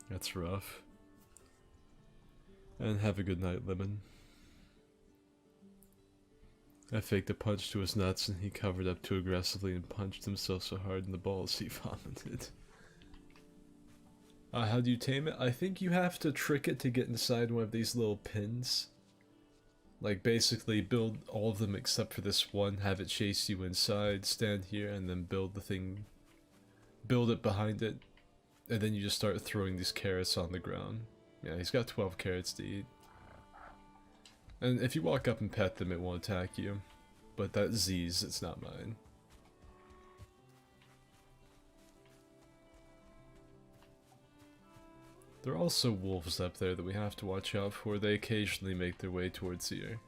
That's rough. And have a good night, Lemon. I faked a punch to his nuts and he covered up too aggressively and punched himself so hard in the balls he vomited. How do you tame it? I think you have to trick it to get inside one of these little pins. Like basically build all of them except for this one, have it chase you inside, stand here, and then build the thing, build it behind it, and then you just start throwing these carrots on the ground. Yeah, he's got 12 carrots to eat. And if you walk up and pet them, it won't attack you. But that's Z's, it's not mine. There are also wolves up there that we have to watch out for. They occasionally make their way towards here.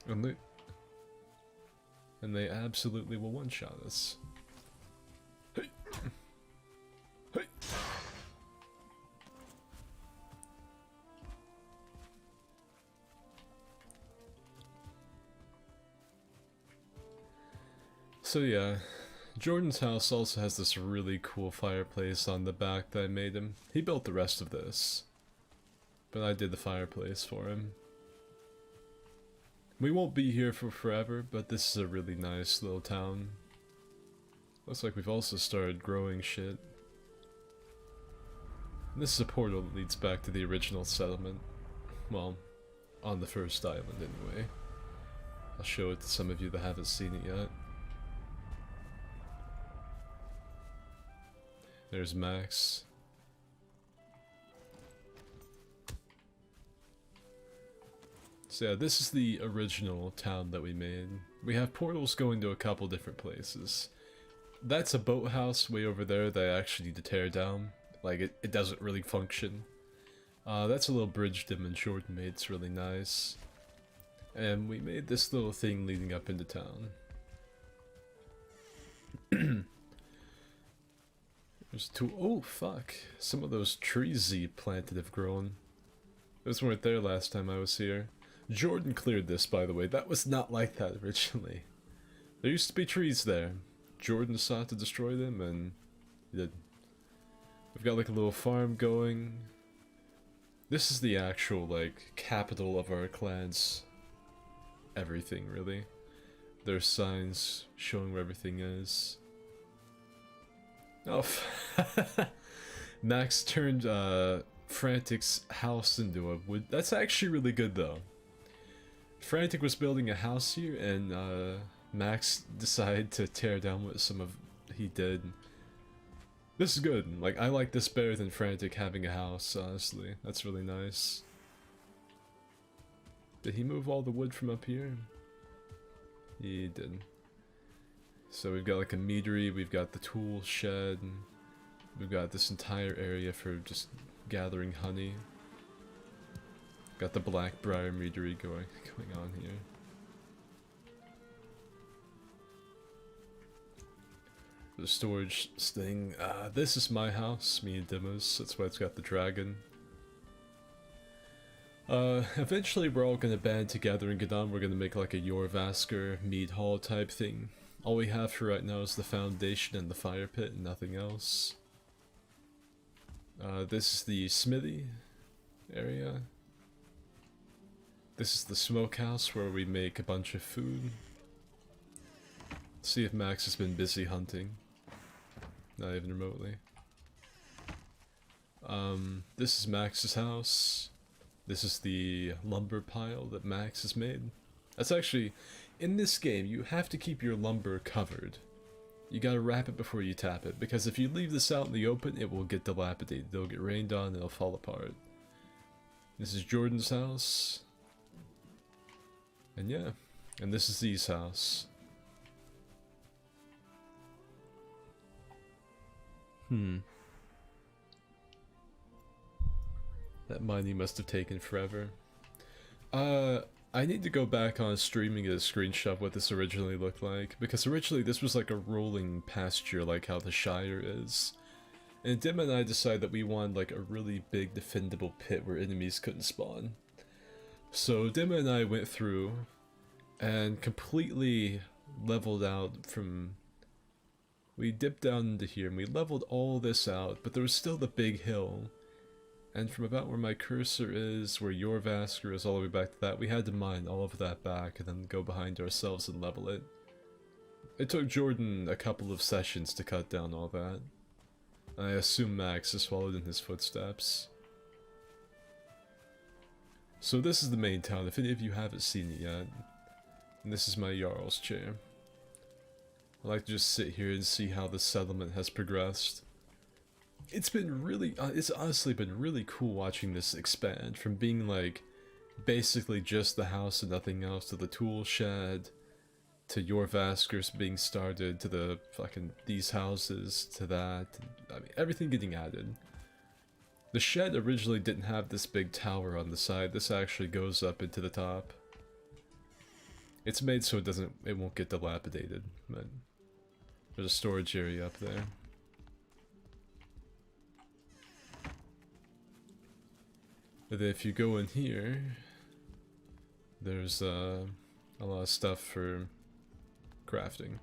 And they absolutely will one-shot us. Hey! Hey! So yeah, Jordan's house also has this really cool fireplace on the back that I made him. He built the rest of this, but I did the fireplace for him. We won't be here for forever, but this is a really nice little town. Looks like we've also started growing shit. This is a portal that leads back to the original settlement. Well, on the first island anyway. I'll show it to some of you that haven't seen it yet. There's Max. So yeah, this is the original town that we made. We have portals going to a couple different places. That's a boathouse way over there that I actually need to tear down. Like, it doesn't really function. That's a little bridge Dim and Jordan made, it's really nice. And we made this little thing leading up into town. There's two. Oh, fuck. Some of those trees Z planted have grown. Those weren't there last time I was here. Jordan cleared this, by the way. That was not like that originally. There used to be trees there. Jordan sought to destroy them, and he did. We've got like a little farm going. This is the actual, like, capital of our clan's everything, really. There's signs showing where everything is. Oh, Max turned Frantic's house into a wood. That's actually really good, though. Frantic was building a house here, and Max decided to tear down what some of he did. This is good. Like, I like this better than Frantic having a house, honestly. That's really nice. Did he move all the wood from up here? He did. So we've got like a meadery, we've got the tool shed, and we've got this entire area for just gathering honey. Got the Blackbriar meadery going on here. The storage thing. This is my house, me and Dimos. That's why it's got the dragon. Eventually we're all gonna band together and get on. We're gonna make like a Jorvasker mead hall type thing. All we have for right now is the foundation and the fire pit and nothing else. This is the smithy area. This is the smokehouse where we make a bunch of food. Let's see if Max has been busy hunting. Not even remotely. This is Max's house. This is the lumber pile that Max has made. That's actually, in this game, you have to keep your lumber covered. You gotta wrap it before you tap it, because if you leave this out in the open, it will get dilapidated. It'll get rained on and it'll fall apart. This is Jordan's house. And yeah, and this is Z's house. That mining must have taken forever. I need to go back on streaming and get a screenshot of what this originally looked like, because originally this was like a rolling pasture like how the Shire is. And Dim and I decided that we wanted like a really big defendable pit where enemies couldn't spawn. So Dim and I went through and completely leveled out from... We dipped down into here and we leveled all this out, but there was still the big hill. And from about where my cursor is, where Jorvasker is, all the way back to that, we had to mine all of that back and then go behind ourselves and level it. It took Jordan a couple of sessions to cut down all that. I assume Max has followed in his footsteps. So this is the main town, if any of you haven't seen it yet. And this is my Jarl's chair. I like to just sit here and see how the settlement has progressed. It's been really, it's honestly been really cool watching this expand from being like basically just the house and nothing else to the tool shed to Jorvaskers being started to the fucking these houses to that. I mean, everything getting added. The shed originally didn't have this big tower on the side. This actually goes up into the top. It's made so it won't get dilapidated, but there's a storage area up there. But if you go in here, there's a lot of stuff for crafting.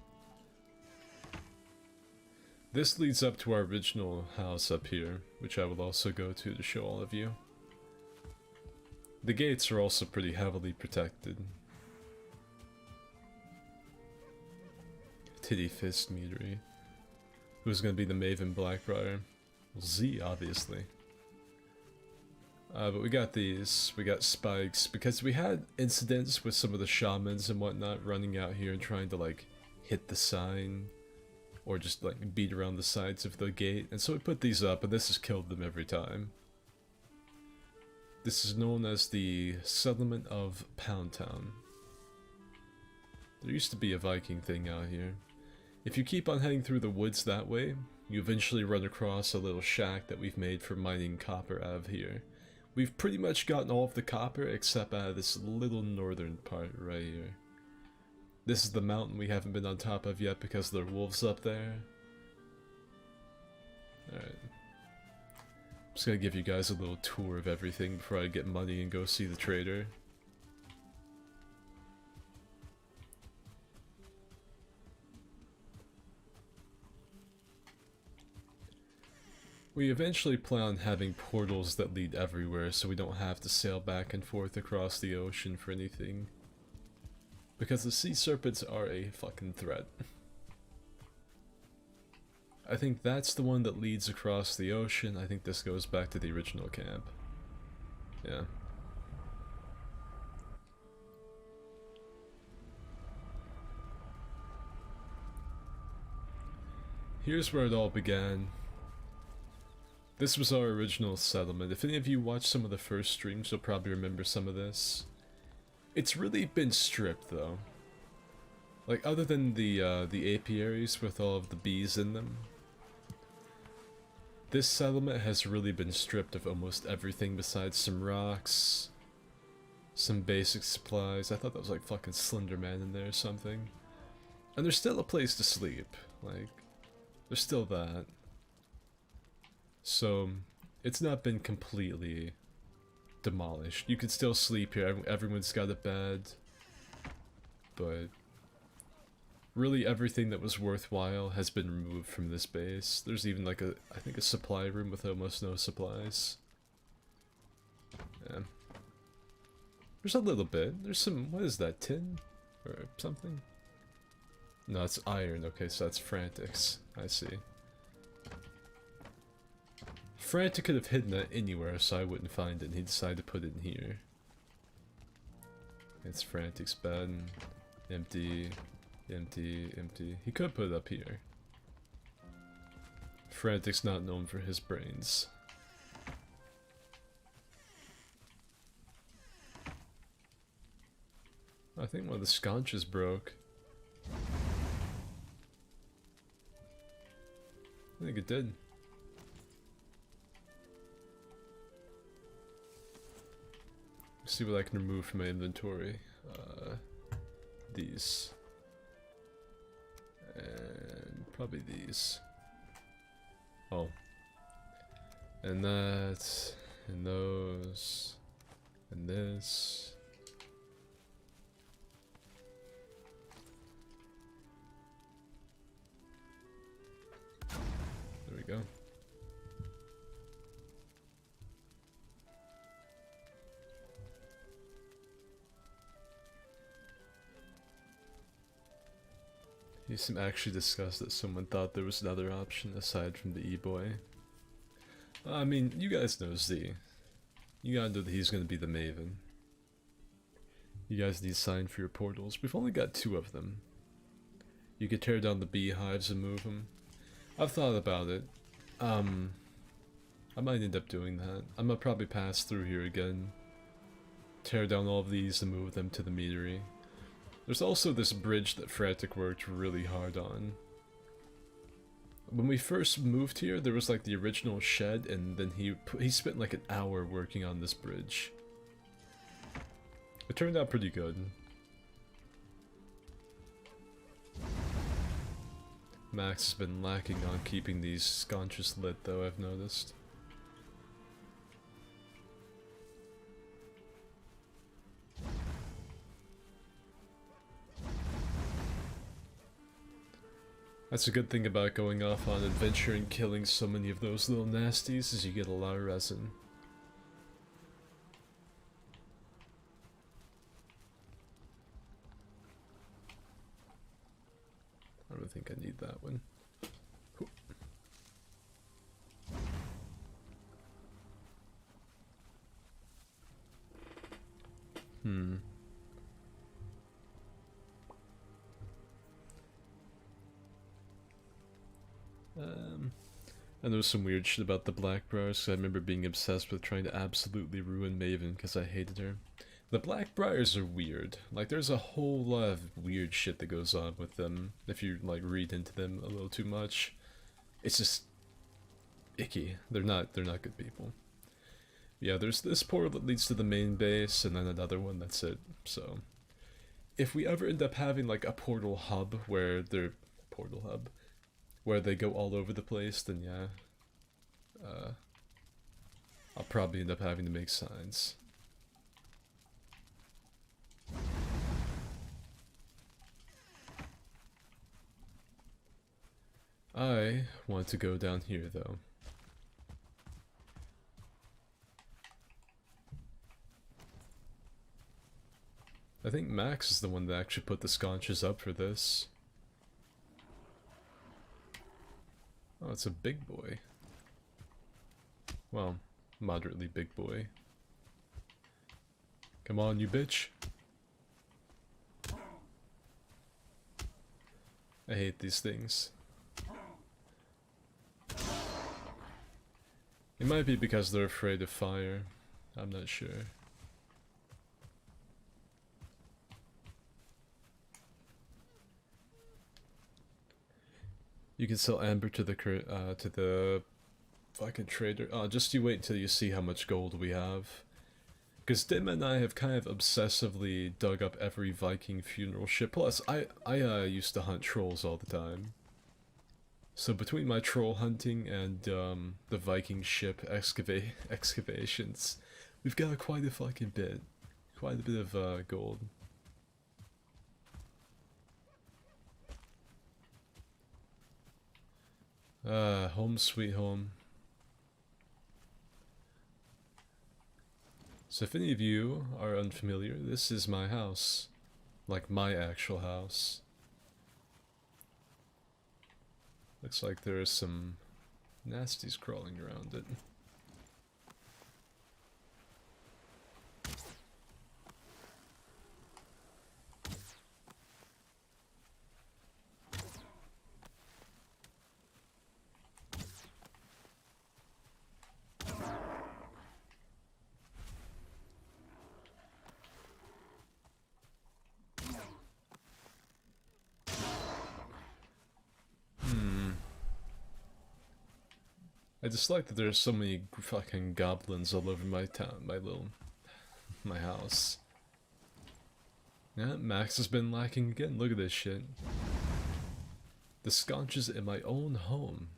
This leads up to our original house up here, which I will also go to show all of you. The gates are also pretty heavily protected. TittyFist meadery. Who's gonna be the Maven Blackbriar? Well, Z, obviously. But we got these, we got spikes, because we had incidents with some of the shamans and whatnot running out here and trying to like hit the sign or just like beat around the sides of the gate, and so we put these up and this has killed them every time. This is known as the settlement of Pound Town. There used to be a Viking thing out here. If you keep on heading through the woods that way, you eventually run across a little shack that we've made for mining copper out of here. We've pretty much gotten all of the copper except out of this little northern part right here. This is the mountain we haven't been on top of yet because there are wolves up there. Alright. I'm just gonna give you guys a little tour of everything before I get money and go see the trader. We eventually plan on having portals that lead everywhere so we don't have to sail back and forth across the ocean for anything. Because the sea serpents are a fucking threat. I think that's the one that leads across the ocean. I think this goes back to the original camp. Yeah. Here's where it all began. This was our original settlement. If any of you watched some of the first streams, you'll probably remember some of this. It's really been stripped, though. Like, other than the apiaries with all of the bees in them, this settlement has really been stripped of almost everything besides some rocks, some basic supplies. I thought that was like fucking Slender Man in there or something. And there's still a place to sleep. Like, there's still that. So, it's not been completely demolished. You can still sleep here, everyone's got a bed. But really everything that was worthwhile has been removed from this base. There's even like I think a supply room with almost no supplies. Yeah. There's a little bit. There's some, what is that, tin? Or something? No, it's iron. Okay, so that's Frantic's. I see. Frantic could have hidden that anywhere so I wouldn't find it, and he decided to put it in here. It's Frantic's bed. Empty. Empty. Empty. He could put it up here. Frantic's not known for his brains. I think one of the sconces broke. I think it did. Let's see what I can remove from my inventory. These. And probably these. Oh. And that. And those. And this. There we go. You seem actually disgusted that someone thought there was another option aside from the E-boy. I mean, you guys know Z. You gotta know that he's gonna be the Maven. You guys need sign for your portals. We've only got 2 of them. You could tear down the beehives and move them. I've thought about it. I might end up doing that. I'm gonna probably pass through here again. Tear down all of these and move them to the meadery. There's also this bridge that Frantic worked really hard on. When we first moved here, there was like the original shed, and then he spent like an hour working on this bridge. It turned out pretty good. Max has been lacking on keeping these sconces lit though, I've noticed. That's a good thing about going off on adventure and killing so many of those little nasties, is you get a lot of resin. I don't think I need that one. And there was some weird shit about the Blackbriars, because I remember being obsessed with trying to absolutely ruin Maven because I hated her. The Blackbriars are weird. Like, there's a whole lot of weird shit that goes on with them if you, like, read into them a little too much. It's just icky. They're not good people. Yeah, there's this portal that leads to the main base, and then another one, that's it. So, if we ever end up having, like, a portal hub where they're... where they go all over the place, then yeah. I'll probably end up having to make signs. I want to go down here, though. I think Max is the one that actually put the sconces up for this. Oh, it's a big boy. Well, moderately big boy. Come on, you bitch. I hate these things. It might be because they're afraid of fire. I'm not sure. You can sell amber to the fucking trader. Just you wait until you see how much gold we have. Because Dim and I have kind of obsessively dug up every Viking funeral ship. Plus, I used to hunt trolls all the time. So between my troll hunting and the Viking ship excavations, we've got quite a fucking bit. Quite a bit of gold. Home sweet home. So if any of you are unfamiliar, this is my house. Like my actual house. Looks like there are some nasties crawling around it. I just like that there's so many fucking goblins all over my town, my house. Yeah, Max has been lacking again, look at this shit. The sconches in my own home.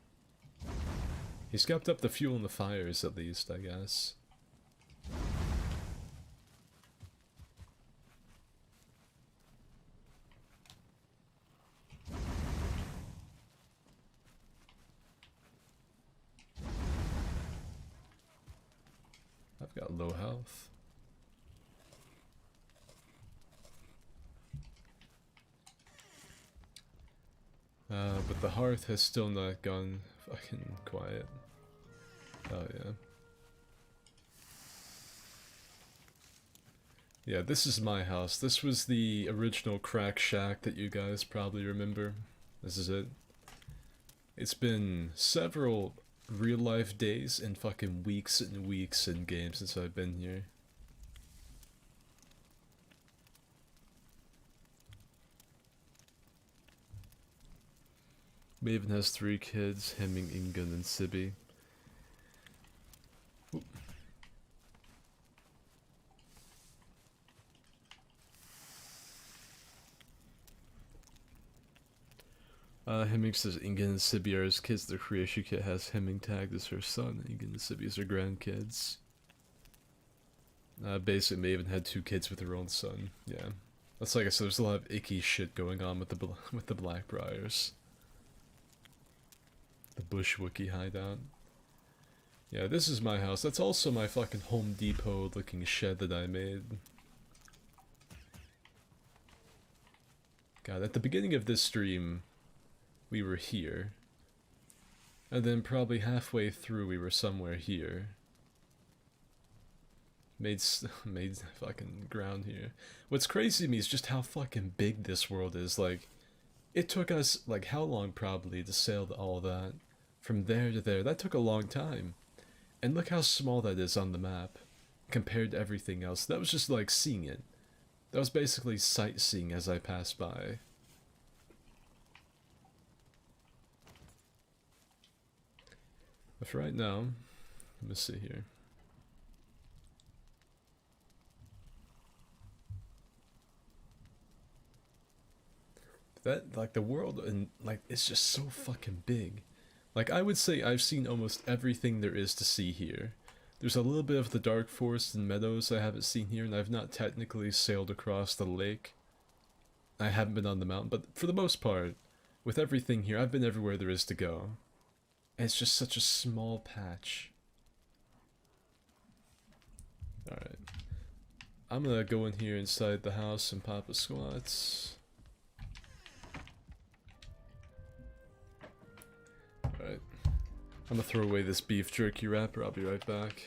He's kept up the fuel and the fires at least, I guess. I've got low health. But the hearth has still not gone fucking quiet. Oh yeah. Yeah, this is my house. This was the original crack shack that you guys probably remember. This is it. It's been several real life days and fucking weeks and weeks in game since I've been here. Maven has 3 kids, Hemming, Ingun, and Sibby. Hemming says Ingun and Sibby are his kids. The creation kit has Hemming tagged as her son. Ingun and Sibby as her grandkids. Basically, Maven had 2 kids with her own son. Yeah, that's like I said. There's a lot of icky shit going on with the Blackbriars. The Bush Wookiee hideout. Yeah, this is my house. That's also my fucking Home Depot looking shed that I made. God, at the beginning of this stream, we were here. And then probably halfway through we were somewhere here. Made fucking ground here. What's crazy to me is just how fucking big this world is. Like, it took us, like, how long probably to sail to all that? From there to there. That took a long time. And look how small that is on the map. Compared to everything else. That was just like seeing it. That was basically sightseeing as I passed by. But for right now, let me see here. That, like, the world, and like, it's just so fucking big. Like, I would say I've seen almost everything there is to see here. There's a little bit of the dark forest and meadows I haven't seen here, and I've not technically sailed across the lake. I haven't been on the mountain, but for the most part, with everything here, I've been everywhere there is to go. And it's just such a small patch. Alright. I'm gonna go in here inside the house and pop a squats. Alright. I'm gonna throw away this beef jerky wrapper, I'll be right back.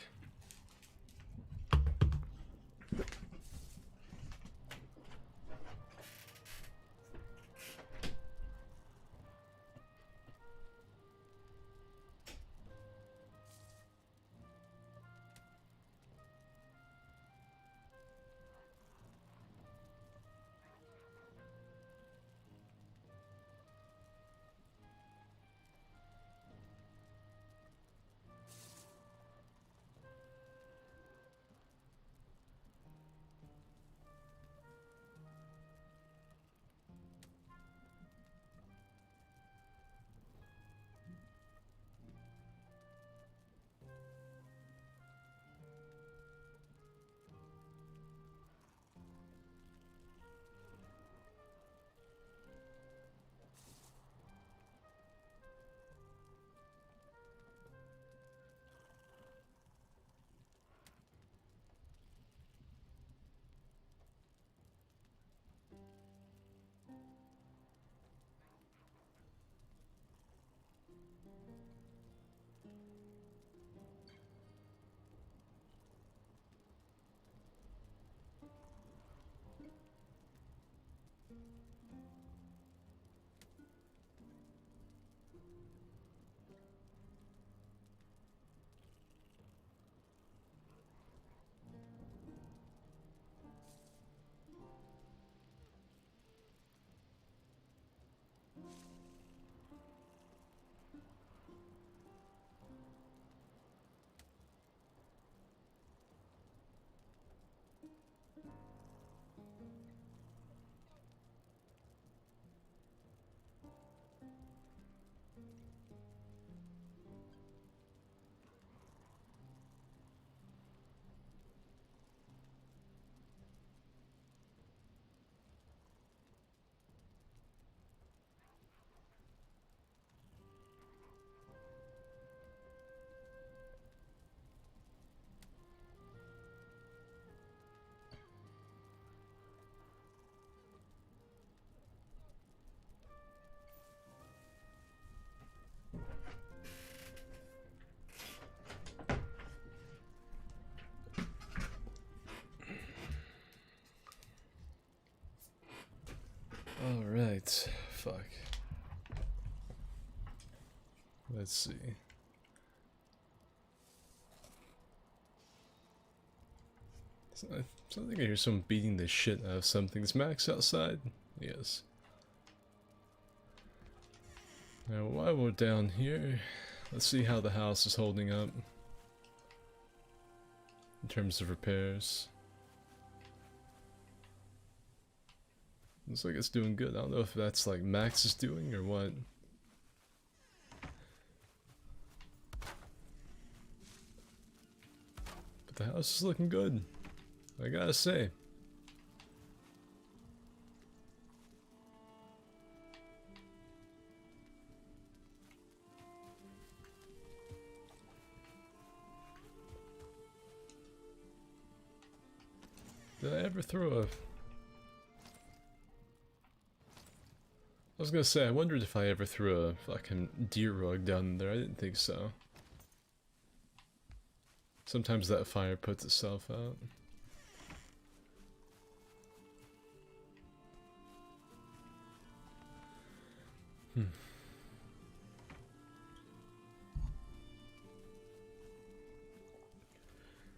Alright, fuck. Let's see. I think I hear someone beating the shit out of something. Is Max outside? Yes. Now while we're down here, let's see how the house is holding up in terms of repairs. Looks like it's doing good. I don't know if that's like Max is doing or what. But the house is looking good, I gotta say. Did I ever throw a... I was gonna say, I wondered if I ever threw a fucking deer rug down there. I didn't think so. Sometimes that fire puts itself out.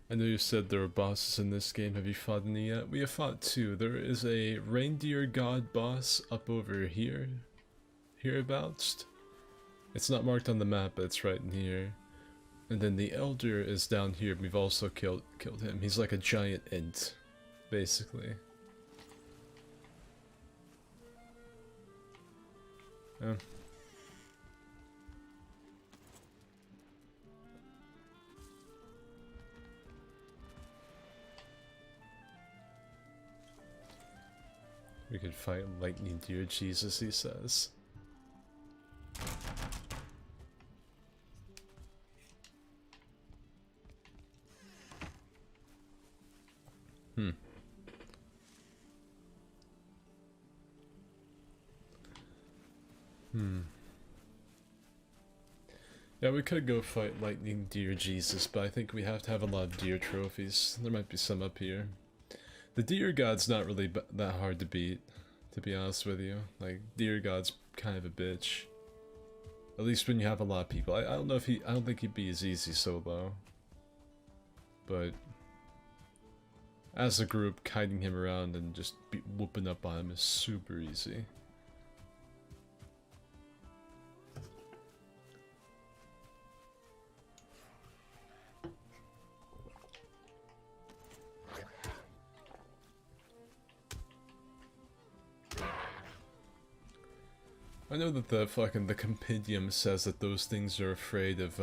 I know you said there are bosses in this game. Have you fought any yet? We have fought 2. There is a reindeer god boss up over here. Hereabouts. It's not marked on the map, but it's right in here. And then the elder is down here. We've also killed him. He's like a giant int, basically. Oh. We could fight lightning deer Jesus, he says. Yeah, we could go fight lightning deer Jesus, but I think we have to have a lot of deer trophies. There might be some up here. The deer god's not really that hard to beat, to be honest with you. Like, deer god's kind of a bitch. At least when you have a lot of people. I don't know if I don't think he'd be as easy solo. But as a group, kiting him around and just whooping up on him is super easy. I know that the compendium says that those things are afraid of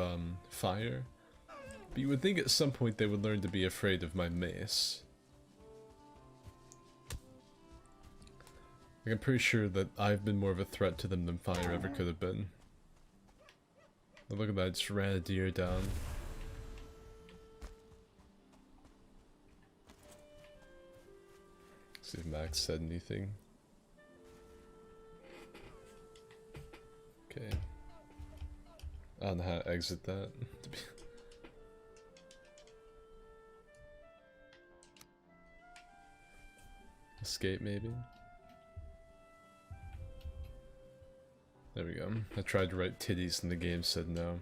fire, but you would think at some point they would learn to be afraid of my mace. Like, I'm pretty sure that I've been more of a threat to them than fire ever could have been. But look at that, I just ran a deer down. See if Max said anything. Okay. I don't know how to exit that. Escape, maybe? There we go. I tried to write titties and the game said no.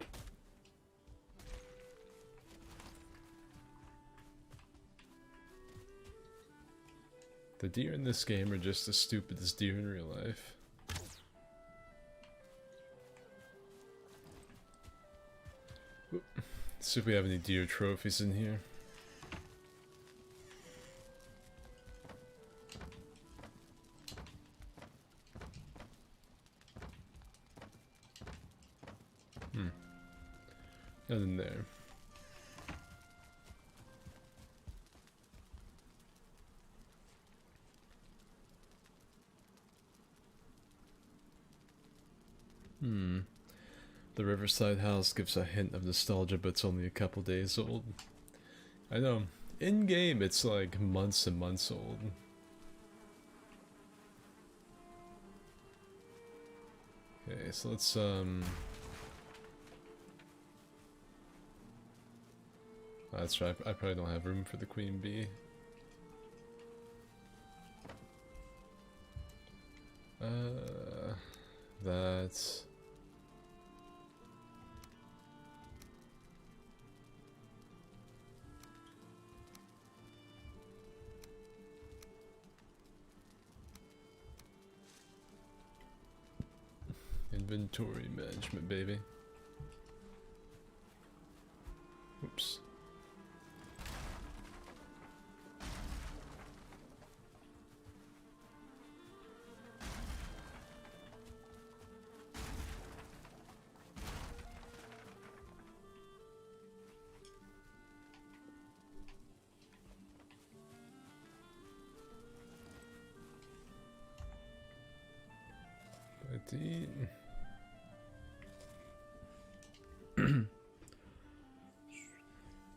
The deer in this game are just as stupid as deer in real life. Let's see if we have any deer trophies in here. Nothing there. The Riverside house gives a hint of nostalgia, but it's only a couple days old. I know. In-game, it's like months and months old. Okay, so let's, that's right, I probably don't have room for the queen bee. That's... Inventory management, baby. Oops.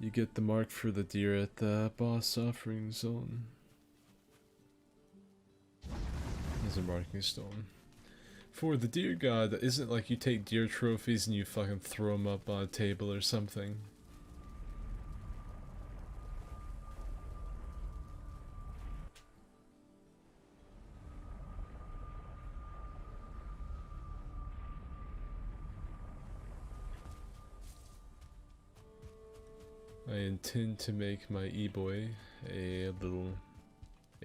You get the mark for the deer at the boss offering zone. There's a marking stone. For the deer god, isn't it like you take deer trophies and you fucking throw them up on a table or something? I intend to make my e-boy a little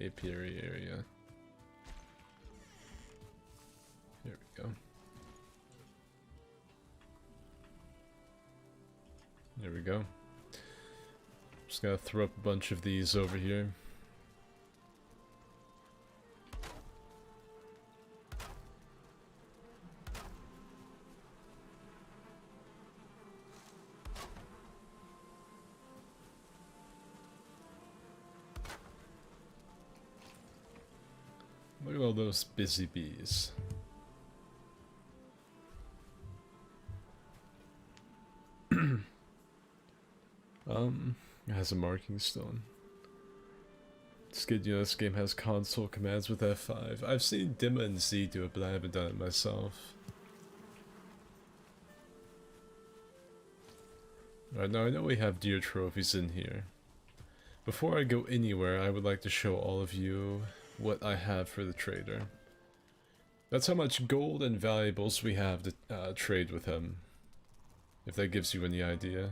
apiary area. There we go. There we go. Just gotta throw up a bunch of these over here. Look at all those busy bees. It has a marking stone. Skid, you know, this game has console commands with F5. I've seen Dimma and Z do it, but I haven't done it myself. Alright, now I know we have deer trophies in here. Before I go anywhere, I would like to show all of you what I have for the trader. That's how much gold and valuables we have to trade with him. If that gives you any idea.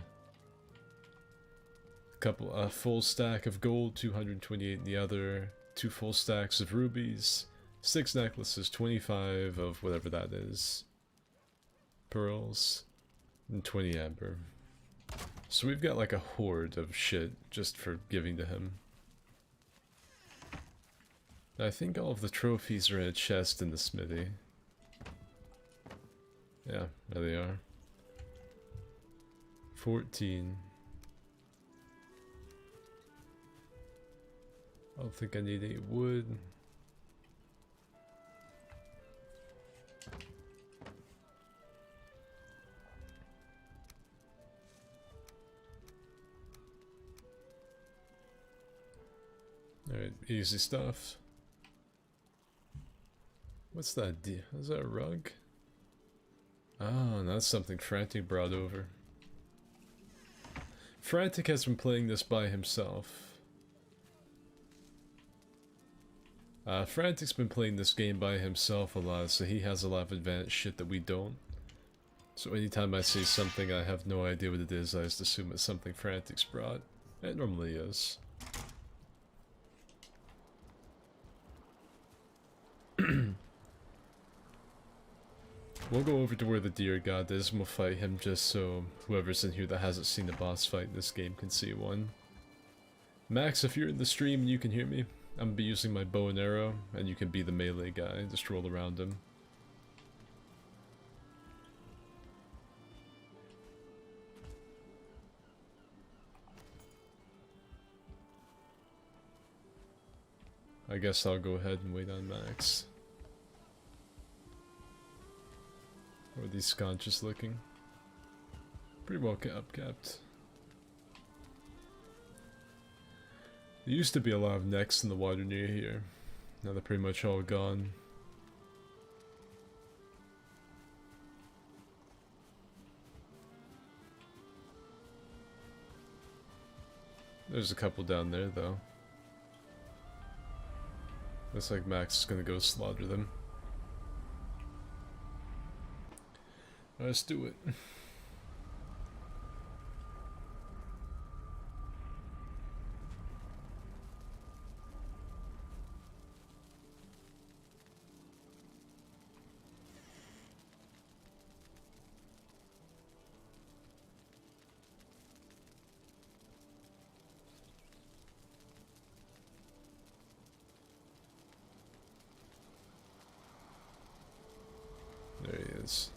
A full stack of gold, 228 in the other, 2 full stacks of rubies, 6 necklaces, 25 of whatever that is, pearls, and 20 amber. So we've got like a horde of shit just for giving to him. I think all of the trophies are in a chest in the smithy. Yeah, there they are. 14. I don't think I need any wood. Alright, easy stuff. What's that? Is that a rug? Oh, that's something Frantic brought over. Frantic has been playing this by himself. Frantic's been playing this game by himself a lot, so he has a lot of advanced shit that we don't. So anytime I see something I have no idea what it is, I just assume it's something Frantic's brought. It normally is. We'll go over to where the deer god is and we'll fight him just so whoever's in here that hasn't seen a boss fight in this game can see one. Max, if you're in the stream and you can hear me, I'm gonna be using my bow and arrow, and you can be the melee guy, just roll around him. I guess I'll go ahead and wait on Max. How are these sconches looking? Pretty well upkept. There used to be a lot of necks in the water near here. Now they're pretty much all gone. There's a couple down there though. Looks like Max is gonna go slaughter them. Let's do it. There he is.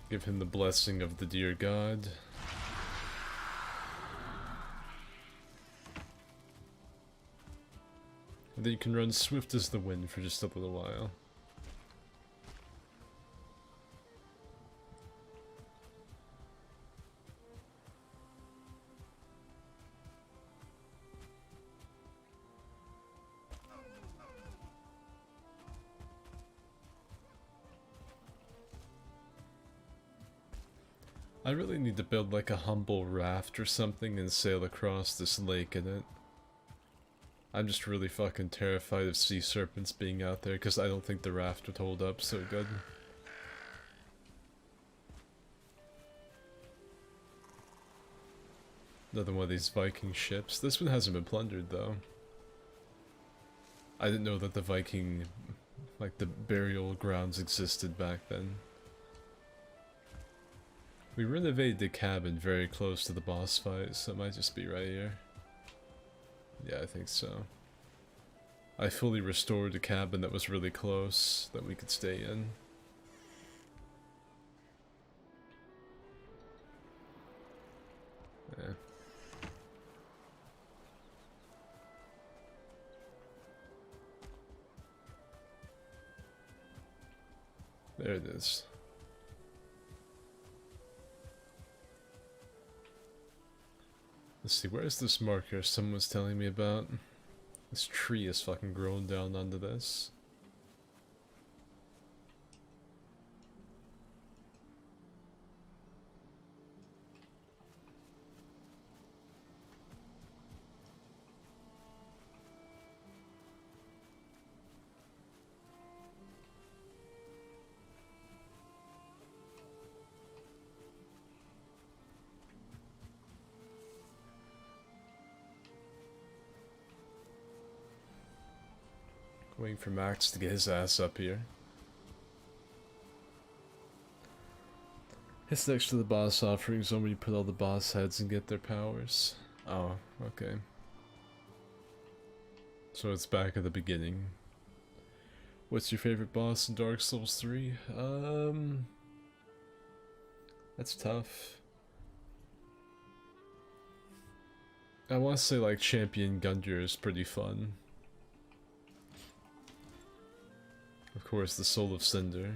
Give him the blessing of the dear god. And then you can run swift as the wind for just a little while. I really need to build like a humble raft or something and sail across this lake in it. I'm just really fucking terrified of sea serpents being out there because I don't think the raft would hold up so good. Another one of these Viking ships. This one hasn't been plundered though. I didn't know that the Viking, like the burial grounds existed back then. We renovated the cabin very close to the boss fight, so it might just be right here. Yeah, I think so. I fully restored a cabin that was really close, that we could stay in. Yeah. There it is. Let's see, where's this marker someone was telling me about? This tree is fucking grown down onto this. Waiting for Max to get his ass up here. It's next to the boss offering zone where you put all the boss heads and get their powers. Oh, okay. So it's back at the beginning. What's your favorite boss in Dark Souls 3? That's tough. I want to say like Champion Gundyr is pretty fun. Of course, the Soul of Cinder.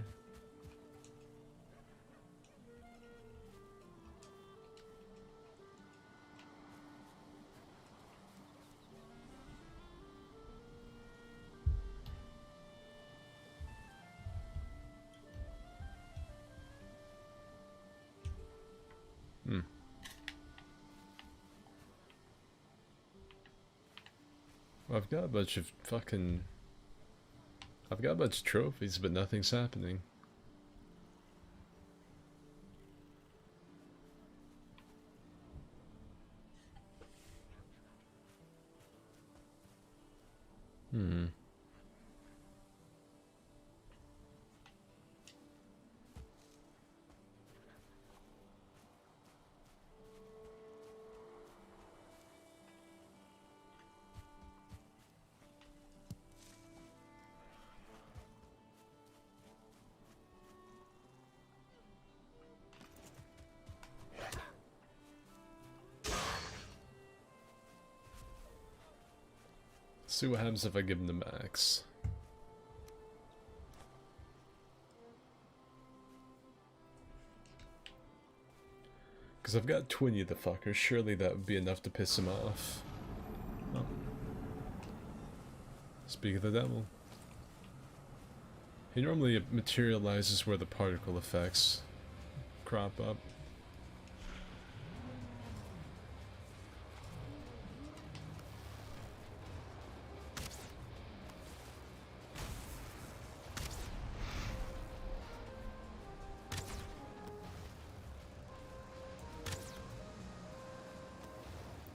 Well, I've got a bunch of fucking... I've got a bunch of trophies, but nothing's happening. See what happens if I give him the max. Because I've got 20 of the fuckers, surely that would be enough to piss him off. Oh. Speak of the devil. He normally materializes where the particle effects crop up.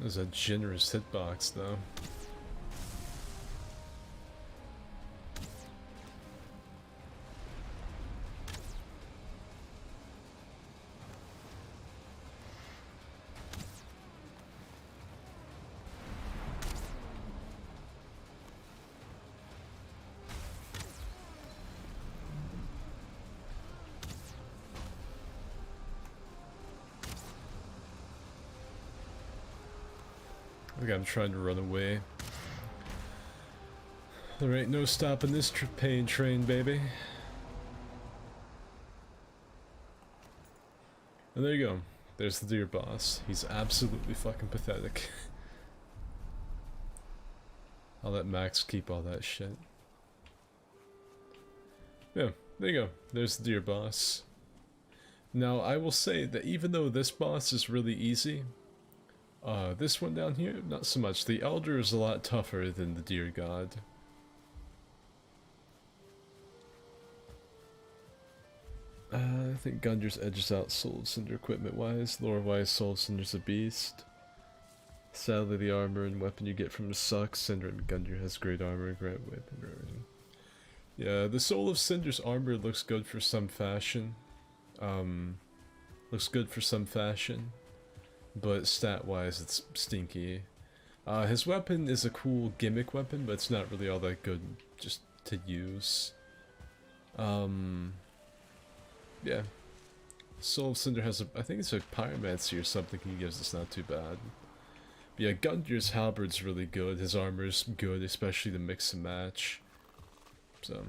There's a generous hitbox though. Like I'm trying to run away. There ain't no stopping this pain train, baby. And there you go. There's the deer boss. He's absolutely fucking pathetic. I'll let Max keep all that shit. Yeah, there you go. There's the deer boss. Now, I will say that even though this boss is really easy, this one down here, not so much. The Elder is a lot tougher than the Deer God. I think Gundar's edges out Soul Cinder equipment-wise. Lore-wise, Soul Cinder's a beast. Sadly, the armor and weapon you get from him sucks. Cinder and Gundar has great armor, great weapon. Yeah, the Soul of Cinder's armor looks good for some fashion. But stat-wise, it's stinky. His weapon is a cool gimmick weapon, but it's not really all that good just to use. Yeah. Soul of Cinder has a, I think it's a pyromancy or something he gives, it's not too bad. But yeah, Gundar's halberd's really good, his armor's good, especially the mix and match. So,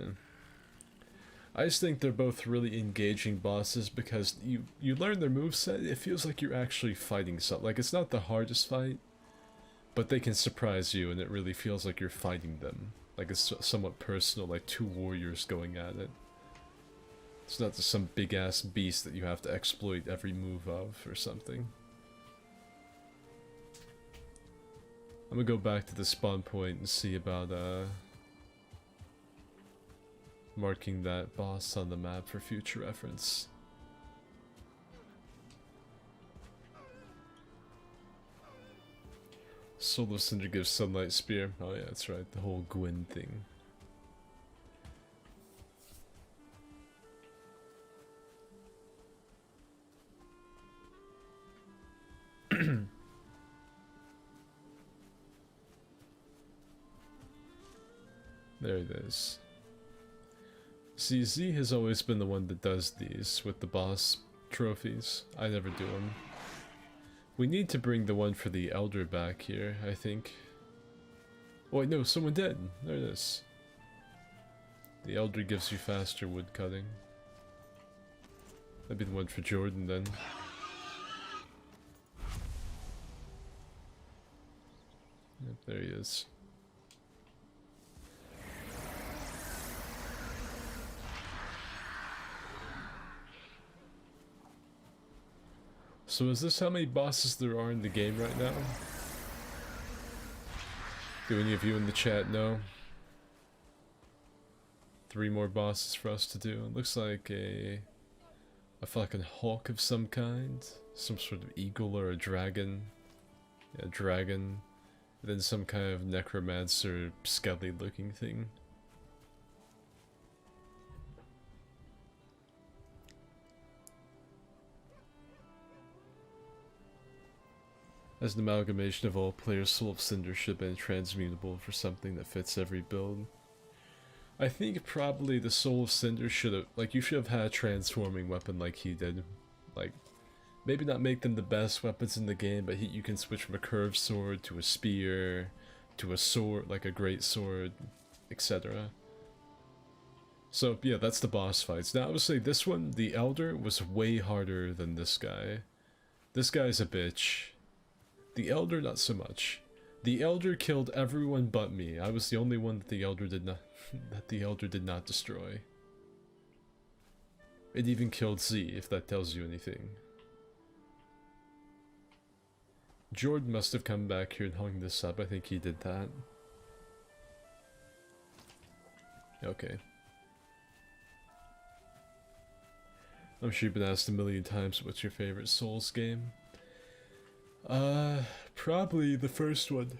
yeah. I just think they're both really engaging bosses because you learn their moveset, it feels like you're actually fighting something. Like, it's not the hardest fight, but they can surprise you and it really feels like you're fighting them. Like, it's somewhat personal, like two warriors going at it. It's not just some big-ass beast that you have to exploit every move of or something. I'm gonna go back to the spawn point and see about, marking that boss on the map for future reference. Soul of Cinder gives Sunlight Spear. Oh yeah, that's right, the whole Gwyn thing. There it is. See, Z has always been the one that does these with the boss trophies. I never do them. We need to bring the one for the Elder back here, I think. Oh wait, no, someone did. There it is. The Elder gives you faster wood cutting. That'd be the one for Jordan then. Yep, there he is. So is this how many bosses there are in the game right now? Do any of you in the chat know? 3 more bosses for us to do. It looks like a fucking hawk of some kind. Some sort of eagle or a dragon. Yeah, dragon. Then some kind of necromancer, skelly looking thing. As an amalgamation of all players, Soul of Cinder should have been transmutable for something that fits every build. I think probably the Soul of Cinder should have, like, you should have had a transforming weapon like he did. Like, maybe not make them the best weapons in the game, but you can switch from a curved sword to a spear, to a sword, like a great sword, etc. So, yeah, that's the boss fights. Now, I would say this one, the Elder, was way harder than this guy. This guy's a bitch. The Elder, not so much. The Elder killed everyone but me. I was the only one that the Elder did not destroy. It even killed Z, if that tells you anything. Jordan must have come back here and hung this up. I think he did that. Okay. I'm sure you've been asked a million times, what's your favorite Souls game? Probably the first one.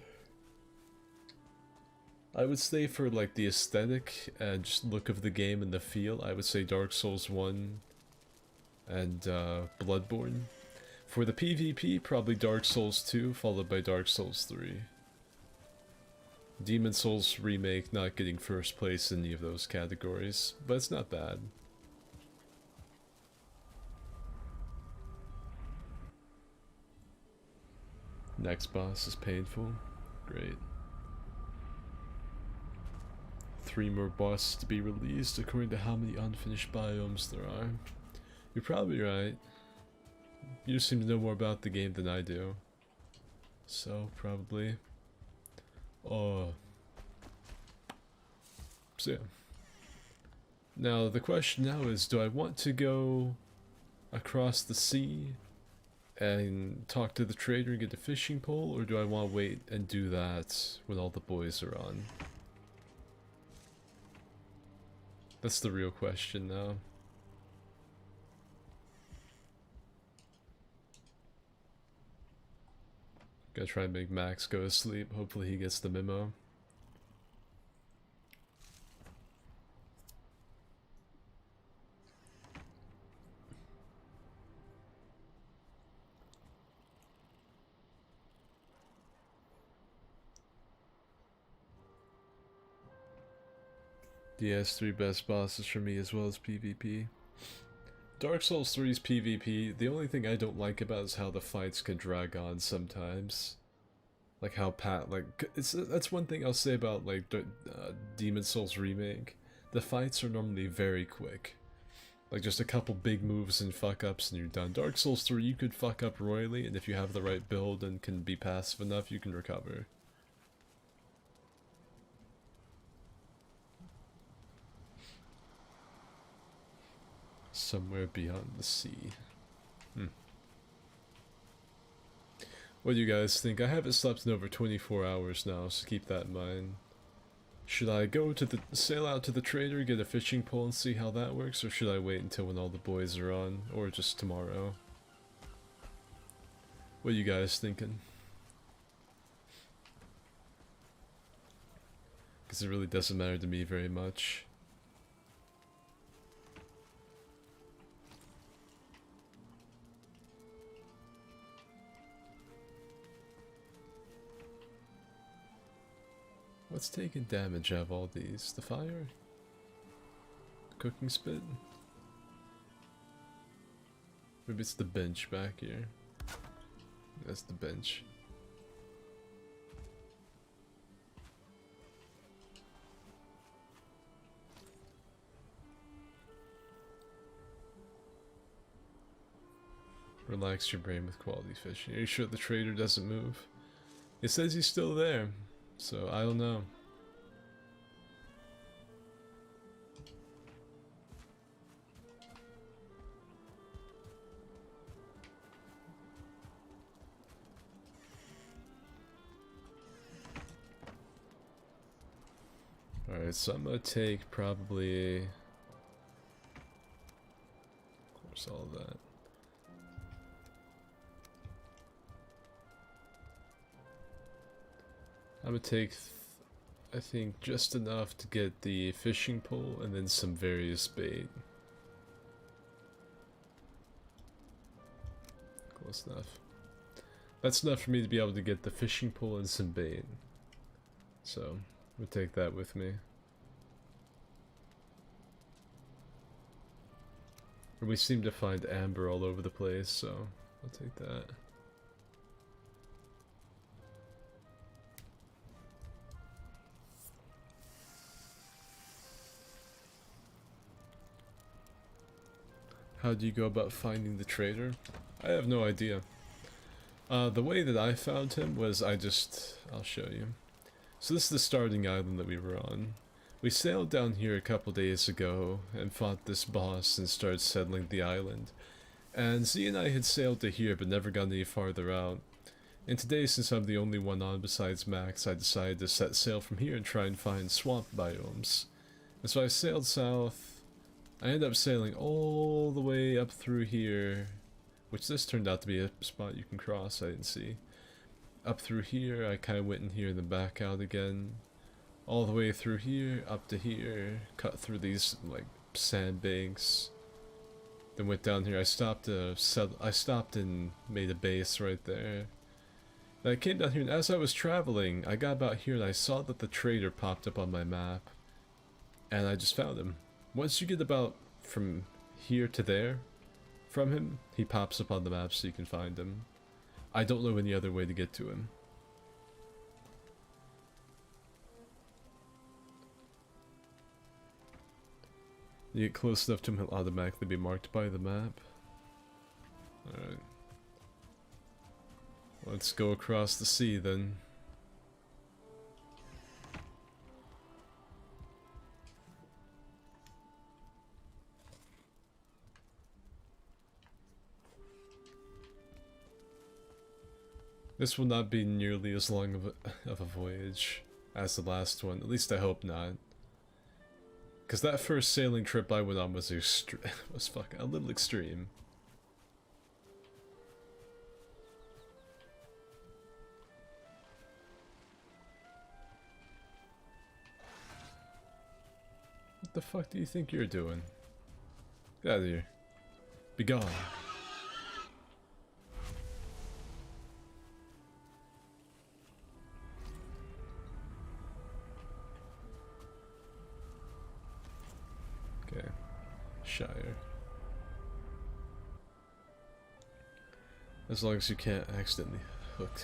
I would say for like the aesthetic and just look of the game and the feel, I would say Dark Souls 1 and Bloodborne. For the PvP, probably Dark Souls 2, followed by Dark Souls 3. Demon Souls Remake not getting first place in any of those categories, but it's not bad. Next boss is painful. Great. 3 more bosses to be released according to how many unfinished biomes there are. You're probably right. You seem to know more about the game than I do. So, probably. Oh. So, yeah. Now, the question now is, do I want to go across the sea and talk to the trader and get a fishing pole, or do I want to wait and do that when all the boys are on? That's the real question now. Gotta try and make Max go to sleep. Hopefully he gets the memo. DS3 best bosses for me as well as PvP. Dark Souls 3's PvP, the only thing I don't like about it is how the fights can drag on sometimes. Like how that's one thing I'll say about like Demon Souls Remake. The fights are normally very quick. Like just a couple big moves and fuck ups and you're done. Dark Souls 3 you could fuck up royally, and if you have the right build and can be passive enough you can recover. Somewhere beyond the sea. What do you guys think? I haven't slept in over 24 hours now, so keep that in mind. Should I go to sail out to the trader, get a fishing pole and see how that works, or should I wait until when all the boys are on, or just tomorrow? What are you guys thinking? Because it really doesn't matter to me very much. What's taking damage out of all these? The fire? The cooking spit? Maybe it's the bench back here. That's the bench. Relax your brain with quality fishing. Are you sure the trader doesn't move? It says he's still there. So, I don't know. Alright, so I'm gonna take probably... Of course, all of that. I'm gonna take, I think, just enough to get the fishing pole and then some various bait. Close enough. That's enough for me to be able to get the fishing pole and some bait. So, we'll take that with me. And we seem to find amber all over the place, so I'll take that. How do you go about finding the trader? I have no idea. The way that I found him was I'll show you. So this is the starting island that we were on. We sailed down here a couple days ago and fought this boss and started settling the island. And Z and I had sailed to here but never got any farther out. And today, since I'm the only one on besides Max, I decided to set sail from here and try and find swamp biomes. And so I sailed south. I ended up sailing all the way up through here, which this turned out to be a spot you can cross, I didn't see. Up through here, I kind of went in here and then back out again. All the way through here, up to here, cut through these, like, sandbanks. Then went down here, I stopped and made a base right there. And I came down here, and as I was traveling, I got about here and I saw that the trader popped up on my map. And I just found him. Once you get about from here to there from him, he pops up on the map so you can find him. I don't know any other way to get to him. You get close enough to him, he'll automatically be marked by the map. Alright. Let's go across the sea then. This will not be nearly as long of a voyage as the last one. At least I hope not. Because that first sailing trip I went on was fucking a little extreme. What the fuck do you think you're doing? Get out of here. Be gone. Okay. Shire. As long as you can't accidentally hook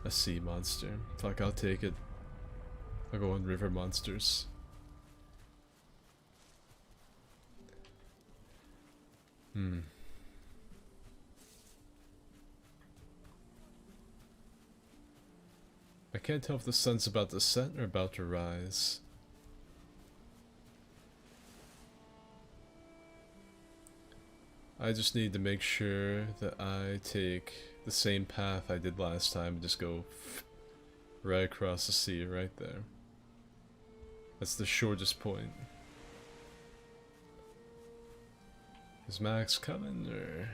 a sea monster. Fuck, I'll take it. I'll go on river monsters. I can't tell if the sun's about to set or about to rise. I just need to make sure that I take the same path I did last time and just go right across the sea right there. That's the shortest point. Is Max coming, or...?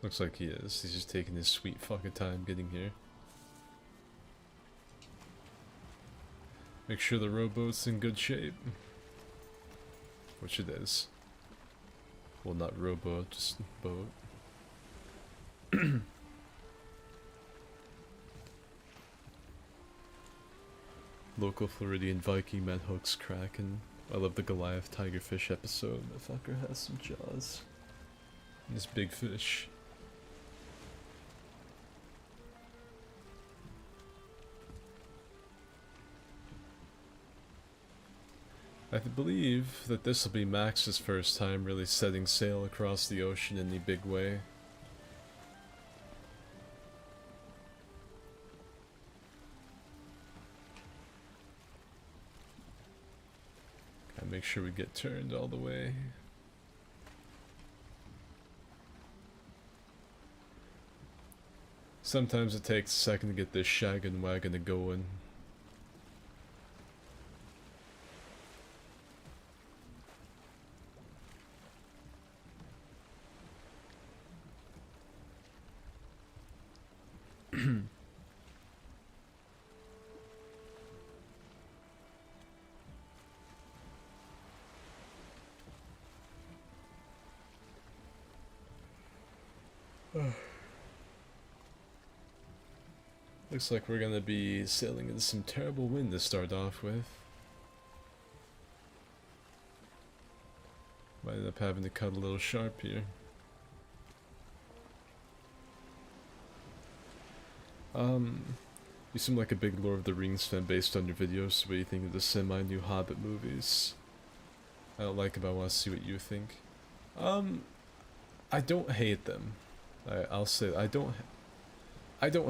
Looks like he is. He's just taking his sweet fucking time getting here. Make sure the rowboat's in good shape. Which it is. Well, not rowboat, just boat. Local Floridian Viking man hooks Kraken. I love the Goliath tigerfish episode. That fucker has some jaws. And this big fish. I believe that this will be Max's first time really setting sail across the ocean in any big way. Gotta make sure we get turned all the way. Sometimes it takes a second to get this shaggin' wagon to going. Looks like we're gonna be sailing in some terrible wind to start off with. Might end up having to cut a little sharp here. You seem like a big Lord of the Rings fan based on your videos. What do you think of the semi-new Hobbit movies? I don't like them, I want to see what you think. I don't hate them. I'll say I don't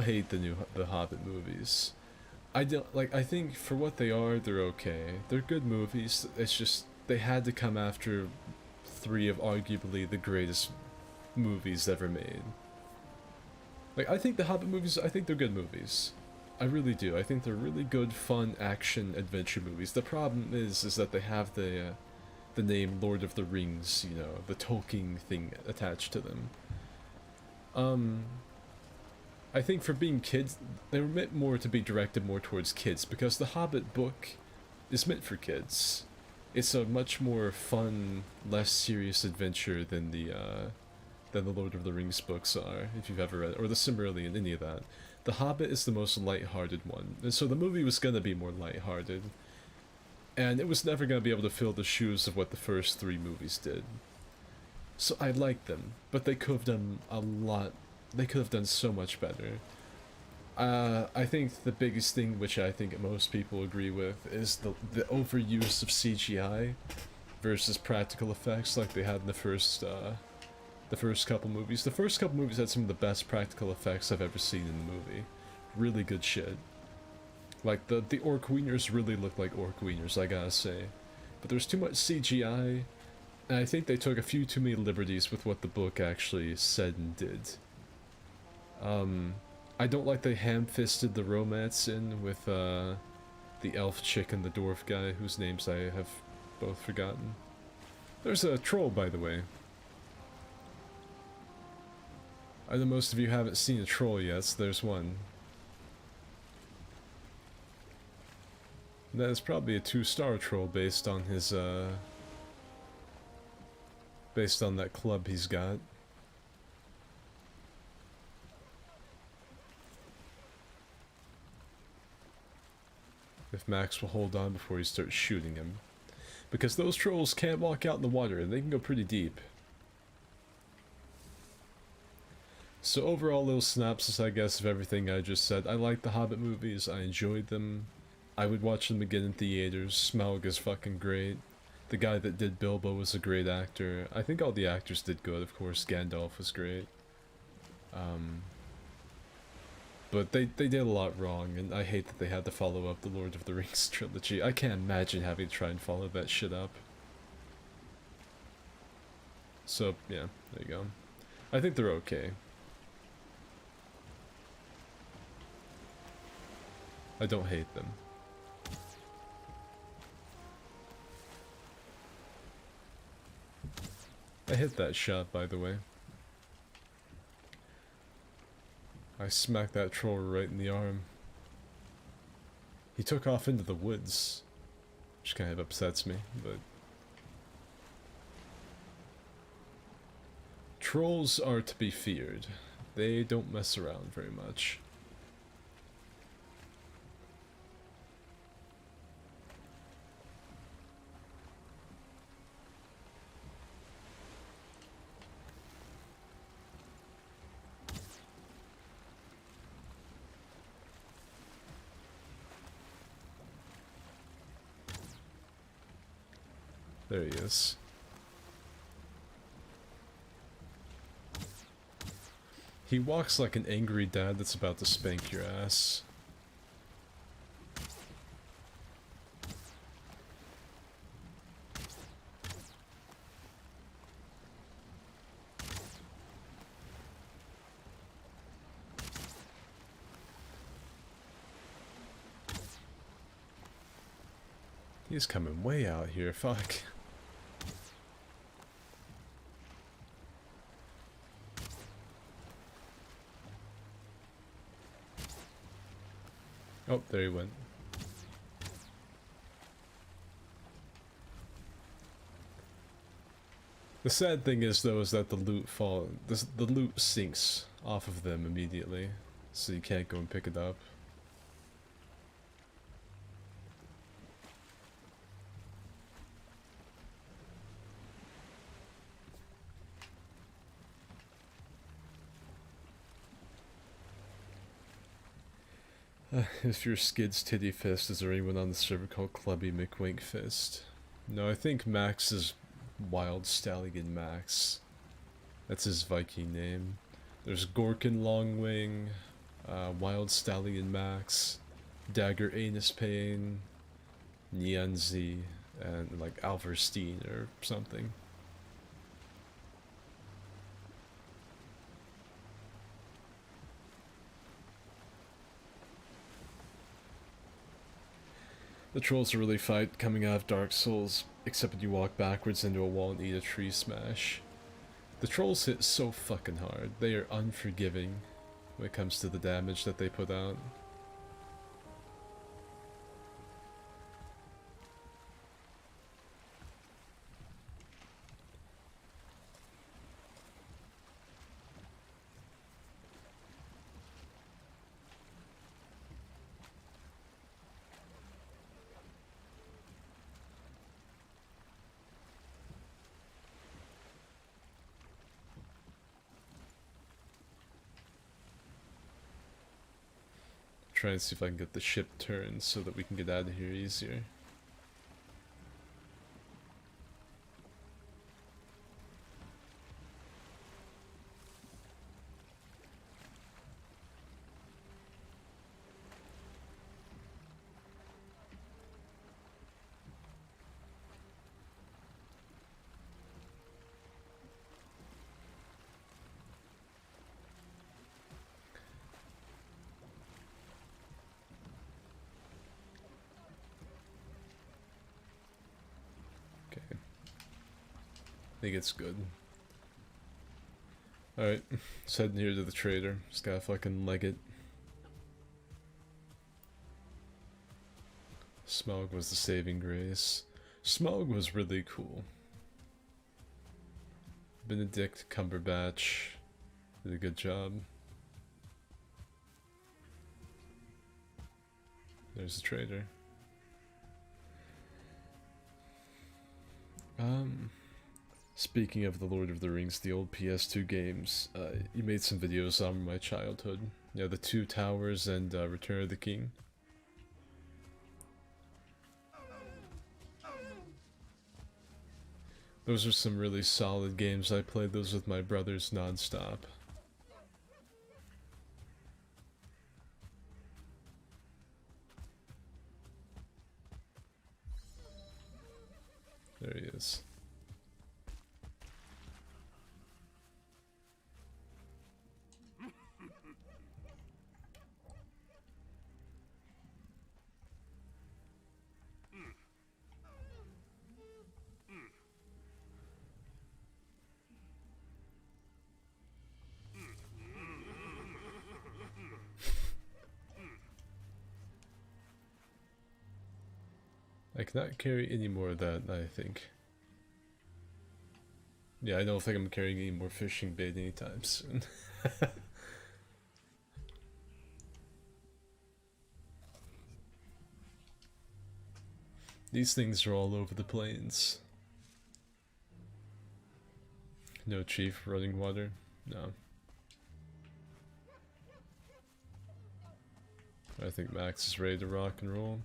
hate the Hobbit movies. I think for what they are, they're okay. They're good movies. It's just they had to come after three of arguably the greatest movies ever made. Like, I think the Hobbit movies, I think they're good movies. I really do. I think they're really good, fun, action, adventure movies. The problem is that they have the the name Lord of the Rings, you know, the Tolkien thing attached to them. I think for being kids, they were meant more to be directed more towards kids, because the Hobbit book is meant for kids. It's a much more fun, less serious adventure than the Lord of the Rings books are, if you've ever read, or the Silmarillion, any of that. The Hobbit is the most light-hearted one, and so the movie was gonna be more light-hearted. And it was never gonna be able to fill the shoes of what the first 3 movies did. So I like them, but they could have done a lot. They could have done so much better. I think the biggest thing, which I think most people agree with, is the overuse of CGI versus practical effects, like they had in the first couple movies. The first couple movies had some of the best practical effects I've ever seen in the movie. Really good shit. Like the orc wieners really look like orc wieners, I gotta say. But there's too much CGI, and I think they took a few too many liberties with what the book actually said and did. I don't like they ham-fisted the romance in with the elf chick and the dwarf guy, whose names I have both forgotten. There's a troll, by the way. I know most of you haven't seen a troll yet, so there's one. And that is probably a 2-star troll based on his, based on that club he's got. If Max will hold on before he starts shooting him. Because those trolls can't walk out in the water, and they can go pretty deep. So overall, little synopsis, I guess, of everything I just said. I like the Hobbit movies, I enjoyed them. I would watch them again in theaters. Smaug is fucking great. The guy that did Bilbo was a great actor. I think all the actors did good, of course. Gandalf was great. But they did a lot wrong, and I hate that they had to follow up the Lord of the Rings trilogy. I can't imagine having to try and follow that shit up. So, yeah, there you go. I think they're okay. I don't hate them. I hit that shot, by the way. I smacked that troll right in the arm. He took off into the woods, which kind of upsets me, but... Trolls are to be feared. They don't mess around very much. There he is. He walks like an angry dad that's about to spank your ass. He's coming way out here, fuck. Oh, there he went. The sad thing is, though, is that the loot the loot sinks off of them immediately, so you can't go and pick it up. If you're Skid's TittyFist, is there anyone on the server called Clubby McWinkfist? No, I think Max is Wild Stallion Max. That's his Viking name. There's Gorkin Longwing, Wild Stallion Max, Dagger Anus Pain, Nianzi, and like Alverstein or something. The trolls are really fight coming out of Dark Souls, except when you walk backwards into a wall and eat a tree smash. The trolls hit so fucking hard. They are unforgiving when it comes to the damage that they put out. Try and see if I can get the ship turned so that we can get out of here easier. I think it's good. Alright, let's head here to the trader. Just gotta fucking leg it. Smaug was the saving grace. Smaug was really cool. Benedict Cumberbatch did a good job. There's the trader. Speaking of the Lord of the Rings, the old PS2 games, you made some videos on my childhood. Yeah, the Two Towers and Return of the King. Those are some really solid games. I played those with my brothers non-stop. There he is. I cannot carry any more of that, I think. Yeah, I don't think I'm carrying any more fishing bait anytime soon. These things are all over the plains. No chief running water? No. I think Max is ready to rock and roll.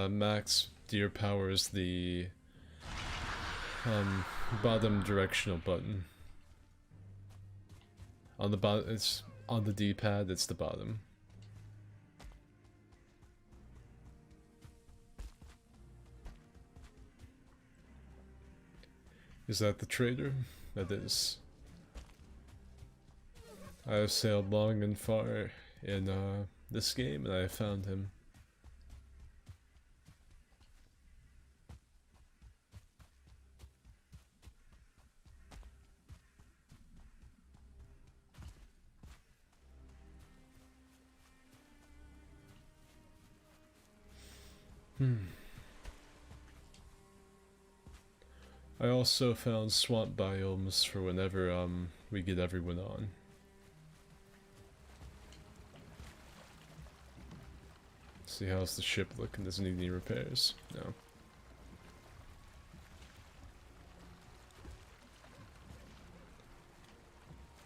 Max, deer power is the bottom directional button. On the bottom, it's on the D-pad. It's the bottom. Is that the trader? That is. I have sailed long and far in this game, and I have found him. I also found swamp biomes for whenever we get everyone on. See, how's the ship looking? Doesn't need any repairs? No.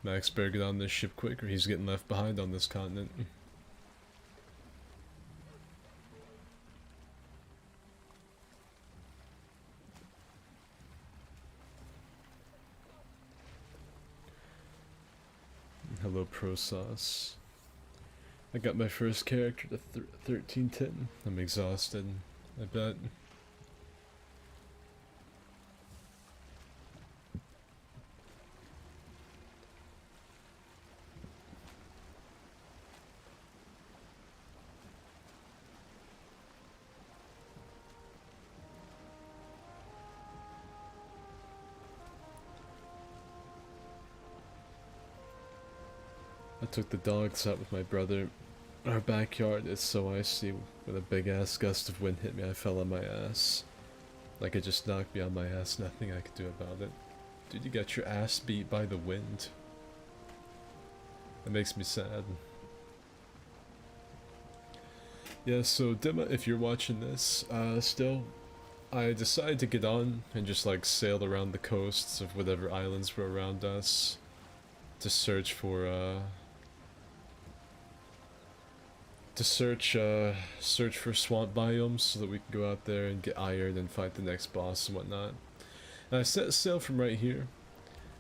Max better get on this ship quick or he's getting left behind on this continent. Hello, ProSauce. I got my first character to 1310. I'm exhausted. I bet. I took the dogs out with my brother. Our backyard is so icy. When a big ass gust of wind hit me, I fell on my ass. Like it just knocked me on my ass, nothing I could do about it. Dude, you got your ass beat by the wind. That makes me sad. Yeah, so Dima, if you're watching this, still, I decided to get on and just like sail around the coasts of whatever islands were around us to search for, search for swamp biomes so that we can go out there and get iron and fight the next boss and whatnot. And I set sail from right here.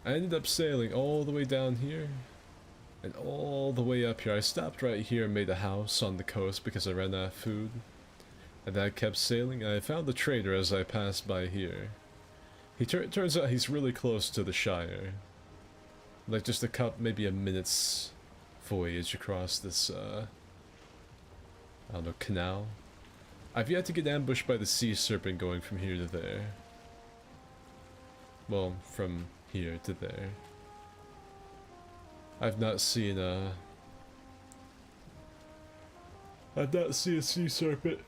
I ended up sailing all the way down here and all the way up here. I stopped right here and made a house on the coast because I ran out of food. And then I kept sailing and I found the trader as I passed by here. Turns out he's really close to the Shire. Like just a couple, maybe a minute's voyage across this, I don't know, canal. I've yet to get ambushed by the sea serpent going from here to there. Well, from here to there. I've not seen a sea serpent.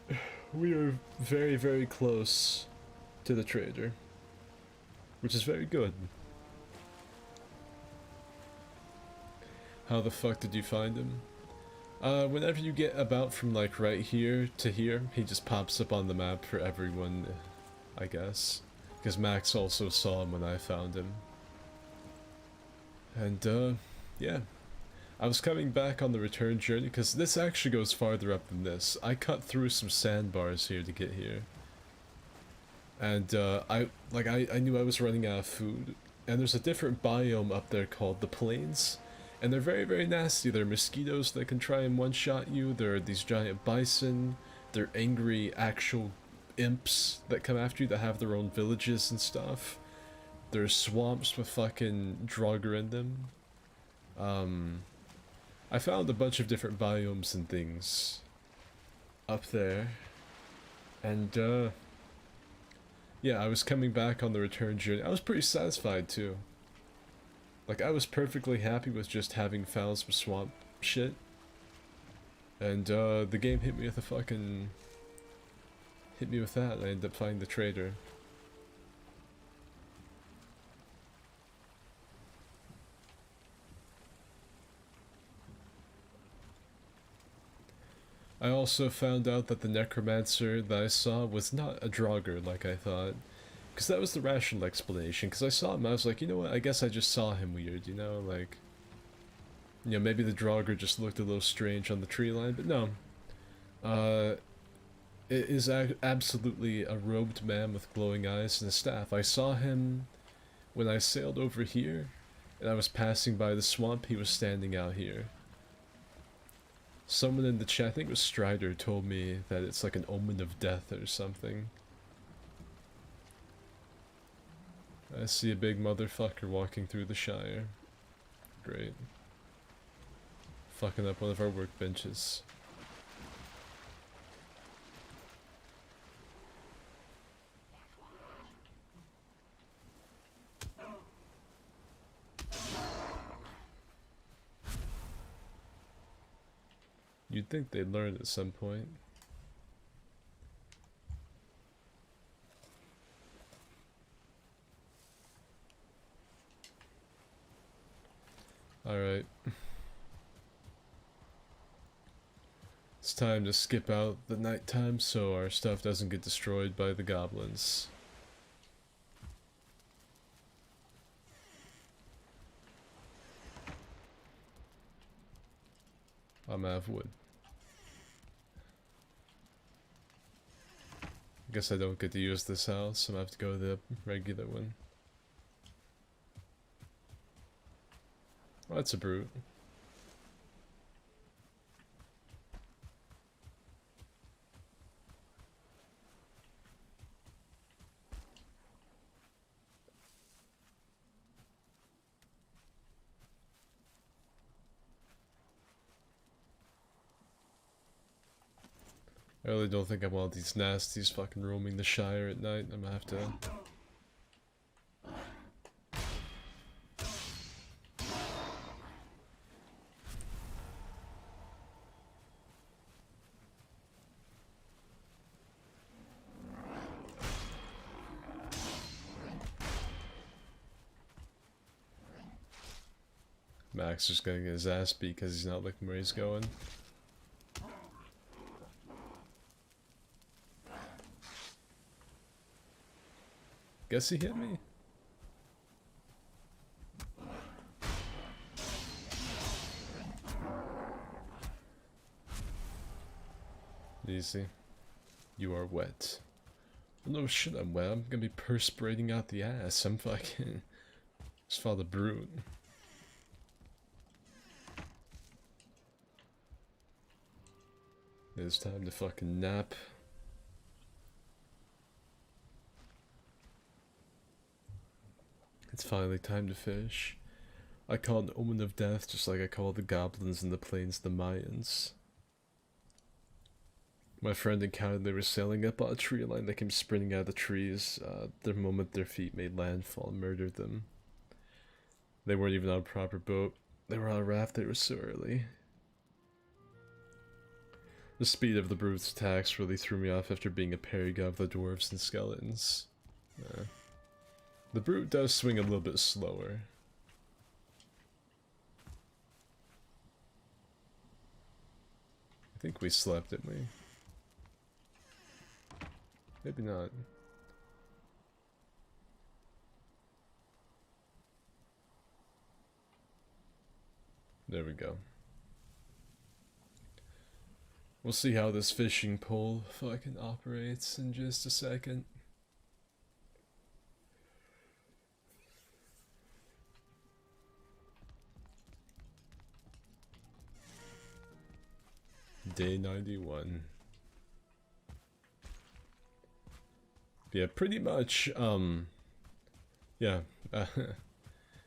We are very, very close to the trader, which is very good. How the fuck did you find him? Whenever you get about from like right here to here, he just pops up on the map for everyone, I guess. Because Max also saw him when I found him. And, yeah. I was coming back on the return journey, because this actually goes farther up than this. I cut through some sandbars here to get here. And, I knew I was running out of food. And there's a different biome up there called the Plains. And they're very, very nasty. There are mosquitoes that can try and one-shot you. There are these giant bison. They're angry, actual imps that come after you that have their own villages and stuff. There's swamps with fucking Draugr in them. I found a bunch of different biomes and things up there. And, yeah, I was coming back on the return journey. I was pretty satisfied, too. Like, I was perfectly happy with just having found some swamp shit. And, the game hit me with a fucking... hit me with that, and I ended up finding the trader. I also found out that the necromancer that I saw was not a Draugr like I thought. Because that was the rational explanation, because I saw him, I was like, you know what, I guess I just saw him weird, you know, like... You know, maybe the Draugr just looked a little strange on the tree line, but no. It is absolutely a robed man with glowing eyes and a staff. I saw him when I sailed over here, and I was passing by the swamp, he was standing out here. Someone in the chat, I think it was Strider, told me that it's like an omen of death or something. I see a big motherfucker walking through the Shire. Great. Fucking up one of our workbenches. You'd think they'd learn at some point. Alright. It's time to skip out the nighttime so our stuff doesn't get destroyed by the goblins. I'm out of wood. I guess I don't get to use this house, so I'm gonna have to go to the regular one. Oh, that's a brute. I really don't think I want these nasties fucking roaming the Shire at night. I'm gonna have to... Max just gonna get his ass beat because he's not looking where he's going. Guess he hit me. Easy. You are wet. No shit, I'm wet. I'm gonna be perspirating out the ass. I'm fucking... Just fought a brute. It's time to fucking nap. It's finally time to fish. I call it an omen of death, just like I call the goblins in the plains the Mayans. My friend encountered they were sailing up on a tree line that came sprinting out of the trees. The moment their feet made landfall, murdered them. They weren't even on a proper boat. They were on a raft, they were so early. The speed of the brute's attacks really threw me off after being a parry god of the dwarves and skeletons. The brute does swing a little bit slower. I think we slept, didn't we? Maybe not. There we go. We'll see how this fishing pole fucking operates in just a second. Day 91. Yeah, pretty much, yeah,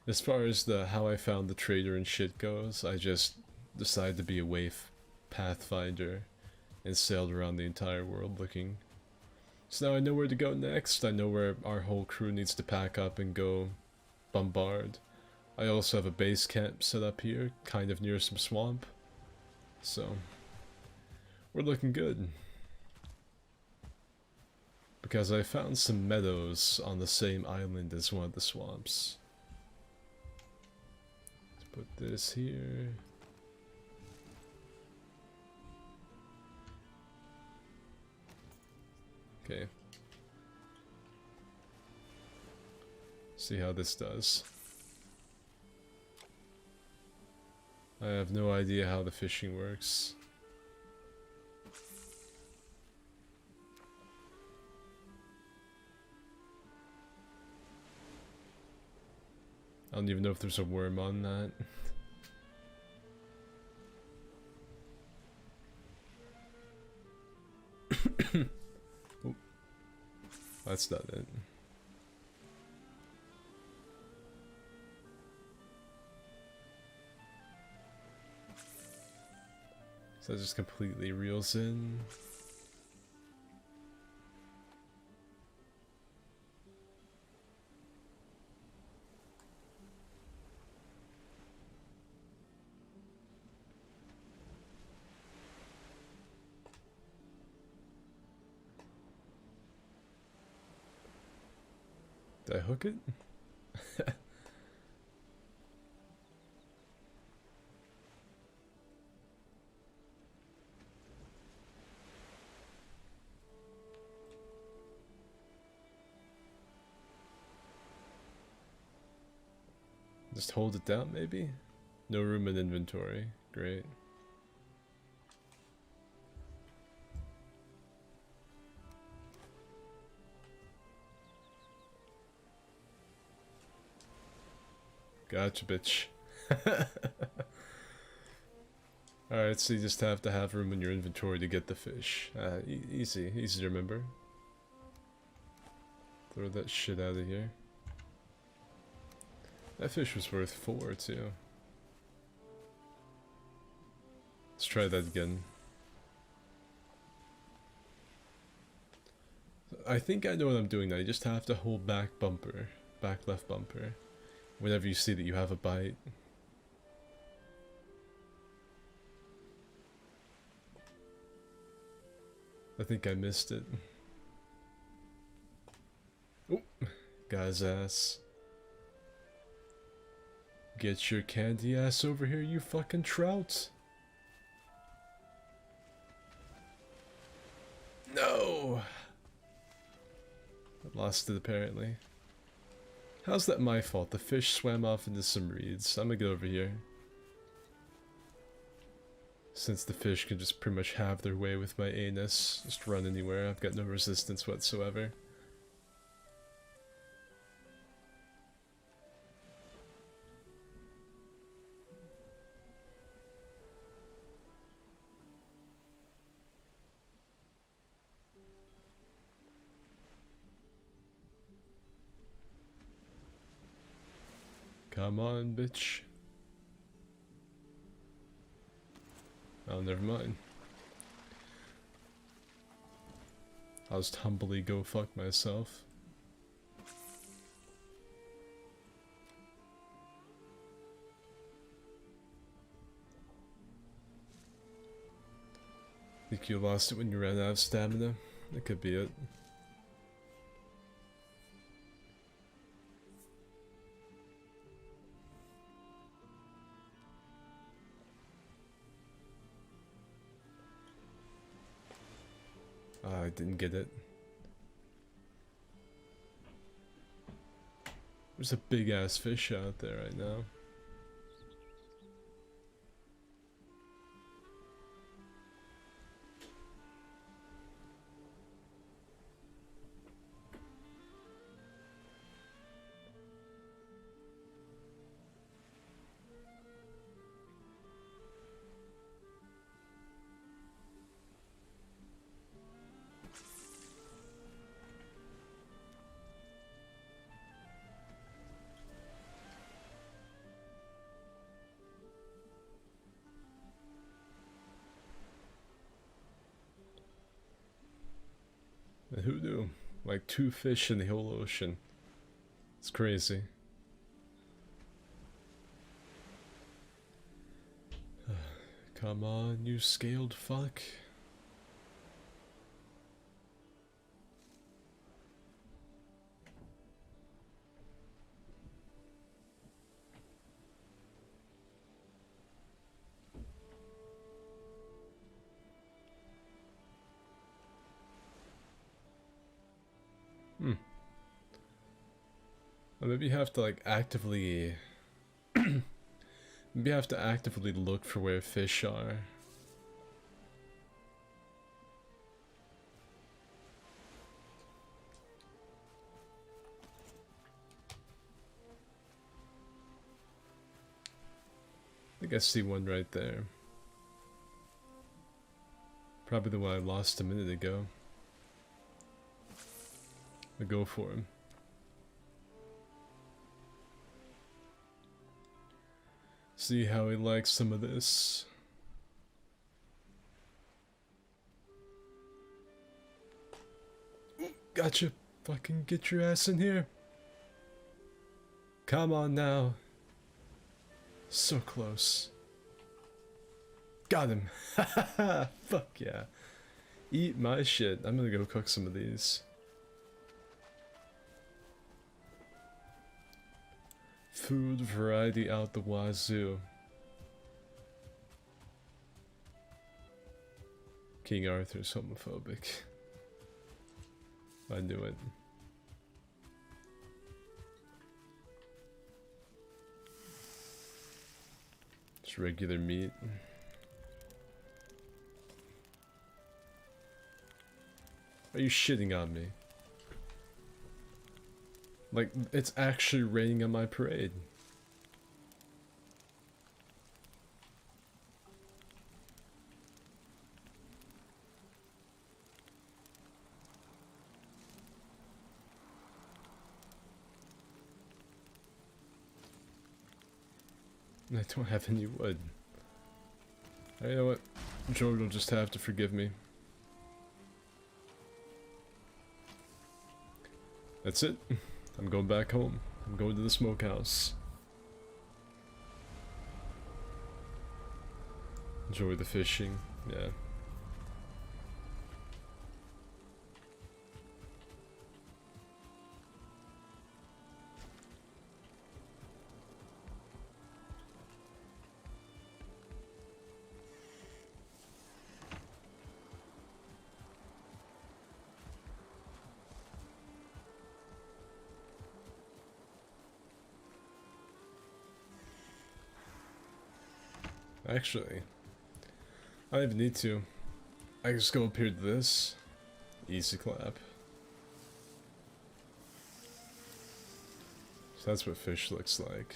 as far as how I found the trader and shit goes, I just decided to be a waif pathfinder and sailed around the entire world looking. So now I know where to go next. I know where our whole crew needs to pack up and go bombard. I also have a base camp set up here, kind of near some swamp. So, we're looking good. Because I found some meadows on the same island as one of the swamps. Let's put this here. Okay. See how this does. I have no idea how the fishing works. I don't even know if there's a worm on that. Oh, that's not it. So that just completely reels in. Did I hook it? Just hold it down, maybe? No room in inventory. Great. Gotcha, bitch. Alright, so you just have to have room in your inventory to get the fish. Easy to remember. Throw that shit out of here. That fish was worth 4 too. Let's try that again. I think I know what I'm doing now. You just have to hold back bumper, back left bumper, whenever you see that you have a bite. I think I missed it. Oh, got his ass. Get your candy ass over here, you fucking trout. No! I lost it apparently. How's that my fault? The fish swam off into some reeds. I'm gonna get over here. Since the fish can just pretty much have their way with my anus, just run anywhere, I've got no resistance whatsoever. Come on, bitch. Oh, never mind. I'll just humbly go fuck myself. Think you lost it when you ran out of stamina? That could be it. I didn't get it. There's a big ass fish out there right now. Who knew? Like 2 fish in the whole ocean. It's crazy. Come on, you scaled fuck. Well, maybe you have to like actively maybe you have to actively look for where fish are. I think I see one right there. Probably the one I lost a minute ago. I'll go for him. See how he likes some of this. Gotcha. Fucking get your ass in here. Come on now. So close. Got him. Hahaha. Fuck yeah. Eat my shit. I'm gonna go cook some of these. Food variety out the wazoo. King Arthur's homophobic. I knew it. Just regular meat. Are you shitting on me? Like, it's actually raining on my parade. I don't have any wood. You know what? Jordan will just have to forgive me. That's it. I'm going back home. I'm going to the smokehouse. Enjoy the fishing. Yeah. Actually, I don't even need to. I can just go up here to this. Easy clap. So that's what fish looks like.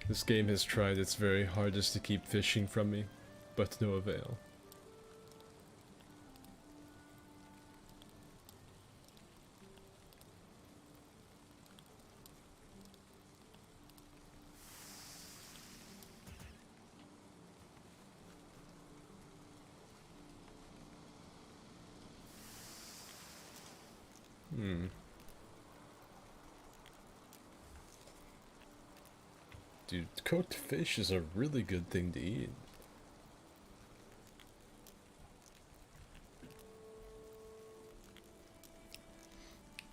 This game has tried its very hardest to keep fishing from me, but to no avail. Dude, cooked fish is a really good thing to eat.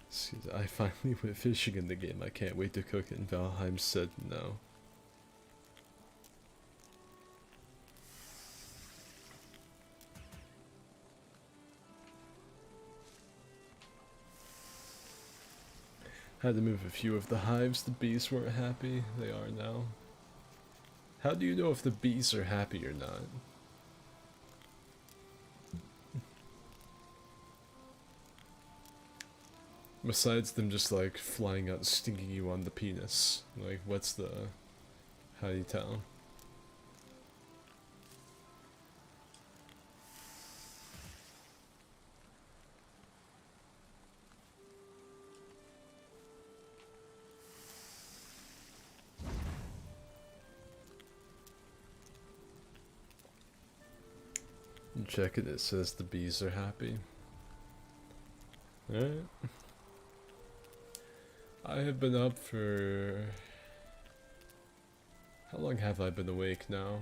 See, I finally went fishing in the game. I can't wait to cook it, and Valheim said no. Had to move a few of the hives. The bees weren't happy. They are now. How do you know if the bees are happy or not? Besides them just like flying out and stinging you on the penis. Like, what's the... how do you tell? Check it, it says the bees are happy. Alright. I have been up for... how long have I been awake now?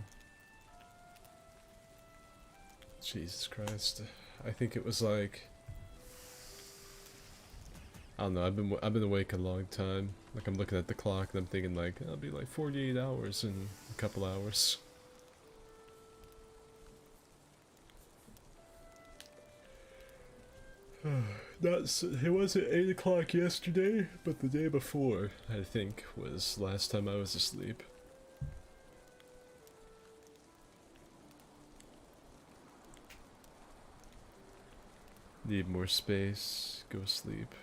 Jesus Christ. I think it was like... I don't know, I've been awake a long time. Like, I'm looking at the clock and I'm thinking like, it'll be like 48 hours in a couple hours. It wasn't 8 o'clock yesterday, but the day before, I think, was last time I was asleep. Need more space, go sleep.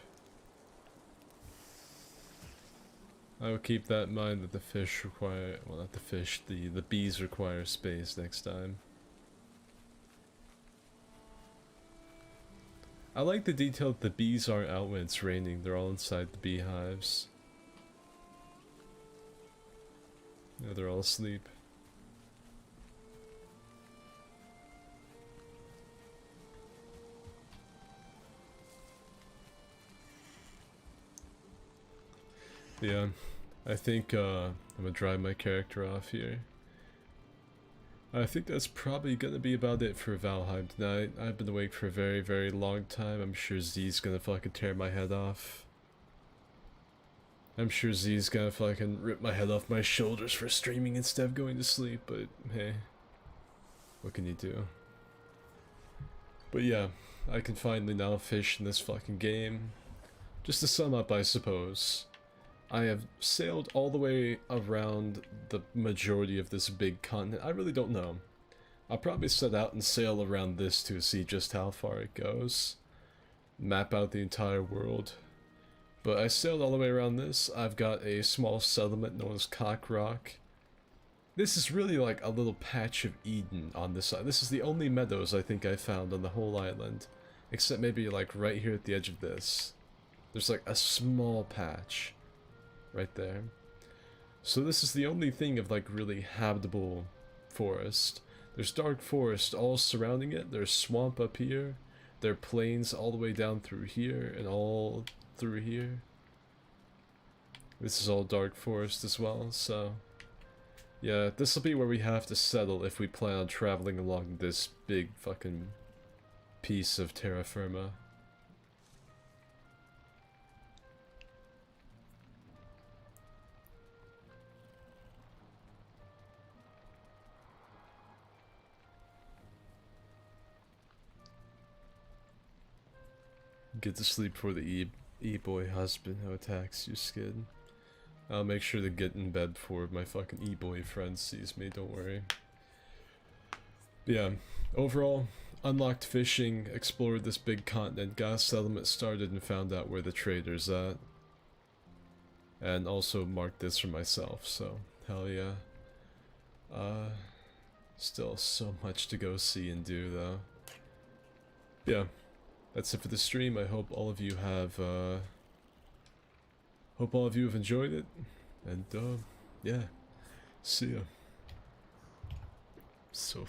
I will keep that in mind that the fish require, well, not the fish, the bees require space next time. I like the detail that the bees aren't out when it's raining, they're all inside the beehives. Yeah, they're all asleep. Yeah, I think I'm gonna drive my character off here. I think that's probably gonna be about it for Valheim tonight. I've been awake for a very, very long time. I'm sure Z's gonna fucking tear my head off. I'm sure Z's gonna fucking rip my head off my shoulders for streaming instead of going to sleep, but hey. What can you do? But yeah, I can finally now fish in this fucking game. Just to sum up, I suppose. I have sailed all the way around the majority of this big continent. I really don't know. I'll probably set out and sail around this to see just how far it goes. Map out the entire world. But I sailed all the way around this. I've got a small settlement known as Cock Rock. This is really like a little patch of Eden on this side. This is the only meadows I think I found on the whole island. Except maybe like right here at the edge of this. There's like a small patch. Right there. So this is the only thing of like really habitable forest. There's dark forest all surrounding it, there's swamp up here, there are plains all the way down through here, and all through here. This is all dark forest as well, so... yeah, this will be where we have to settle if we plan on traveling along this big fucking piece of terra firma. Get to sleep for the e-boy husband who attacks you, Skid. I'll make sure to get in bed before my fucking e-boy friend sees me, don't worry. Yeah, overall, unlocked fishing, explored this big continent, got a settlement started and found out where the trader's at. And also marked this for myself, so hell yeah. Still so much to go see and do though. Yeah. That's it for the stream. I hope all of you have enjoyed it, and yeah, see ya. So